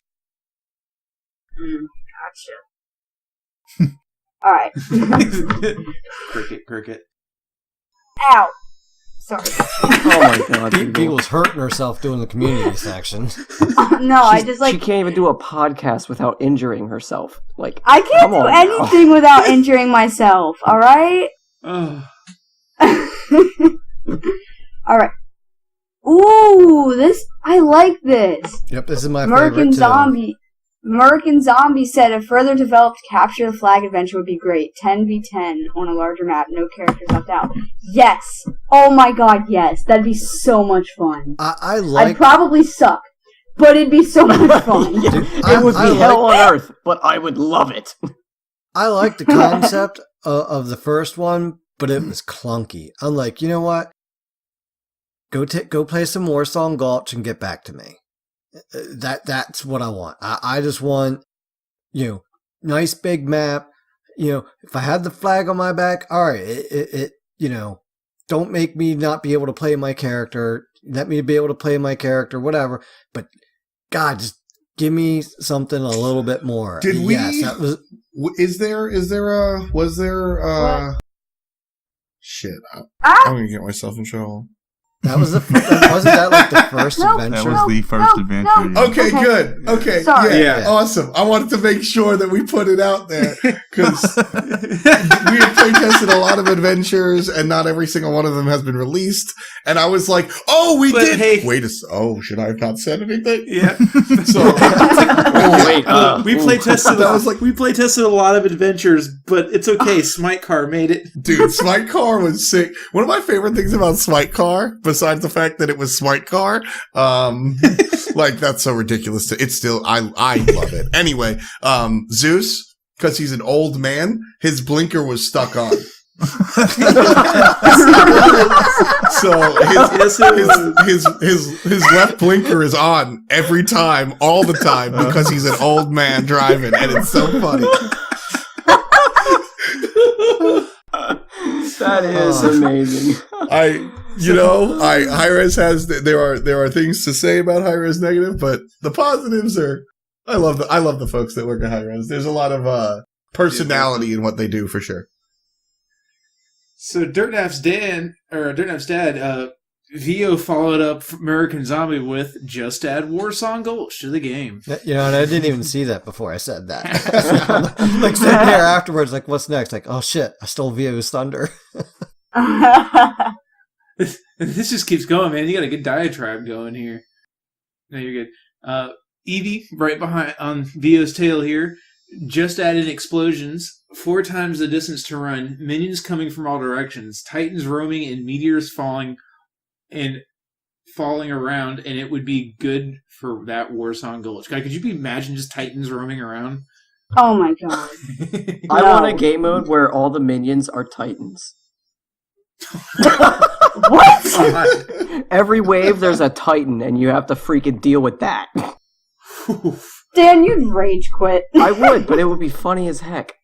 Gotcha. Alright. Cricket. Ow! Sorry. Oh my god. Beagle's hurting herself doing the community section. No, I just like... She can't even do a podcast without injuring herself. Like, I can't do anything without injuring myself, alright? Alright. Ooh, I like this. Yep, this is my favorite too. American Zombie said a further developed Capture the Flag adventure would be great. 10v10 on a larger map, no characters left out. Yes! Oh my god, yes. That'd be so much fun. I'd probably suck, but it'd be so much fun. It would be hell on earth, but I would love it. I like the concept of the first one, but it was clunky. I'm like, you know what? Go play some Warsong Gulch and get back to me. That's what I want. I just want, nice big map, if I had the flag on my back, all right, it don't make me not be able to play my character. Let me be able to play my character, whatever. But God, just give me something a little bit more. Did we? Yes, that was. Shit. I'm gonna get myself in trouble. That was wasn't that like the first adventure? That was the first adventure. No. Okay, good. Okay, Sorry. yeah, awesome. I wanted to make sure that we put it out there because we had play tested a lot of adventures, and not every single one of them has been released. And I was like, "Oh, we did." Hey, should I have not said anything? Yeah. So, we play tested. We play tested a lot of adventures, but it's okay. Smite Car made it. Dude, Smite Car was sick. One of my favorite things about Smite Car, besides the fact that it was Smite Car, like that's so ridiculous. It's still, I love it. Anyway, Zeus, because he's an old man, his blinker was stuck on. So his left blinker is on every time, all the time, because he's an old man driving, and it's so funny. That is amazing. Hi-Res has there are things to say about Hi-Res Negative, but the positives are I love the folks that work at Hi-Res. There's a lot of personality in what they do for sure. So Dirtnapp's dad, Vio followed up American Zombie with just add Warsong Gulch to the game. And I didn't even see that before I said that. Like sitting there afterwards, like, what's next? Like, oh shit, I stole Vio's thunder. This just keeps going, man. You got a good diatribe going here. No, you're good. Eevee, right behind on Vio's tail here, just added explosions, 4 times the distance to run, minions coming from all directions, titans roaming and meteors falling around, and it would be good for that Warsong Gulch. God, could you imagine just titans roaming around? Oh my god. I want a game mode where all the minions are titans. What? Every wave there's a titan and you have to freaking deal with that. Dan, you'd rage quit. I would, but it would be funny as heck.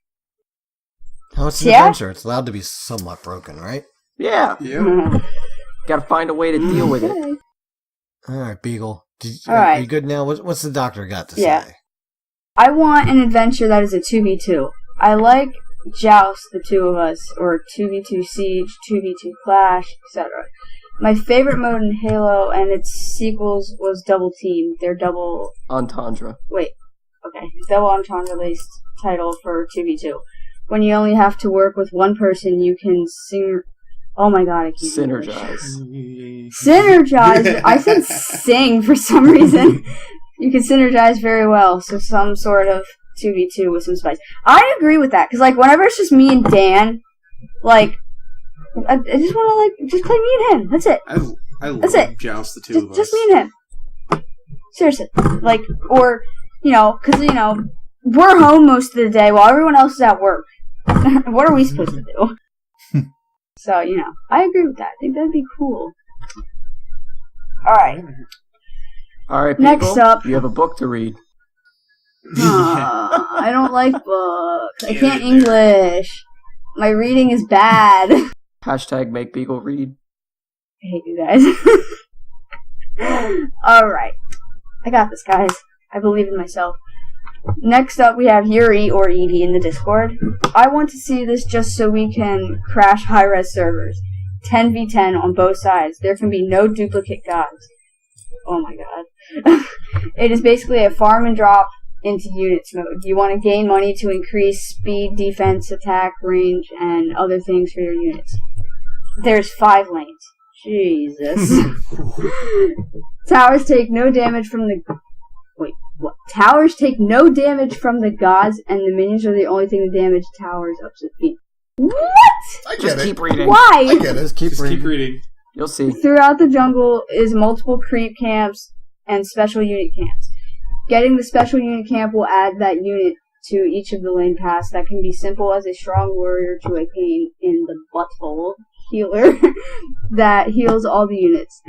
Oh, it's an adventure. It's allowed to be somewhat broken, right? Yeah. Gotta find a way to deal with it. All right, Beagle. All right. Are you good now? What's the doctor got to Yeah. say? I want an adventure that is a 2v2. I like Joust, the two of us, or 2v2 Siege, 2v2 Clash, etc. My favorite mode in Halo and its sequels was Double Team. They're double... Entendre. Wait. Okay. Double Entendre-based title for 2v2. When you only have to work with one person, you can Oh my god, I can't synergize. Synergize? I said sing for some reason. You can synergize very well, so some sort of 2v2 with some spice. I agree with that, because, like, whenever it's just me and Dan, like, I just want to, like, just play me and him. That's it. I love That's it. Joust, the two of us. Just me and him. Seriously. Like, or, because, we're home most of the day while everyone else is at work. What are we supposed to do? So, I agree with that. I think that'd be cool. Alright. Alright, Next up. You have a book to read. I don't like books. I can't English. My reading is bad. Hashtag make Beagle read. I hate you guys. Alright. I got this, guys. I believe in myself. Next up, we have Yuri, or Edie, in the Discord. I want to see this just so we can crash high-res servers. 10v10 on both sides. There can be no duplicate gods. Oh my god. It is basically a farm and drop into units mode. You want to gain money to increase speed, defense, attack, range, and other things for your units. There's 5 lanes. Jesus. Towers take no damage from the... Wait, what? Towers take no damage from the gods, and the minions are the only thing that damage towers up to feet. What? I Just get it. keep reading. Why? I get it. Just keep reading. You'll see. Throughout the jungle is multiple creep camps and special unit camps. Getting the special unit camp will add that unit to each of the lane paths. That can be simple as a strong warrior to a pain in the butthole healer that heals all the units.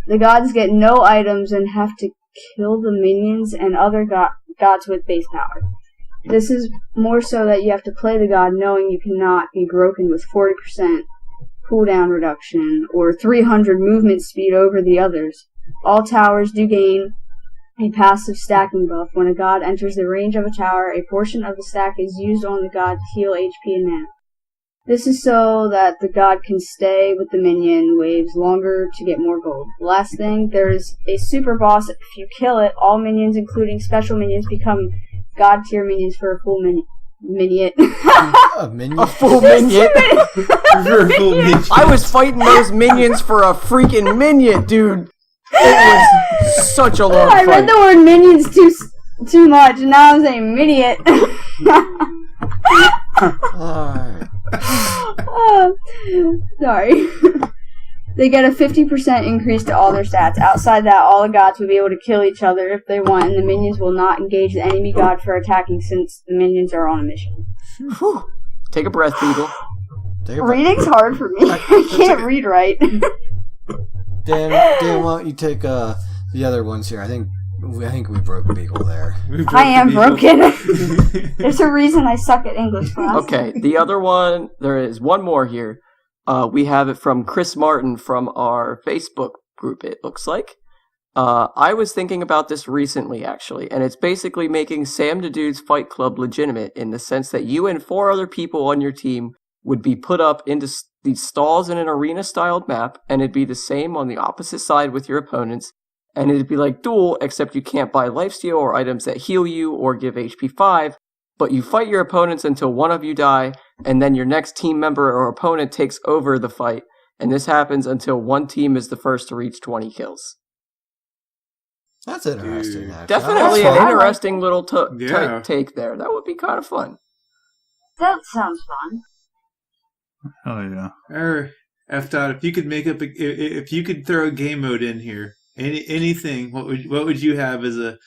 The gods get no items and have to kill the minions and other gods with base power. This is more so that you have to play the god knowing you cannot be broken with 40% cooldown reduction or 300 movement speed over the others. All towers do gain a passive stacking buff. When a god enters the range of a tower, a portion of the stack is used on the god to heal HP and mana. This is so that the god can stay with the minion waves longer to get more gold. Last thing, there is a super boss. If you kill it, all minions, including special minions, become god tier minions for a full minion. A minion? A full minion? For a full minion. I was fighting those minions for a freaking minion, dude. It was such a long I fight. read the word minions too much, and now I'm saying minion. Alright. Oh, sorry. They get a 50% increase to all their stats. Outside that, all the gods will be able to kill each other if they want, and the minions will not engage the enemy god for attacking since the minions are on a mission. Whew. Take a breath, people. Reading's hard for me. I can't read right. Dan, why don't you take the other ones here? I think we broke Beagle there. I am broken. There's a reason I suck at English class. Okay, the other one, there is one more here. We have it from Chris Martin from our Facebook group, it looks like. I was thinking about this recently, actually, and it's basically making Sam the Dude's Fight Club legitimate in the sense that you and 4 other people on your team would be put up into these stalls in an arena-styled map, and it'd be the same on the opposite side with your opponents, and it'd be like Duel, except you can't buy lifesteal or items that heal you or give HP 5, but you fight your opponents until one of you die, and then your next team member or opponent takes over the fight, and this happens until one team is the first to reach 20 kills. That's interesting, actually. Definitely That's an fun. interesting little Yeah. take there. That would be kind of fun. That sounds fun. Oh yeah. Or F-Dot, if you could if you could throw a game mode in here, anything, what would you have as a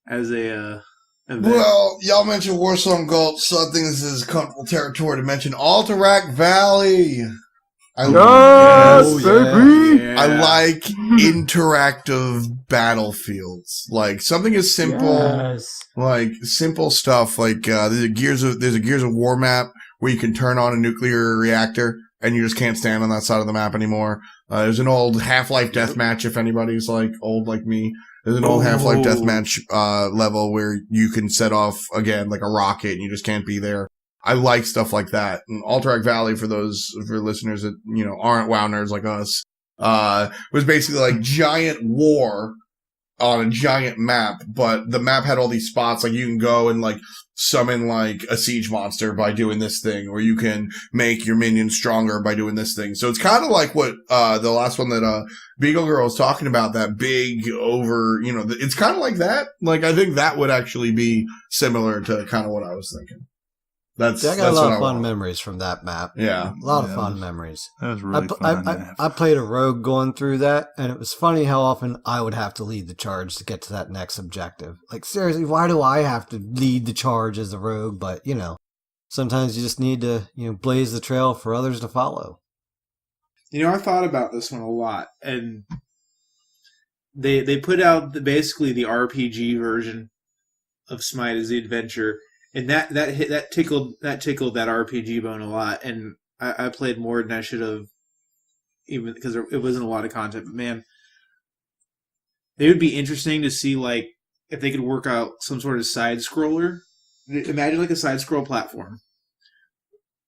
event? Well, y'all mentioned Warsong Gulch, so I think this is comfortable territory to mention Alterac Valley. Yes, baby! Yeah. I like interactive battlefields, like something as simple, Yes. like simple stuff. Like there's a Gears of War map where you can turn on a nuclear reactor, and you just can't stand on that side of the map anymore. There's an old Half-Life deathmatch, if anybody's like old like me. There's an old Half-Life deathmatch level where you can set off again like a rocket, and you just can't be there. I like stuff like that. And Alterac Valley, for listeners that, aren't WoW nerds like us, was basically like giant war on a giant map, but the map had all these spots, like you can go and like summon like a siege monster by doing this thing, or you can make your minions stronger by doing this thing. So it's kind of like what, the last one that, Beagle Girl was talking about, that big over, it's kind of like that. Like, I think that would actually be similar to kind of what I was thinking. I got a lot of fun want. memories from that map. Yeah. A lot of fun memories. That was really fun. I played a rogue going through that, and it was funny how often I would have to lead the charge to get to that next objective. Like, seriously, why do I have to lead the charge as a rogue? But, sometimes you just need to, blaze the trail for others to follow. I thought about this one a lot, and they put out basically the RPG version of Smite as the adventure. And that tickled that RPG bone a lot, and I played more than I should have, even because it wasn't a lot of content. But man, it would be interesting to see like if they could work out some sort of side scroller. Imagine like a side scroll platform,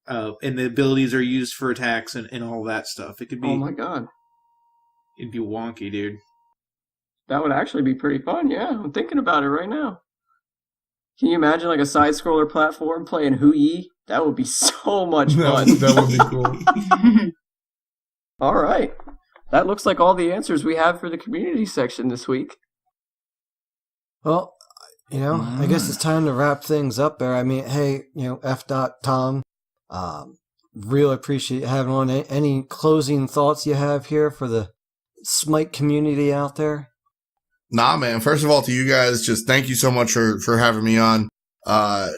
and the abilities are used for attacks and all that stuff. It could be. Oh my god, it'd be wonky, dude. that would actually be pretty fun. Yeah, I'm thinking about it right now. Can you imagine like a side scroller platform playing Hu Yi? That would be so much fun. That would be cool. All right. That looks like all the answers we have for the community section this week. Well, I guess it's time to wrap things up there. I mean, hey, Tom, really appreciate having on. Any closing thoughts you have here for the Smite community out there? Nah, man. First of all, to you guys, just thank you so much for having me on. This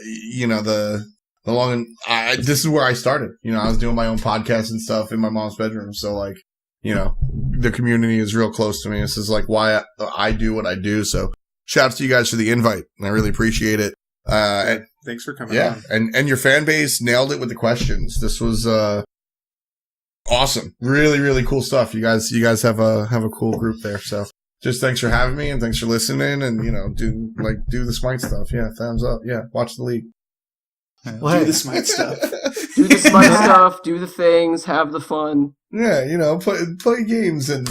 is where I started. I was doing my own podcast and stuff in my mom's bedroom. So like, the community is real close to me. This is like why I do what I do. So shouts to you guys for the invite. I really appreciate it. Thanks for coming Yeah, on. and your fan base nailed it with the questions. This was awesome. Really, really cool stuff. You guys have a cool group there. So just thanks for having me and thanks for listening and do the Smite stuff. Yeah, thumbs up. Yeah, watch the league. Well, Do the Smite stuff. Do the Smite stuff, do the things, have the fun. Yeah, play games and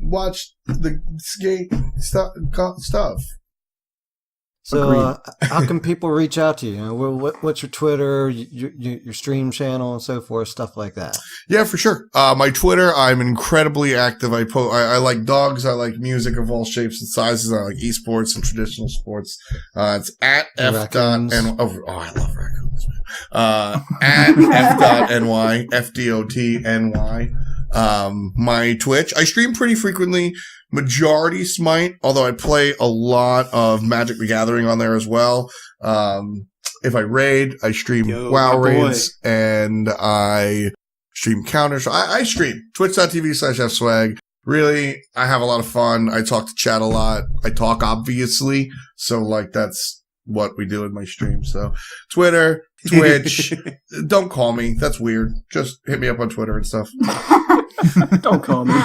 watch the skate stuff. So, how can people reach out to you? What's your Twitter, your stream channel, and so forth, stuff like that? Yeah, for sure. My Twitter, I'm incredibly active. I like dogs. I like music of all shapes and sizes. I like esports and traditional sports. It's at Raccoons. f.n. Oh, I love raccoons. At f.ny, FDOTNY. My Twitch, I stream pretty frequently. Majority Smite, although I play a lot of Magic the Gathering on there as well. If I raid, I stream WoW raids and I stream counters. I stream twitch.tv/fswag. Really, I have a lot of fun. I talk to chat a lot. I talk, obviously. So, that's what we do in my stream. So, Twitter, Twitch. Don't call me. That's weird. Just hit me up on Twitter and stuff. Don't call me.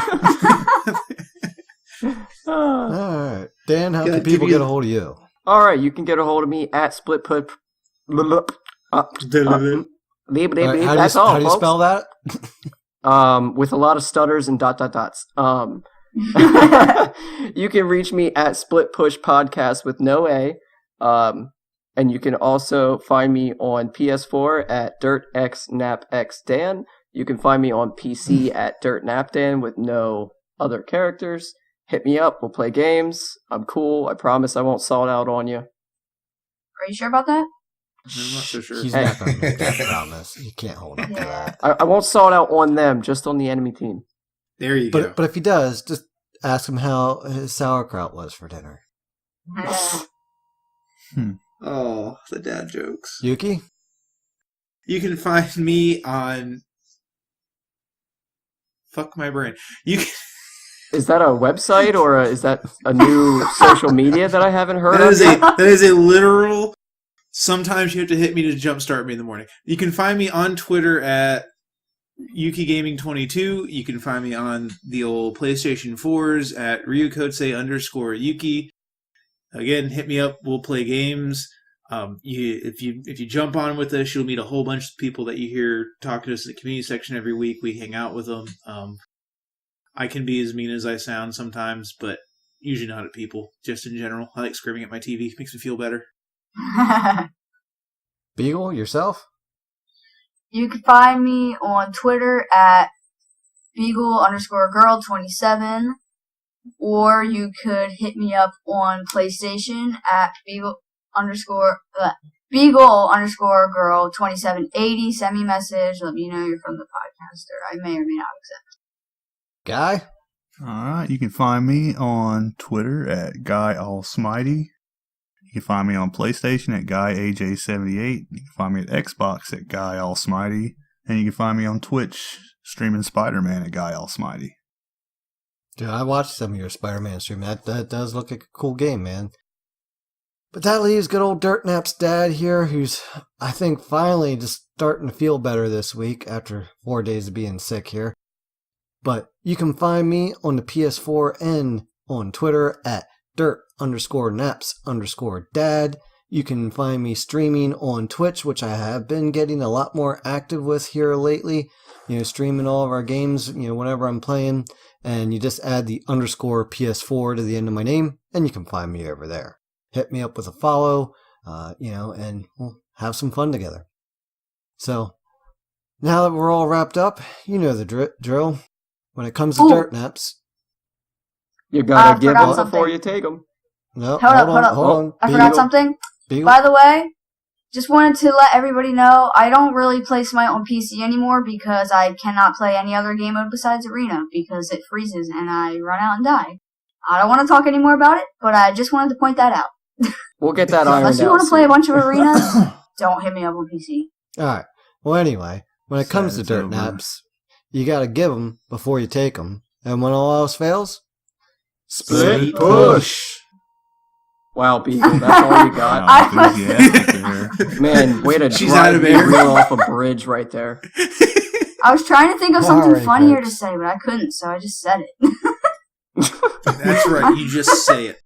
All right. Dan, how can people get a hold of you? All right, you can get a hold of me at splitput. That's all, how do you folks. spell that? With a lot of stutters and dots. You can reach me at Split Push Podcast with no A. And you can also find me on PS4 at DirtXNapXDan. You can find me on PC at DirtNapDan with no other characters. Hit me up. We'll play games. I'm cool. I promise I won't salt out on you. Are you sure about that? I'm not so sure. He's not going to make that promise. You can't hold up to that. I won't salt out on them, just on the enemy team. There you go. But if he does, just ask him how his sauerkraut was for dinner. Oh, the dad jokes. Yuki? You can find me on... Fuck my brain. You can... Is that a website or is that a new social media that I haven't heard of? That is a literal... Sometimes you have to hit me to jumpstart me in the morning. You can find me on Twitter at YukiGaming22. You can find me on the old PlayStation 4s at Ryukotse_Yuki. Again, hit me up. We'll play games. If you jump on with us, you'll meet a whole bunch of people that you hear talking to us in the community section every week. We hang out with them. I can be as mean as I sound sometimes, but usually not at people. Just in general, I like screaming at my TV. It makes me feel better. Beagle, yourself? You can find me on Twitter at Beagle_girl27, or you could hit me up on PlayStation at Beagle_girl2780. Send me a message. Let me know you're from the podcast, or I may or may not accept. Guy? Alright, you can find me on Twitter at GuyAllSmitey. You can find me on PlayStation at GuyAJ78. You can find me at Xbox at GuyAllSmitey. And you can find me on Twitch streaming Spider-Man at GuyAllSmitey. Dude, I watched some of your Spider-Man stream. That does look like a cool game, man. But that leaves good old Dirtnap's dad here, who's, I think, finally just starting to feel better this week after 4 days of being sick here. But you can find me on the PS4 and on Twitter at dirt_naps_dad. You can find me streaming on Twitch, which I have been getting a lot more active with here lately. Streaming all of our games, whenever I'm playing. And you just add the _PS4 to the end of my name, and you can find me over there. Hit me up with a follow, and we'll have some fun together. So, now that we're all wrapped up, you know the drill. When it comes to Dirt Naps, you gotta give forgot them before something. you take them. No, Hold on. I forgot something. By the way, just wanted to let everybody know I don't really play Smite on PC anymore because I cannot play any other game mode besides Arena because it freezes and I run out and die. I don't want to talk anymore about it, but I just wanted to point that out. We'll get that ironed out. Unless you want to play a bunch of Arenas, don't hit me up on PC. Alright. Well, anyway, when it comes to Dirt Naps, you gotta give them before you take them. And when all else fails, Split push. Wow, Beagle, that's all you got? Wow, enthusiastic there. Man, way to She's out drive of me air. real off a bridge right there. I was trying to think of All something right, funnier to folks. say, but I couldn't, so I just said it. That's right. You just say it.